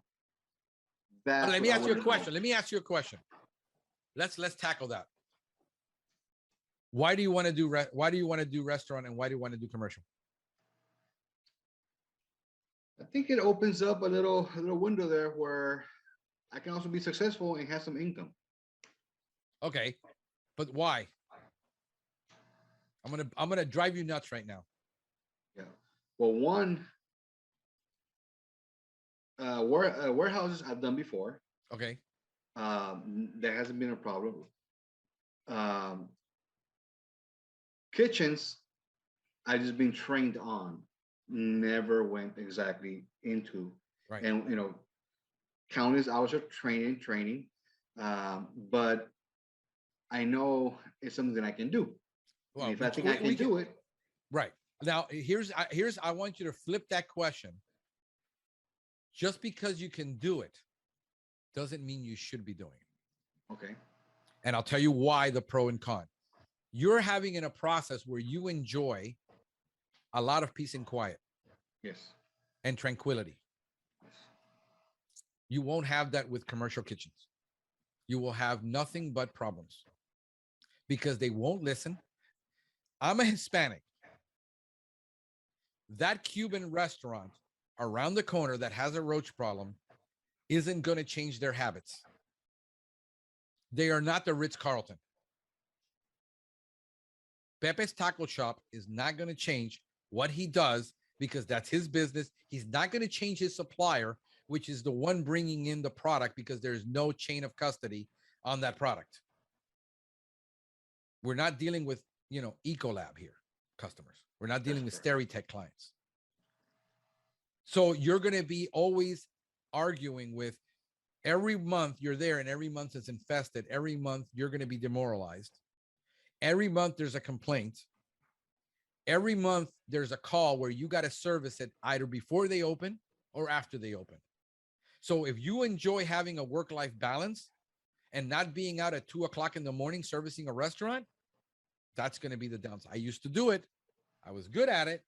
Let me ask you a question. Let's tackle that. Why do you want to do restaurant, and why do you want to do commercial? I think it opens up a little window there where I can also be successful and have some income. Okay, but why? I'm gonna drive you nuts right now. Yeah. Well, one, warehouses I've done before. Okay. There hasn't been a problem. Kitchens, I've just been trained on. Never went exactly into. Right. And countless hours of training. But I know it's something that I can do. Well, and if I think I can do it. Right. Now, I want you to flip that question. Just because you can do it doesn't mean you should be doing it. Okay. And I'll tell you why, the pro and con. You're having in a process where you enjoy a lot of peace and quiet. Yes. And tranquility. Yes. You won't have that with commercial kitchens. You will have nothing but problems because they won't listen. I'm a Hispanic. That Cuban restaurant around the corner that has a roach problem isn't going to change their habits. They are not the Ritz-Carlton. Pepe's Taco Shop is not going to change what he does because that's his business. He's not going to change his supplier, which is the one bringing in the product, because there's no chain of custody on that product. We're not dealing with, Ecolab here customers. We're not dealing with Steritech clients. So you're going to be always arguing with, every month you're there and every month it's infested. Every month you're going to be demoralized. Every month there's a complaint. Every month there's a call where you got to service it either before they open or after they open. So if you enjoy having a work-life balance and not being out at 2:00 in the morning servicing a restaurant, that's going to be the downside. I used to do it. I was good at it.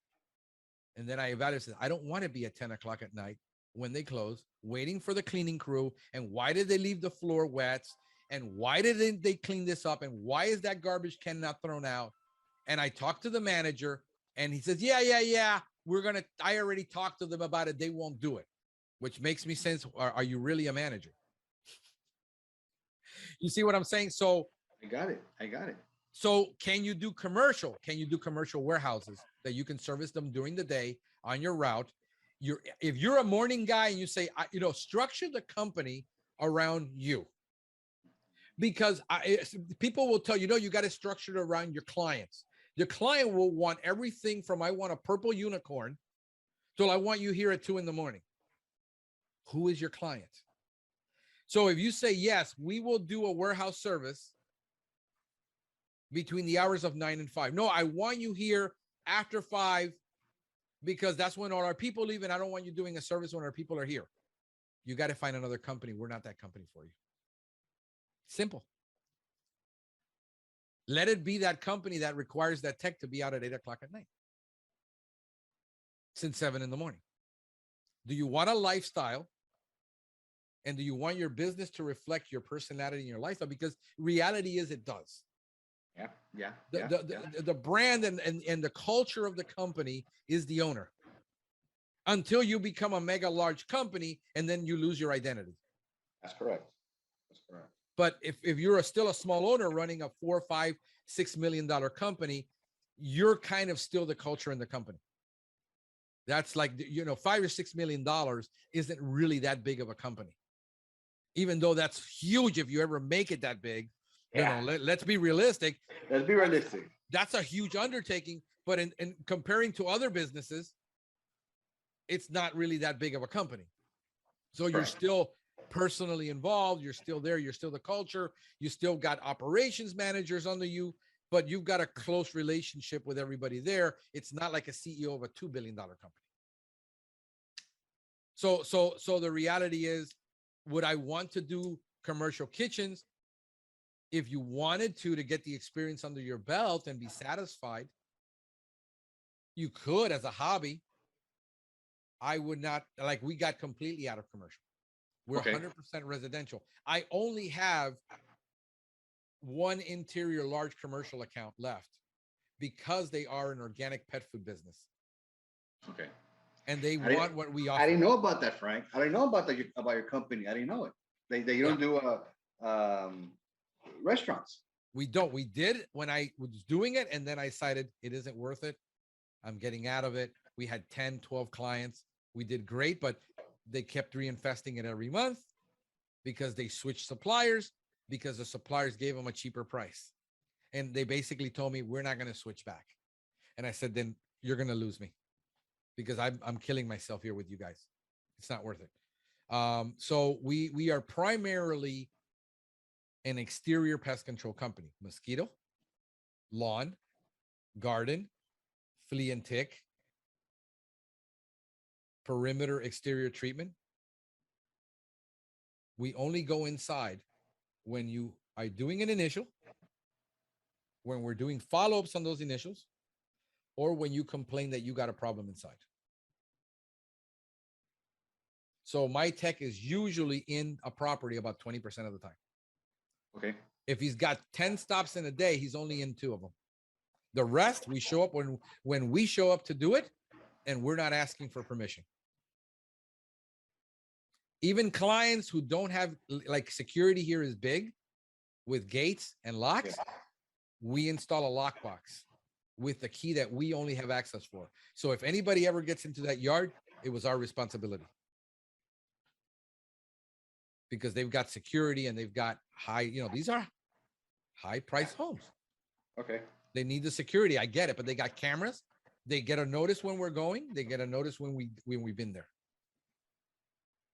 And then I evaluated, I don't want to be at 10:00 at night when they close, waiting for the cleaning crew. And why did they leave the floor wet? And why didn't they clean this up? And why is that garbage can not thrown out? And I talked to the manager and he says, yeah. I already talked to them about it. They won't do it, which makes me sense. Are you really a manager? You see what I'm saying? So I got it. So can you do commercial? Can you do commercial warehouses that you can service them during the day on your route? If you're a morning guy and you say, structure the company around you, because people will tell you, you got to structure it around your clients. Your client will want everything from, I want a purple unicorn till I want you here at 2 a.m. Who is your client? So if you say, yes, we will do a warehouse service between the hours of 9 and 5. No, I want you here after 5 because that's when all our people leave, and I don't want you doing a service when our people are here. You got to find another company. We're not that company for you. Simple. Let it be that company that requires that tech to be out at 8:00 at night since 7 a.m. Do you want a lifestyle? And do you want your business to reflect your personality and your lifestyle? Because reality is it does. Yeah. The brand and the culture of the company is the owner until you become a mega large company and then you lose your identity. That's correct. But if you're still a small owner running a $4, $5, $6 million company, you're kind of still the culture in the company. That's like, $5 or $6 million isn't really that big of a company, even though that's huge if you ever make it that big. Yeah. Let's be realistic. That's a huge undertaking, but in comparing to other businesses, it's not really that big of a company. So you're still personally involved. You're still there. You're still the culture. You still got operations managers under you, but you've got a close relationship with everybody there. It's not like a CEO of a $2 billion company. So the reality is, would I want to do commercial kitchens? If you wanted to get the experience under your belt and be satisfied, you could as a hobby. I would not, we got completely out of commercial. We're 100% residential. I only have one interior large commercial account left because they are an organic pet food business. Okay. And they want what we offer. I didn't know about that, Frank. I didn't know about your company. I didn't know it. They don't do restaurants. We don't. We did when I was doing it, and then I decided it isn't worth it. I'm getting out of it. We had 10, 12 clients. We did great, but they kept reinvesting it every month because they switched suppliers because the suppliers gave them a cheaper price. And they basically told me, we're not going to switch back. And I said, then you're going to lose me because I'm killing myself here with you guys. It's not worth it. So we are primarily an exterior pest control company: mosquito, lawn, garden, flea and tick, perimeter exterior treatment. We only go inside when you are doing an initial, when we're doing follow-ups on those initials, or when you complain that you got a problem inside. So my tech is usually in a property about 20% of the time. Okay. If he's got 10 stops in a day, he's only in 2 of them. The rest, we show up when we show up to do it, and we're not asking for permission. Even clients who don't have, security here is big with gates and locks, we install a lockbox. with the key that we only have access for. So if anybody ever gets into that yard, it was our responsibility. Because they've got security and they've got high, these are high priced homes. Okay. They need the security. I get it, but they got cameras. They get a notice when we're going. They get a notice when we've been there.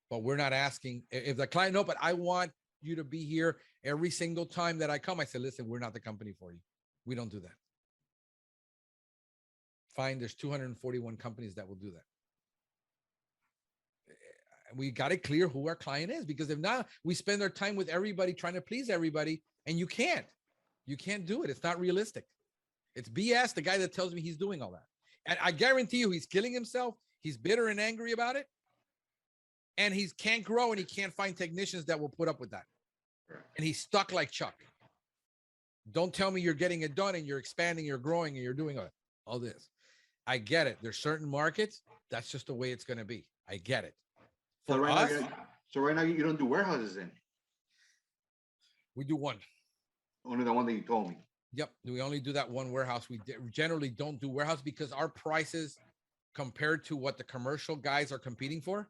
But we're not asking if the client, no, but I want you to be here every single time that I come. I said, listen, we're not the company for you. We don't do that. Fine. There's 241 companies that will do that. We got to clear who our client is, because if not, we spend our time with everybody trying to please everybody, and you can't do it. It's not realistic. It's BS. The guy that tells me he's doing all that. And I guarantee you he's killing himself. He's bitter and angry about it. And he can't grow, and he can't find technicians that will put up with that. And he's stuck like Chuck. Don't tell me you're getting it done and you're expanding, you're growing, and you're doing all this. I get it. There's certain markets. That's just the way it's going to be. I get it. So right now you don't do warehouses then? We do one. Only the one that you told me. Yep. We only do that one warehouse. We generally don't do warehouse because our prices compared to what the commercial guys are competing for.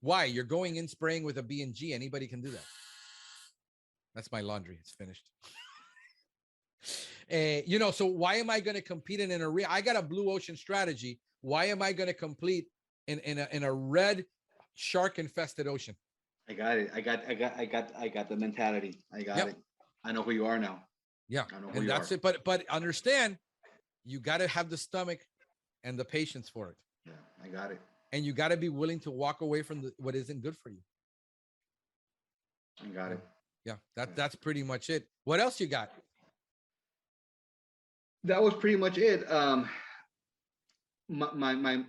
Why? You're going in spraying with a B&G. Anybody can do that. That's my laundry. It's finished. So why am I going to compete in an arena? I got a blue ocean strategy. Why am I going to compete in a red shark infested ocean? I got it. I got the mentality. I got it. I know who you are now. Yeah. I know who and you that's are. it. But understand, you got to have the stomach and the patience for it. Yeah, I got it. And you got to be willing to walk away from what isn't good for you. I got it. Yeah, that's pretty much it. What else you got? That was pretty much it. My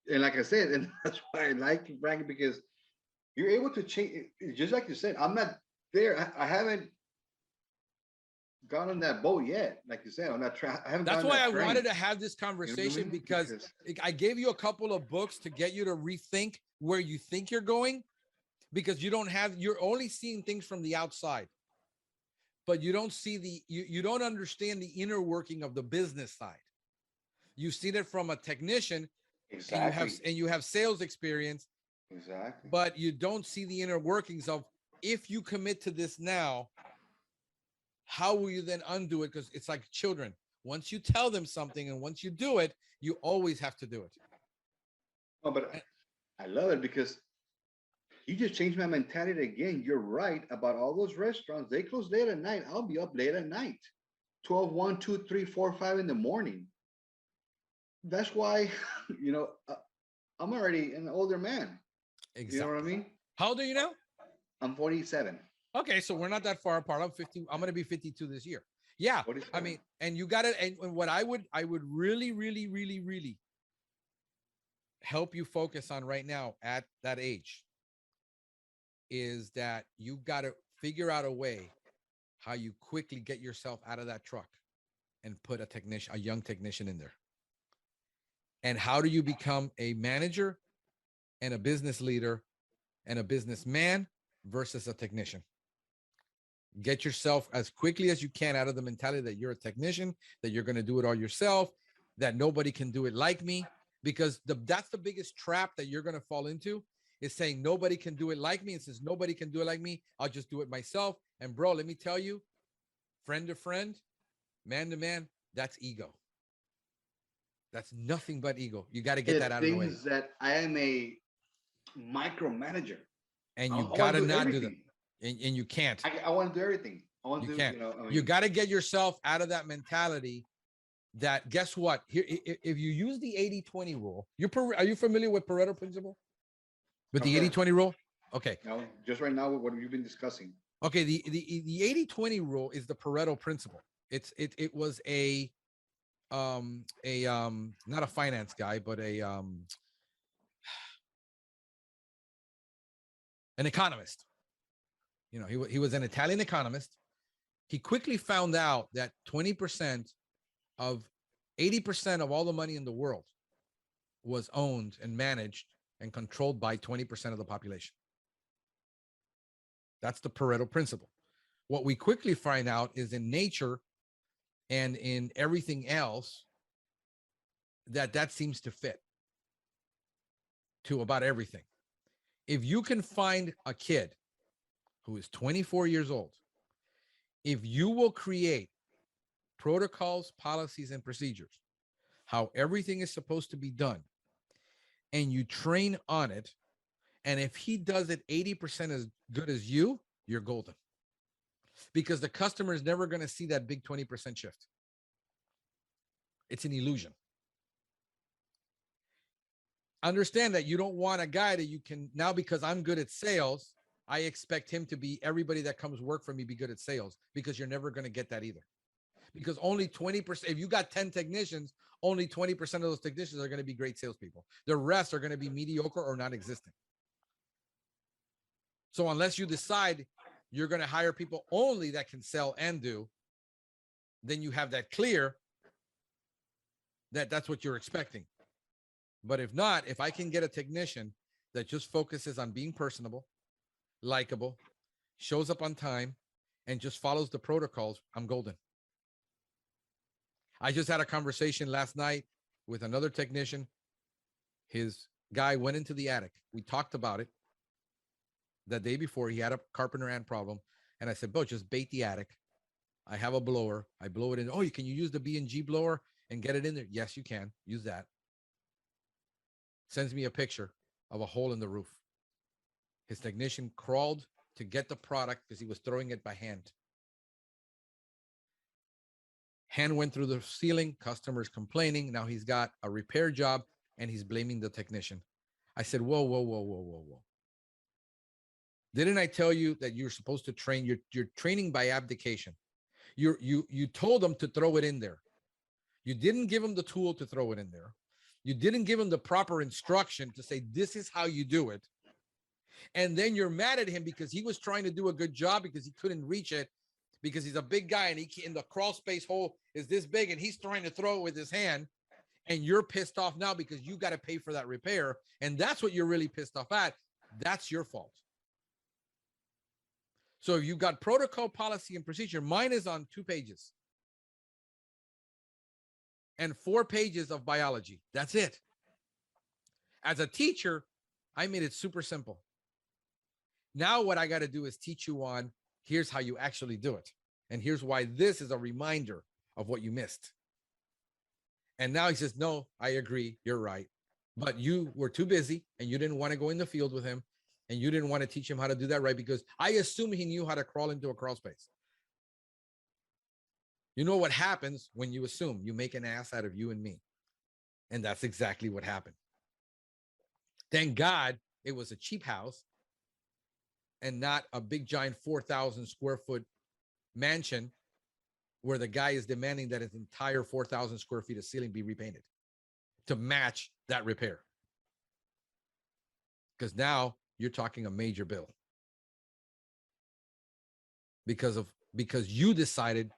and like I said, and that's why I like you, Frankie, because you're able to change. Just like you said, I'm not there. I haven't gone on that boat yet. Like you said, on that track. That's why I wanted to have this conversation, because I gave you a couple of books to get you to rethink where you think you're going, because you're only seeing things from the outside, but you don't see you don't understand the inner working of the business side. You've seen it from a technician, exactly, and you have sales experience, exactly, but you don't see the inner workings of, if you commit to this now, how will you then undo it? Because it's like children. Once you tell them something and once you do it, you always have to do it. Oh, but I love it because you just changed my mentality again. You're right about all those restaurants. They close late at night. I'll be up late at night, 12, 1, 2, 3, 4, 5 in the morning. That's why, I'm already an older man. Exactly. You know what I mean? How old are you now? I'm 47. Okay, so we're not that far apart. I'm 50. I'm going to be 52 this year. Yeah, 47. I mean, and you got it. And what I would really, really, really, really help you focus on right now at that age is that you got to figure out a way how you quickly get yourself out of that truck and put a young technician in there. And how do you become a manager and a business leader and a businessman versus a technician? Get yourself as quickly as you can out of the mentality that you're a technician, that you're going to do it all yourself, that nobody can do it like me, because that's the biggest trap that you're going to fall into, is saying nobody can do it like me. And since nobody can do it like me, I'll just do it myself. And bro, let me tell you, friend to friend, man to man, that's ego. That's nothing but ego. You got to get that out of the way. Things that I am a micromanager. And you got to not do that. And you can't. I want to do everything. You got to get yourself out of that mentality that, guess what? Here, if you use the 80-20 rule, are you familiar with Pareto principle? With the 80-20 rule? Okay. No, just right now, what you've been discussing. Okay, the 80-20 rule is the Pareto principle. It was not a finance guy, but an economist. He was an Italian economist. He quickly found out that 80% of all the money in the world was owned and managed and controlled by 20% of the population. That's the Pareto principle. What we quickly find out is in nature, and in everything else, that seems to fit to about everything. If you can find a kid who is 24 years old, if you will create protocols, policies, and procedures, how everything is supposed to be done, and you train on it, and if he does it 80% as good as you, you're golden. Because the customer is never going to see that big 20% shift. It's an illusion. Understand that you don't want a guy that you can now, because I'm good at sales, I expect him to be, everybody that comes work for me be good at sales, because you're never going to get that either. Because only 20%, if you got 10 technicians, only 20% of those technicians are going to be great salespeople. The rest are going to be mediocre or non-existent. So unless you decide you're going to hire people only that can sell and do, then you have that clear that that's what you're expecting. But if not, if I can get a technician that just focuses on being personable, likable, shows up on time, and just follows the protocols, I'm golden. I just had a conversation last night with another technician. His guy went into the attic. We talked about it. The day before, he had a carpenter ant problem. And I said, Bo, just bait the attic. I have a blower. I blow it in. Oh, can you use the B&G blower and get it in there? Yes, you can. Use that. Sends me a picture of a hole in the roof. His technician crawled to get the product because he was throwing it by hand. Hand went through the ceiling. Customers complaining. Now he's got a repair job and he's blaming the technician. I said, whoa. Didn't I tell you that you're supposed to train? You're training by abdication. You told them to throw it in there. You didn't give them the tool to throw it in there. You didn't give him the proper instruction to say, this is how you do it. And then you're mad at him because he was trying to do a good job because he couldn't reach it because he's a big guy and in the crawl space hole is this big and he's trying to throw it with his hand. And you're pissed off now because you got to pay for that repair. And that's what you're really pissed off at. That's your fault. So if you've got protocol, policy, and procedure, mine is on 2 pages. And 4 pages of biology. That's it. As a teacher, I made it super simple. Now what I got to do is teach you on, here's how you actually do it. And here's why this is a reminder of what you missed. And now he says, no, I agree. You're right. But you were too busy and you didn't want to go in the field with him and you didn't want to teach him how to do that right because I assume he knew how to crawl into a crawl space. You know what happens when you assume? You make an ass out of you and me. And that's exactly what happened. Thank God it was a cheap house and not a big giant 4,000 square foot mansion where the guy is demanding that his entire 4,000 square feet of ceiling be repainted to match that repair. Because now you're talking a major bill. Because you decided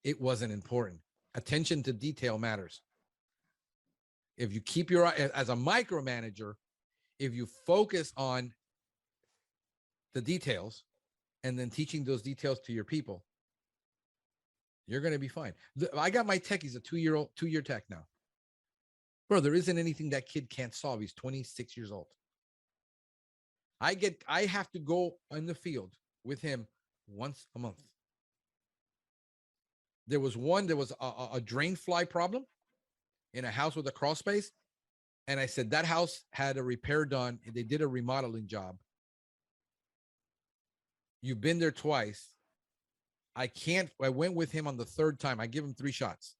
it wasn't important. Attention to detail matters. If you keep your eye, as a micromanager, if you focus on the details and then teaching those details to your people, you're going to be fine. I got my tech. He's a 2-year tech now. Bro, there isn't anything that kid can't solve. He's 26 years old. I have to go in the field with him once a month. There was a drain fly problem in a house with a crawl space. And I said, that house had a repair done. They did a remodeling job. You've been there twice. I went with him on the 3rd time. I give him 3 shots.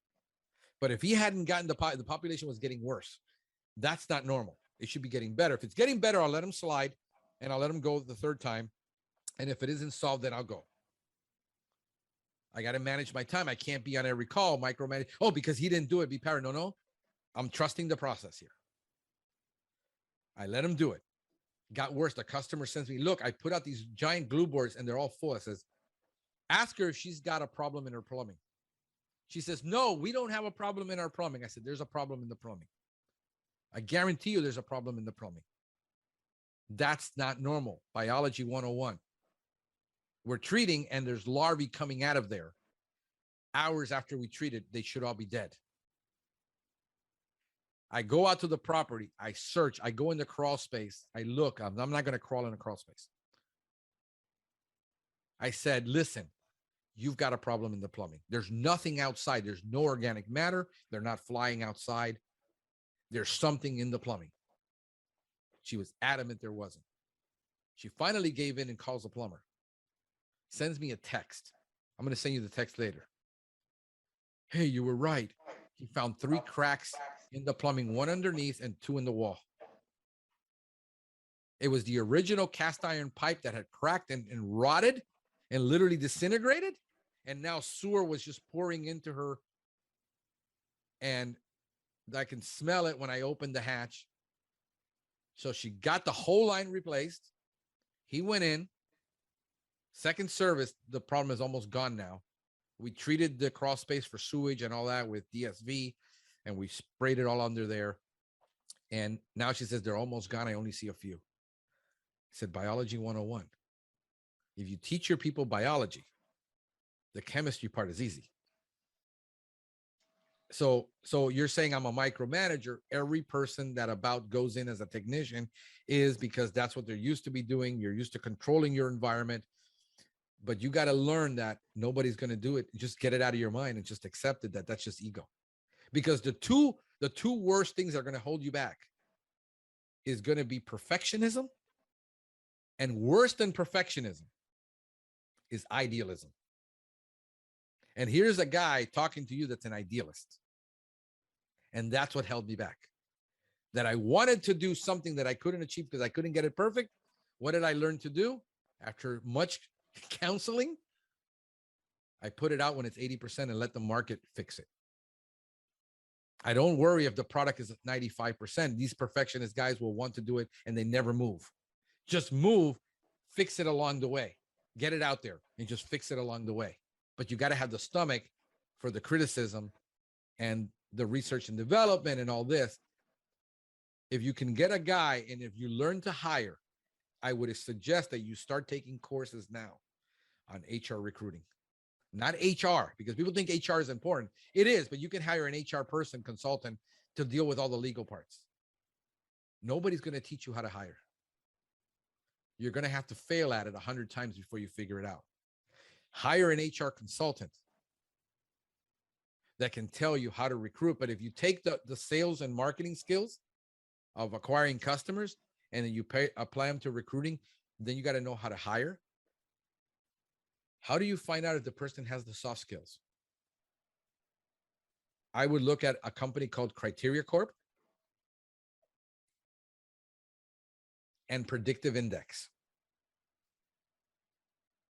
But if he hadn't gotten the population was getting worse. That's not normal. It should be getting better. If it's getting better, I'll let him slide and I'll let him go the 3rd time. And if it isn't solved, then I'll go. I got to manage my time. I can't be on every call, micromanage. Oh, because he didn't do it, be paranoid. No. I'm trusting the process here. I let him do it. Got worse. The customer sends me, look, I put out these giant glue boards and they're all full. It says, ask her if she's got a problem in her plumbing. She says, no, we don't have a problem in our plumbing. I said, there's a problem in the plumbing. I guarantee you there's a problem in the plumbing. That's not normal. Biology 101. We're treating and there's larvae coming out of there. Hours after we treated, they should all be dead. I go out to the property. I search. I go in the crawl space. I look. I'm not going to crawl in a crawl space. I said, listen, you've got a problem in the plumbing. There's nothing outside. There's no organic matter. They're not flying outside. There's something in the plumbing. She was adamant there wasn't. She finally gave in and calls the plumber. Sends me a text. I'm going to send you the text later. Hey, you were right. He found 3 cracks in the plumbing, 1 underneath and 2 in the wall. It was the original cast iron pipe that had cracked and rotted and literally disintegrated. And now sewer was just pouring into her. And I can smell it when I opened the hatch. So she got the whole line replaced. He went in. Second service, the problem is almost gone now. We treated the crawl space for sewage and all that with DSV, and we sprayed it all under there. And now she says they're almost gone. I only see a few. I said, biology 101. If you teach your people biology, the chemistry part is easy. So you're saying I'm a micromanager. Every person that about goes in as a technician is because that's what they're used to be doing. You're used to controlling your environment. But you got to learn that nobody's going to do it. Just get it out of your mind and just accept it, that that's just ego. Because the two worst things that are going to hold you back is going to be perfectionism, and worse than perfectionism is idealism. And here's a guy talking to you that's an idealist. And that's what held me back. That I wanted to do something that I couldn't achieve because I couldn't get it perfect. What did I learn to do? After much counseling, I put it out when it's 80% and let the market fix it. I don't worry if the product is 95%. These perfectionist guys will want to do it and they never move. Just move, fix it along the way. Get it out there and just fix it along the way. But you got to have the stomach for the criticism and the research and development and all this. If you can get a guy and if you learn to hire, I would suggest that you start taking courses now on HR recruiting. Not HR, because people think HR is important. It is, but you can hire an HR person, consultant, to deal with all the legal parts. Nobody's going to teach you how to hire. You're going to have to fail at it 100 times before you figure it out. Hire an HR consultant that can tell you how to recruit. But if you take the sales and marketing skills of acquiring customers and then you apply them to recruiting, then you got to know how to hire. How do you find out if the person has the soft skills? I would look at a company called Criteria Corp and Predictive Index.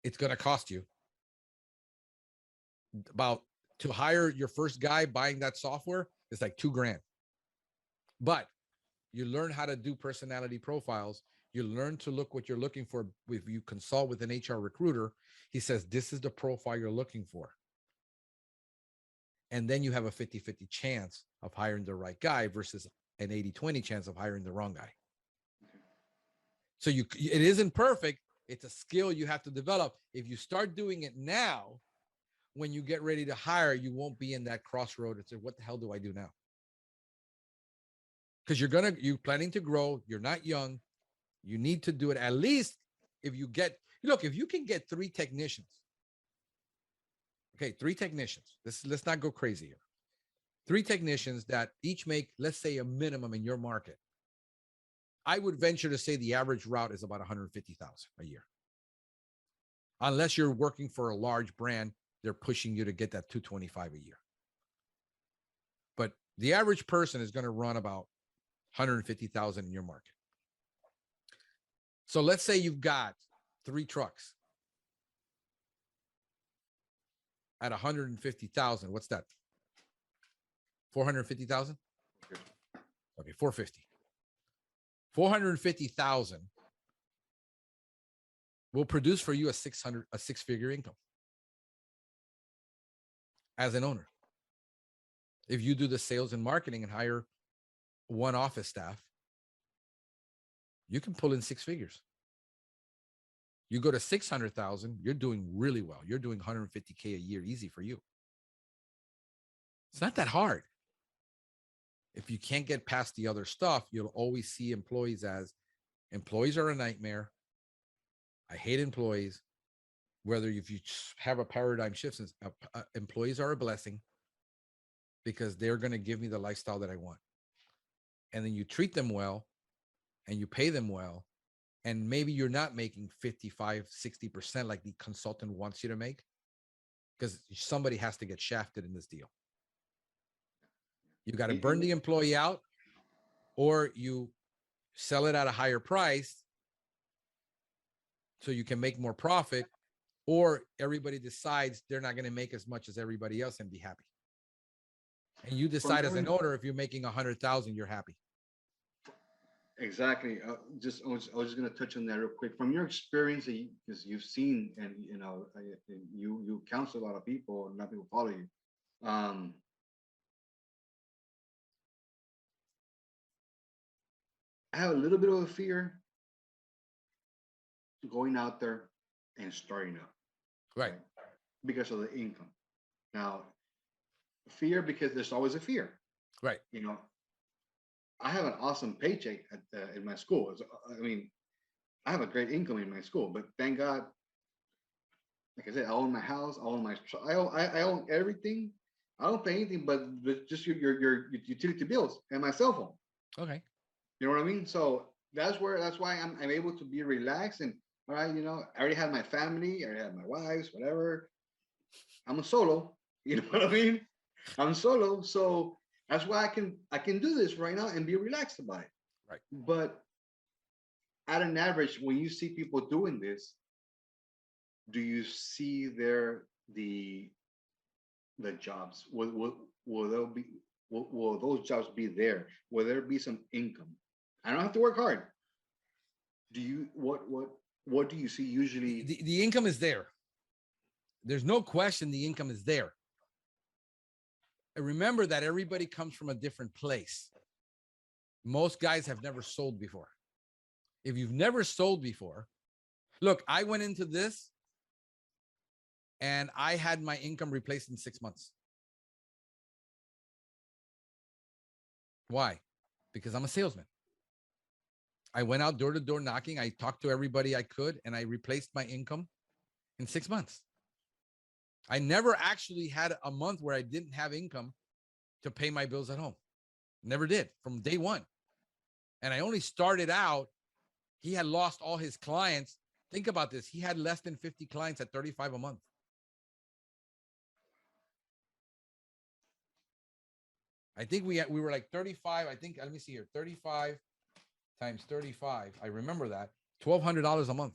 It's going to cost you about, to hire your first guy buying that software, it's like $2,000. But you learn how to do personality profiles. You learn to look what you're looking for. If you consult with an HR recruiter, he says, this is the profile you're looking for. And then you have a 50-50 chance of hiring the right guy versus an 80-20 chance of hiring the wrong guy. So it isn't perfect. It's a skill you have to develop. If you start doing it now, when you get ready to hire, you won't be in that crossroad and say, what the hell do I do now? Because you're planning to grow. You're not young. You need to do it. At least if you can get 3 technicians. Okay, 3 technicians. Let's not go crazy here. 3 technicians that each make, let's say, a minimum in your market. I would venture to say the average route is about $150,000 a year. Unless you're working for a large brand, they're pushing you to get that $225,000 a year. But the average person is going to run about $150,000 in your market. So let's say you've got 3 trucks at $150,000. What's that? 450,000? Okay, 450. 450,000 will produce for you a 6-figure income as an owner. If you do the sales and marketing and hire 1 office staff, you can pull in 6 figures. You go to 600,000, you're doing really well. You're doing $150K a year, easy for you. It's not that hard. If you can't get past the other stuff, you'll always see employees as employees are a nightmare. I hate employees. Whether if you have a paradigm shift, since employees are a blessing because they're going to give me the lifestyle that I want. And then you treat them well and you pay them well. And maybe you're not making 55, 60% like the consultant wants you to make, because somebody has to get shafted in this deal. You got to burn the employee out, or you sell it at a higher price so you can make more profit, or everybody decides they're not going to make as much as everybody else and be happy. And you decide as an owner, if you're making 100,000, you're happy. Exactly. I was just going to touch on that real quick. From your experience, because you've seen, and you counsel a lot of people, and a lot of people follow you. I have a little bit of a fear going out there and starting up, right? Because of the income. Now, fear because there's always a fear, right? I have an awesome paycheck in my school. I mean, I have a great income in my school, but thank God, like I said, I own my house, I own everything. I don't pay anything but just your utility bills and my cell phone. Okay. You know what I mean? So that's why I'm able to be relaxed and all right, I already have my family, I already have my wives, whatever. I'm a solo, you know what I mean? I'm solo, so that's why I can do this right now and be relaxed about it. Right. But at an average, when you see people doing this, do you see the jobs? Will those jobs be there? Will there be some income? I don't have to work hard. Do you what do you see usually? The income is there. There's no question the income is there. And remember that everybody comes from a different place. Most guys have never sold before. If you've never sold before, look, I went into this and I had my income replaced in 6 months. Why? Because I'm a salesman. I went out door to door knocking. I talked to everybody I could, and I replaced my income in 6 months. I never actually had a month where I didn't have income to pay my bills at home. Never did from day one. And I only started out, he had lost all his clients. Think about this. He had less than 50 clients at 35 a month. I think we were like 35. I think, let me see here, 35 times 35. I remember that. $1,200 a month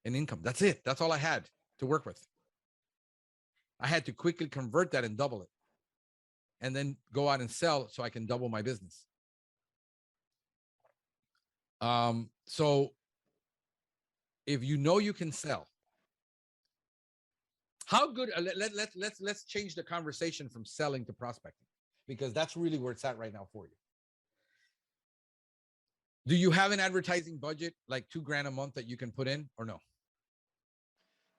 in income. That's it. That's all I had to work with. I had to quickly convert that and double it, and then go out and sell so I can double my business. So if you know you can sell, how good, let's change the conversation from selling to prospecting, because that's really where it's at right now for you. Do you have an advertising budget, like $2,000 a month that you can put in, or no?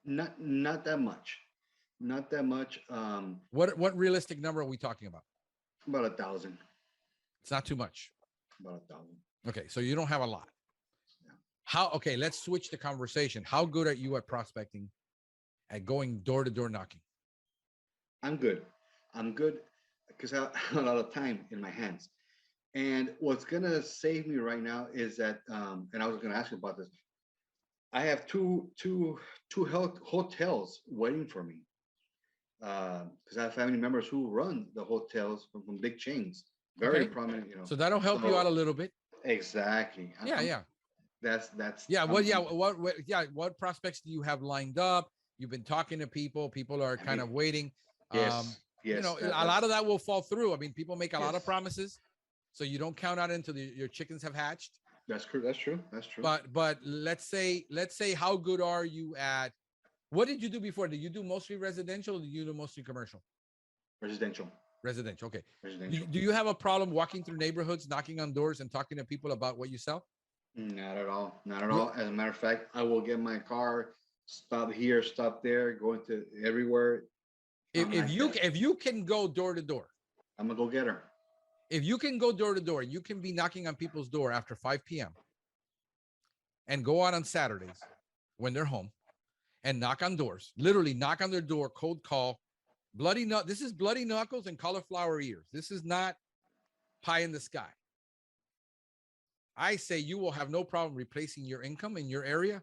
Not that much. Not that much. What realistic number are we talking about? About 1,000. It's not too much. About 1,000. Okay, so you don't have a lot. Yeah. Okay, let's switch the conversation. How good are you at prospecting, at going door to door knocking? I'm good because I have a lot of time in my hands. And what's gonna save me right now is that, and I was gonna ask you about this. I have two hotels waiting for me, because I have family members who run the hotels from big chains, very prominent. So that'll help you out a little bit. Exactly. Yeah. That's yeah. What prospects do you have lined up? You've been talking to people. People are kind of waiting. Yes. A lot of that will fall through. I mean, people make a lot of promises, so you don't count out until your chickens have hatched. That's true. That's true. But let's say, how good are you at? What did you do before? Did you do mostly residential, or did you do mostly commercial? Residential. Okay. Residential. Do you have a problem walking through neighborhoods, knocking on doors, and talking to people about what you sell? Not at all. Not at all. As a matter of fact, I will get my car, stop here, stop there, going to everywhere. If you can go door to door, I'm gonna go get her. If you can go door to door, you can be knocking on people's door after 5 p.m. and go out on Saturdays when they're home and knock on doors, literally knock on their door, cold call, bloody nut. This is bloody knuckles and cauliflower ears. This is not pie in the sky. I say you will have no problem replacing your income in your area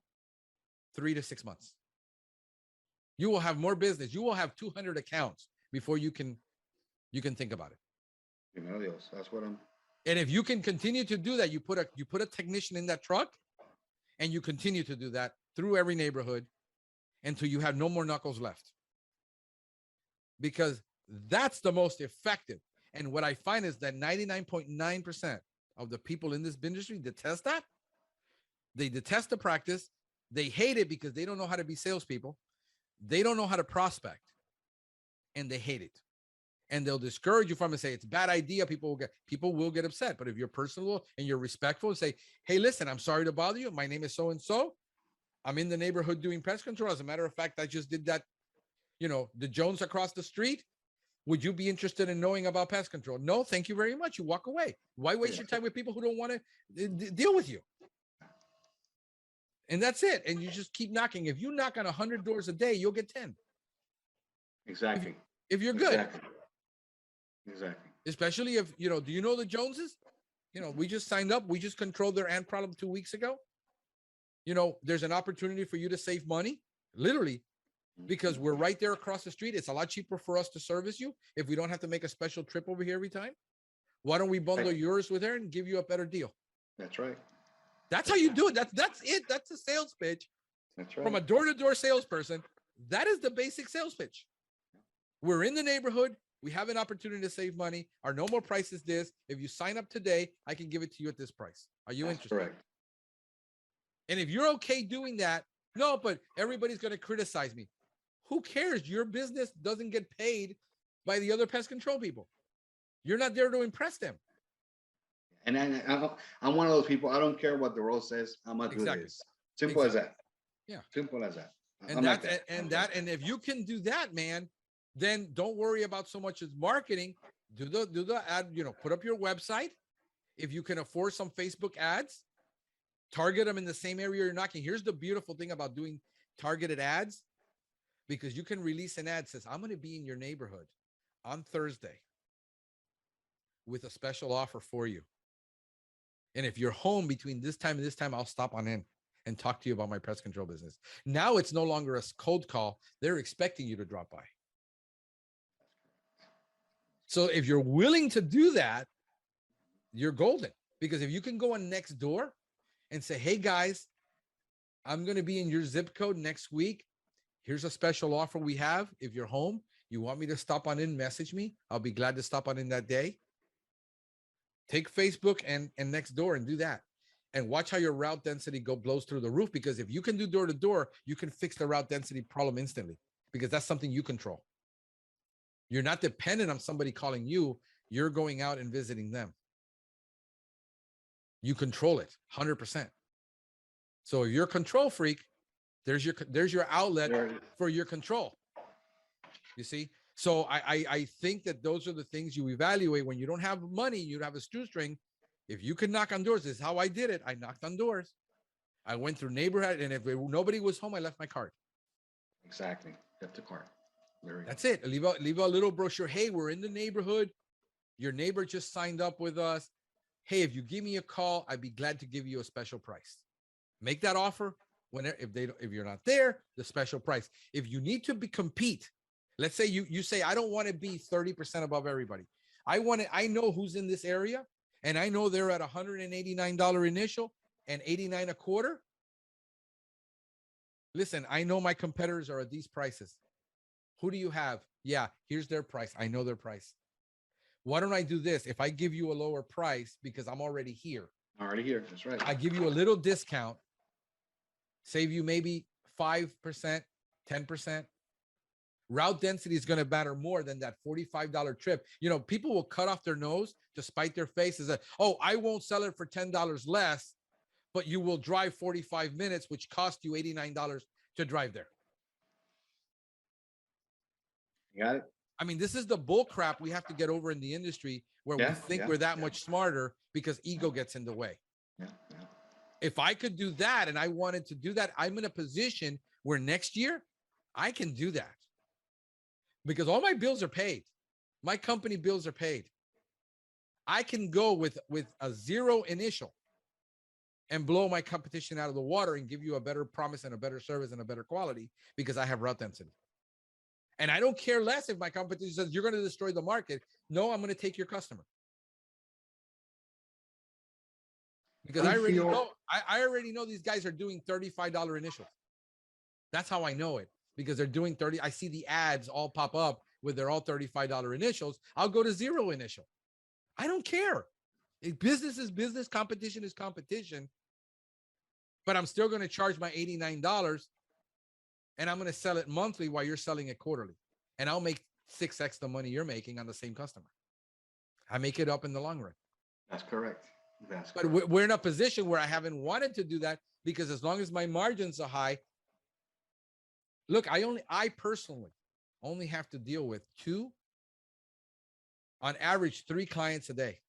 3 to 6 months. You will have more business. You will have 200 accounts before you can think about it. That's what I'm. And if you can continue to do that, you put a technician in that truck, and you continue to do that through every neighborhood until you have no more knuckles left. Because that's the most effective. And what I find is that 99.9% of the people in this industry detest that. They detest the practice. They hate it because they don't know how to be salespeople. They don't know how to prospect, and they hate it. And they'll discourage you from it and say it's a bad idea. People will get upset. But if you're personal and you're respectful and say, hey, listen, I'm sorry to bother you. My name is so-and-so. I'm in the neighborhood doing pest control. As a matter of fact, I just did that, the Jones across the street. Would you be interested in knowing about pest control? No, thank you very much. You walk away. Why waste your time with people who don't want to deal with you? And that's it. And you just keep knocking. If you knock on 100 doors a day, you'll get 10. Exactly. If you're good. Exactly. Especially if, do you know the Joneses? We just signed up. We just controlled their ant problem 2 weeks ago. There's an opportunity for you to save money, literally, because we're right there across the street. It's a lot cheaper for us to service you if we don't have to make a special trip over here every time. Why don't we bundle yours with her and give you a better deal? That's right. That's how you do it. That's it. That's a sales pitch. That's right. From a door-to-door salesperson, that is the basic sales pitch. We're in the neighborhood. We have an opportunity to save money. Our normal price is this. If you sign up today, I can give it to you at this price. Are you interested? Correct. And if you're okay doing that, no, but everybody's going to criticize me. Who cares? Your business doesn't get paid by the other pest control people. You're not there to impress them. And I'm one of those people. I don't care what the role says. I'm gonna do this. Simple as that. Yeah. Simple as that. And if you can do that, man, then don't worry about so much as marketing. Do the ad. Put up your website. If you can afford some Facebook ads, target them in the same area you're knocking. Here's the beautiful thing about doing targeted ads, because you can release an ad that says, I'm going to be in your neighborhood on Thursday with a special offer for you. And if you're home between this time and this time, I'll stop on in and talk to you about my pest control business. Now it's no longer a cold call. They're expecting you to drop by. So if you're willing to do that, you're golden. Because if you can go on next door and say, hey guys, I'm going to be in your zip code next week. Here's a special offer we have. If you're home, you want me to stop on in, message me. I'll be glad to stop on in that day. Take Facebook and next door and do that. And watch how your route density blows through the roof. Because if you can do door to door, you can fix the route density problem instantly, because that's something you control. You're not dependent on somebody calling you. You're going out and visiting them. You control it 100%. So if you're a control freak, there's your outlet for your control. You see? So I think that those are the things you evaluate when you don't have money. You have a shoestring. If you can knock on doors, this is how I did it. I knocked on doors. I went through neighborhood, and if nobody was home, I left my card. Exactly. Left the card. That's it. Leave a little brochure. Hey, we're in the neighborhood. Your neighbor just signed up with us. Hey, if you give me a call, I'd be glad to give you a special price. Make that offer. If you're not there, the special price. If you need to compete, let's say you say, I don't want to be 30% above everybody. I know who's in this area, and I know they're at $189 initial and $89 a quarter. Listen, I know my competitors are at these prices. Who do you have? Yeah, here's their price. I know their price. Why don't I do this? If I give you a lower price because I'm already here. Already here. That's right. I give you a little discount, save you maybe 5%, 10%. Route density is going to matter more than that $45 trip. People will cut off their nose to spite their faces. That, oh, I won't sell it for $10 less, but you will drive 45 minutes, which cost you $89 to drive there. You got it? I mean, this is the bull crap we have to get over in the industry where we think we're that much smarter because ego gets in the way. Yeah. If I could do that and I wanted to do that, I'm in a position where next year I can do that because all my bills are paid. My company bills are paid. I can go with a zero initial and blow my competition out of the water and give you a better promise and a better service and a better quality because I have route density. And I don't care less if my competition says you're going to destroy the market. No, I'm going to take your customer. Because I already know these guys are doing $35 initials. That's how I know it, because they're doing 30. I see the ads all pop up with they're all $35 initials. I'll go to zero initial. I don't care. Business is business, competition is competition. But I'm still going to charge my $89 and I'm going to sell it monthly while you're selling it quarterly. And I'll make 6x the money you're making on the same customer. I make it up in the long run. That's correct. But we're in a position where I haven't wanted to do that because as long as my margins are high, look, I personally only have to deal with on average 3 clients a day.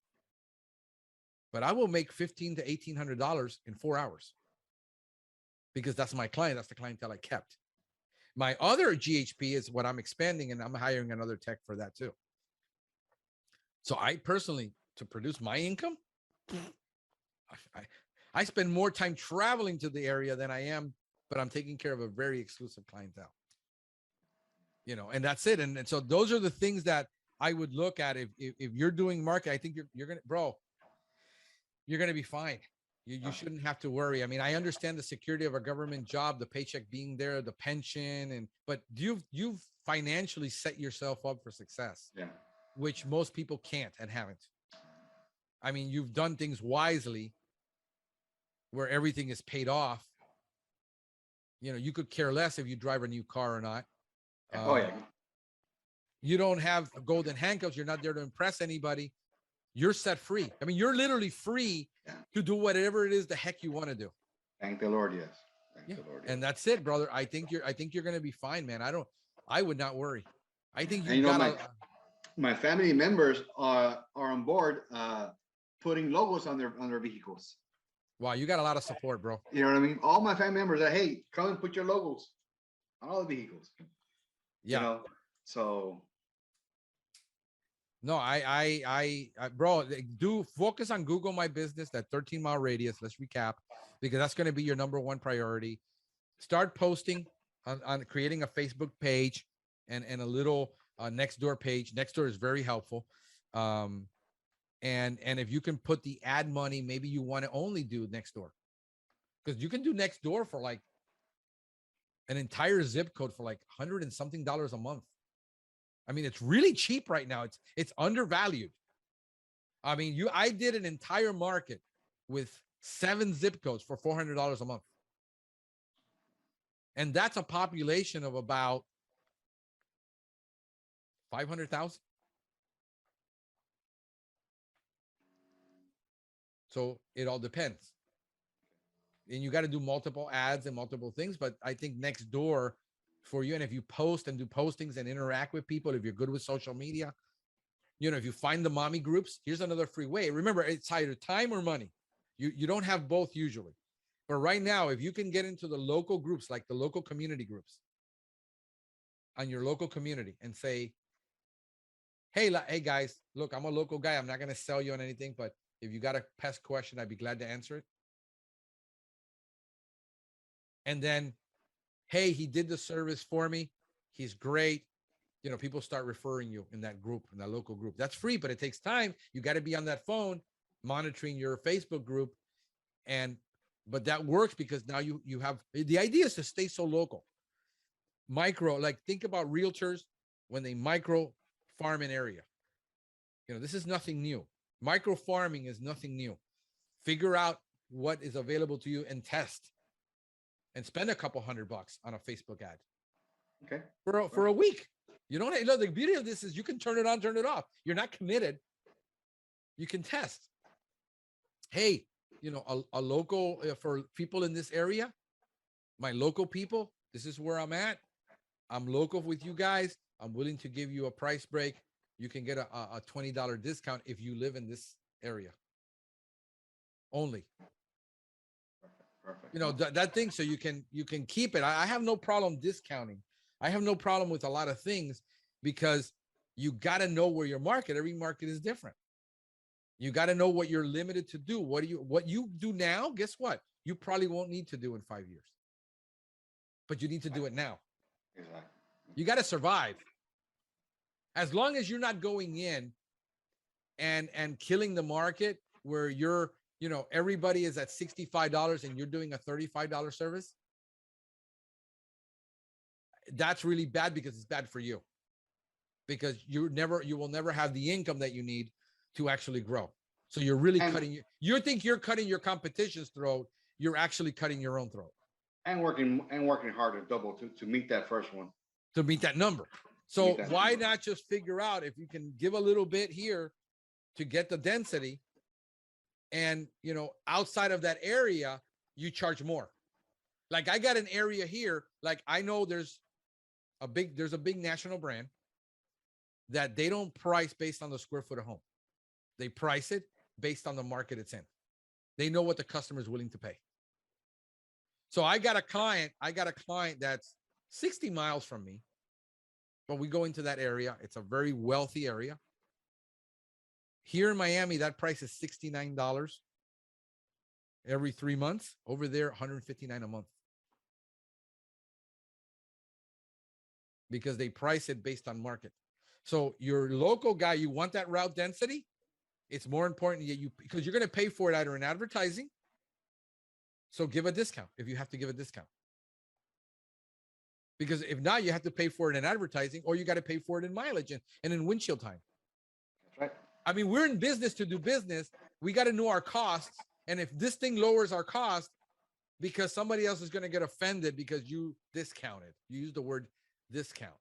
But I will make $1,500 to $1,800 in 4 hours because that's my client. That's the clientele I kept. My other GHP is what I'm expanding, and I'm hiring another tech for that too. So I personally, to produce my income, I spend more time traveling to the area than I am, but I'm taking care of a very exclusive clientele. And that's it. And so those are the things that I would look at if you're doing market. I think you're gonna, bro, you're gonna be fine. You shouldn't have to worry. I mean, I understand the security of a government job, the paycheck being there, the pension, but you've financially set yourself up for success, which most people can't and haven't. I mean, you've done things wisely where everything is paid off. You could care less if you drive a new car or not. You don't have golden handcuffs. You're not there to impress anybody. You're set free. I mean, you're literally free to do whatever it is the heck you want to do. Thank the Lord, yes. Thank the Lord, yes. And that's it, brother. I think you're going to be fine, man. I would not worry. I think my family members are on board putting logos on their vehicles. Wow, you got a lot of support, bro. You know what I mean? All my family members are, hey, come and put your logos on all the vehicles. Yeah. So. No, I bro, do focus on Google My Business, that 13-mile radius. Let's recap, because that's going to be your number one priority. Start posting on creating a Facebook page and a little Nextdoor page. Nextdoor is very helpful. And if you can put the ad money, maybe you want to only do Nextdoor, because you can do Nextdoor for like an entire zip code for like $100 and something a month. I mean, it's really cheap right now. It's undervalued. I mean, I did an entire market with 7 zip codes for $400 a month. And that's a population of about 500,000. So it all depends. And you got to do multiple ads and multiple things. But I think Nextdoor for you, and if you post and do postings and interact with people, if you're good with social media, if you find the mommy groups, here's another free way. Remember, it's either time or money. You don't have both usually. But right now, if you can get into the local groups, like the local community groups on your local community, and say, hey guys, look, I'm a local guy. I'm not going to sell you on anything, but if you got a pest question, I'd be glad to answer it. And then, hey, he did the service for me. He's great. People start referring you in that group, in that local group. That's free, but it takes time. You got to be on that phone monitoring your Facebook group. But that works because now you have, the idea is to stay so local. Micro, like think about realtors when they micro farm an area. This is nothing new. Micro farming is nothing new. Figure out what is available to you and test. And spend a couple $100 on a Facebook ad. Okay. For a week. The beauty of this is you can turn it on, turn it off. You're not committed. You can test. Hey, a local, for people in this area, my local people, this is where I'm at. I'm local with you guys. I'm willing to give you a price break. You can get a $20 discount if you live in this area only. Perfect. You know, that thing, so you can keep it. I have no problem discounting. I have no problem with a lot of things, because you got to know where your market. Every market is different. You got to know what you're limited to do. What you do now? Guess what? You probably won't need to do in 5 years, but you need to do it now. Exactly. You got to survive. As long as you're not going in and killing the market where you're, everybody is at $65 and you're doing a $35 service, that's really bad, because it's bad for you, because you will never have the income that you need to actually grow. So you're really you think you're cutting your competition's throat. You're actually cutting your own throat. And working hard to double to meet that first one. To meet that number. So why not just figure out if you can give a little bit here to get the density, and outside of that area you charge more. Like, I got an area here, like I know there's a big national brand that they don't price based on the square foot of home. They price it based on the market it's in. They know what the customer is willing to pay. So I got a client that's 60 miles from me, but we go into that area. It's a very wealthy area. Here in Miami, that price is $69 every 3 months. Over there, $159 a month. Because they price it based on market. So your local guy, you want that route density. It's more important that because you're going to pay for it either in advertising. So give a discount if you have to give a discount. Because if not, you have to pay for it in advertising, or you got to pay for it in mileage and in windshield time. That's right. I mean, we're in business to do business. We got to know our costs. And if this thing lowers our cost because somebody else is going to get offended because you discounted, you use the word discount.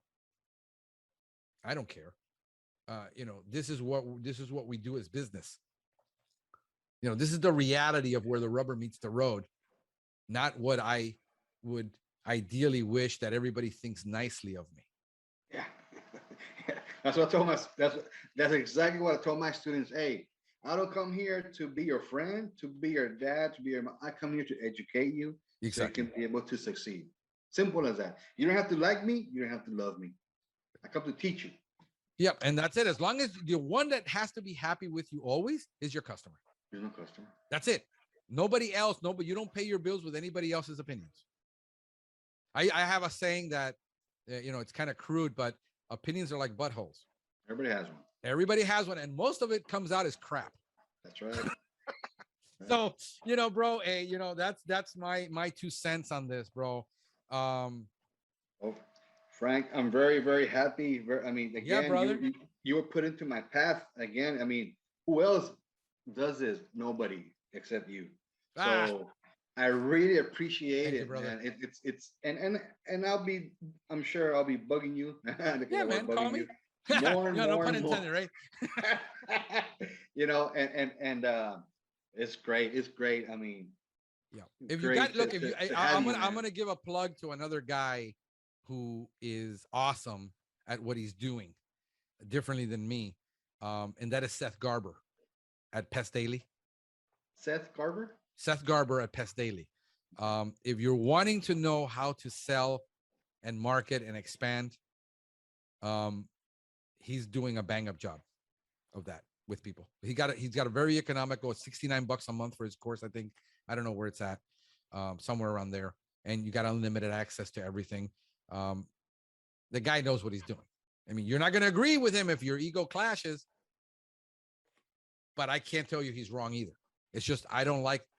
I don't care. This is what we do as business. This is the reality of where the rubber meets the road, not what I would ideally wish that everybody thinks nicely of me. Yeah. That's what I told that's exactly what I told my students. Hey, I don't come here to be your friend, to be your dad, to be your mom. I come here to educate you. Exactly. So you can be able to succeed. Simple as that. You don't have to like me. You don't have to love me. I come to teach you. Yep. And that's it. As long as the one that has to be happy with you always is your customer. There's no customer. That's it. Nobody else. You don't pay your bills with anybody else's opinions. I have a saying that, it's kind of crude, but opinions are like buttholes. Everybody has one. Everybody has one. And most of it comes out as crap. That's right. So, bro, hey, that's my 2 cents on this, bro. Well, Frank, I'm very, very happy. Again, yeah, brother. You were put into my path again. I mean, who else does this? Nobody except you. So I really appreciate it, man. It's I'm sure I'll be bugging you. Yeah, man, call me. More and more. No pun intended, right? It's great. It's great. I mean, yeah. If you got I'm gonna give a plug to another guy who is awesome at what he's doing, differently than me, and that is Seth Garber at Pest Daily. Seth Garber at Pest Daily. If you're wanting to know how to sell and market and expand, he's doing a bang up job of that with people. He's got a very economical, $69 a month for his course. I think, I don't know where it's at, somewhere around there. And you got unlimited access to everything. The guy knows what he's doing. I mean, you're not going to agree with him if your ego clashes, but I can't tell you he's wrong either. It's just,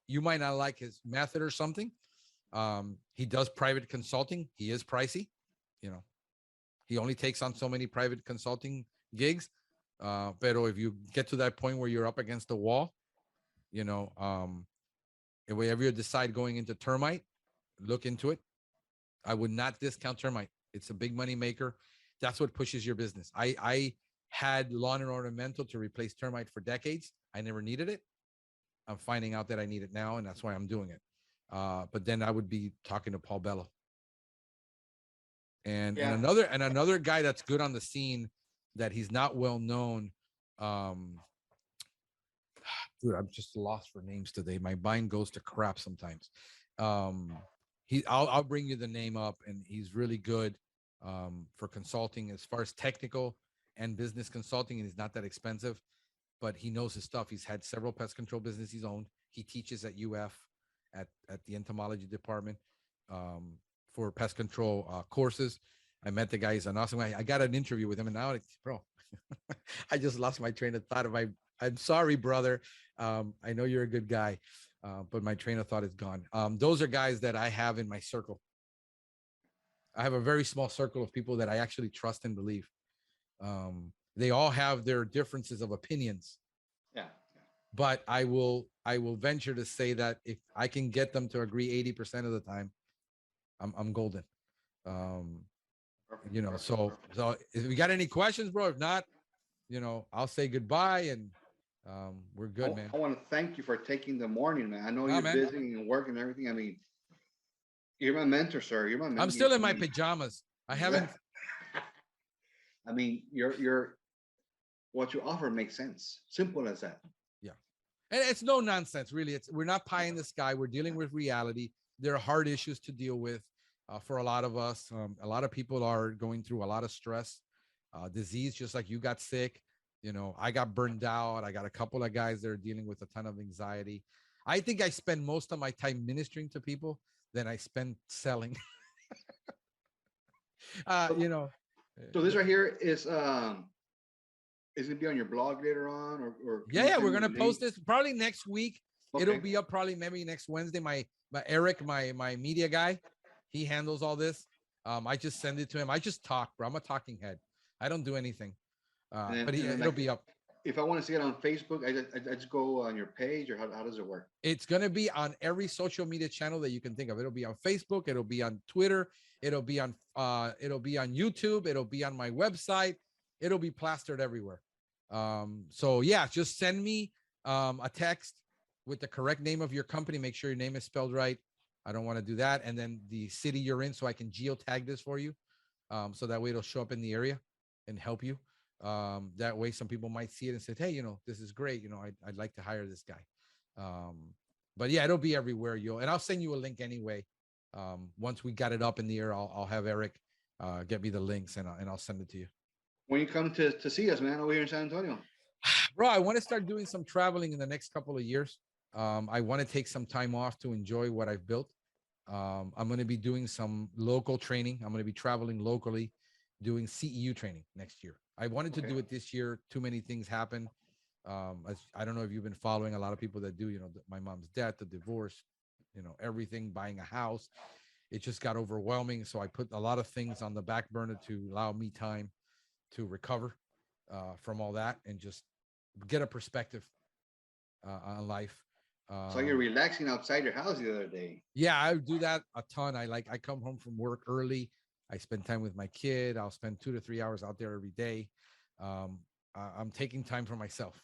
you might not like his method or something. He does private consulting. He is pricey. He only takes on so many private consulting gigs. Pero if you get to that point where you're up against the wall, if we ever decide going into termite, look into it. I would not discount termite. It's a big money maker. That's what pushes your business. I had lawn and ornamental to replace termite for decades. I never needed it. I'm finding out that I need it now, and that's why I'm doing it. But then I would be talking to Paul Bello. And Yeah. another guy that's good on the scene that he's not well known. Um, Dude, I'm just lost for names today. My mind goes to crap sometimes. Um, I'll bring you the name up, and he's really good for consulting as far as technical and business consulting, and he's not that expensive, but he knows his stuff. He's had several pest control businesses he's owned. He teaches at UF at the entomology department um, for pest control courses. I met the guy. He's an awesome guy. I got an interview with him, and now, bro, I just lost my train of thought. I'm sorry, brother. I know you're a good guy, but my train of thought is gone. Those are guys that I have in my circle. I have a very small circle of people that I actually trust and believe. They all have their differences of opinions. Yeah. But I will venture to say that if I can get them to agree 80% of the time, I'm golden. Perfect, You know, perfect, so perfect. if we got any questions, bro, if not, I'll say goodbye and we're good, man. I want to thank you for taking the morning, man. I know Nah, you're man. busy and working and everything. I mean, you're my mentor, sir. You're my mentor. I'm still in my pajamas. I haven't. I mean, what you offer makes sense. Simple as that. Yeah, and it's no nonsense, really. We're not pie in the sky. We're dealing with reality. There are hard issues to deal with for a lot of us. A lot of people are going through a lot of stress, disease, just like you got sick. I got burned out. I got a couple of guys that are dealing with a ton of anxiety. I think I spend most of my time ministering to people than I spend selling. So, you know, so this right here is it be on your blog later on, or can you yeah, send we're me gonna the post link? this probably next week. It'll Okay. be up probably maybe next Wednesday. My Eric, my media guy, he handles all this. I just send it to him. I just talk, bro. I'm a talking head. I don't do anything. But And then it'll like, be up. if I want to see it on Facebook, I just go on your page, or how does it work? It's gonna be on every social media channel that you can think of. It'll be on Facebook. It'll be on Twitter. It'll be on YouTube. It'll be on my website. It'll be plastered everywhere. So yeah, just send me a text with the correct name of your company. Make sure your name is spelled right. I don't want to do that. And then the city you're in, so I can geotag this for you. So that way it'll show up in the area and help you. That way some people might see it and say, hey, this is great. I'd like to hire this guy. But yeah, it'll be everywhere. And I'll send you a link anyway. Once we got it up in the air, I'll have Eric get me the links and I'll send it to you. When you come to see us, man, over here in San Antonio. Bro, I want to start doing some traveling in the next couple of years. I want to take some time off to enjoy what I've built. I'm going to be doing some local training. I'm going to be traveling locally, doing CEU training next year. I wanted to do it this year. Too many things happened. I don't know if you've been following a lot of people that do, my mom's death, the divorce, everything, buying a house. It just got overwhelming. So I put a lot of things on the back burner to allow me time to recover from all that and just get a perspective on life. So you're relaxing outside your house the other day. Yeah, I do that a ton. I come home from work early. I spend time with my kid. I'll spend 2 to 3 hours out there every day. I'm taking time for myself.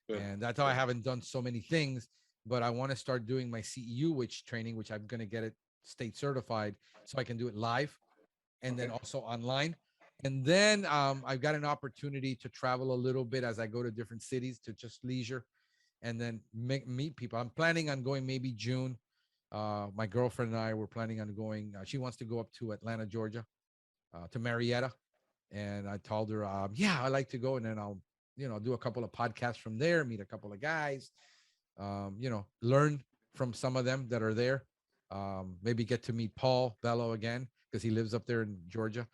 Good. And that's how I haven't done so many things, but I want to start doing my CEU, which I'm going to get it state certified so I can do it live and then also online. And then I've got an opportunity to travel a little bit as I go to different cities to just leisure and then meet people. I'm planning on going maybe June. My girlfriend and I were planning on going. She wants to go up to Atlanta, Georgia, to Marietta. And I told her, yeah, I like to go. And then I'll, do a couple of podcasts from there, meet a couple of guys, learn from some of them that are there. Maybe get to meet Paul Bello again because he lives up there in Georgia.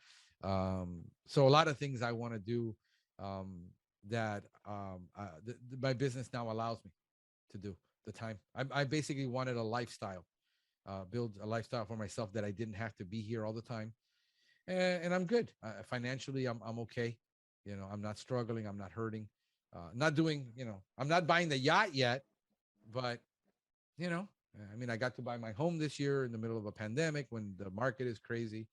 So a lot of things I want to do that my business now allows me to do the time. I basically wanted a lifestyle, build a lifestyle for myself that I didn't have to be here all the time. And I'm good. Financially, I'm okay. I'm not struggling. I'm not hurting. Not doing, I'm not buying the yacht yet, but, I got to buy my home this year in the middle of a pandemic when the market is crazy.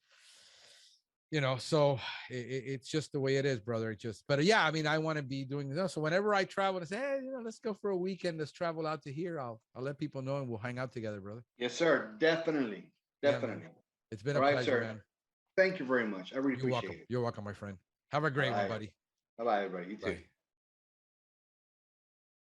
So it's just the way it is, brother. But yeah, I want to be doing this. So whenever I travel and say, hey, let's go for a weekend, let's travel out to here. I'll let people know and we'll hang out together, brother. Yes, sir. Definitely. Yeah, man. It's been a pleasure, man. Thank you very much. I really You're welcome. appreciate it. You're welcome, my friend. Have a All great one, right. buddy. Bye bye, everybody. You too. Bye.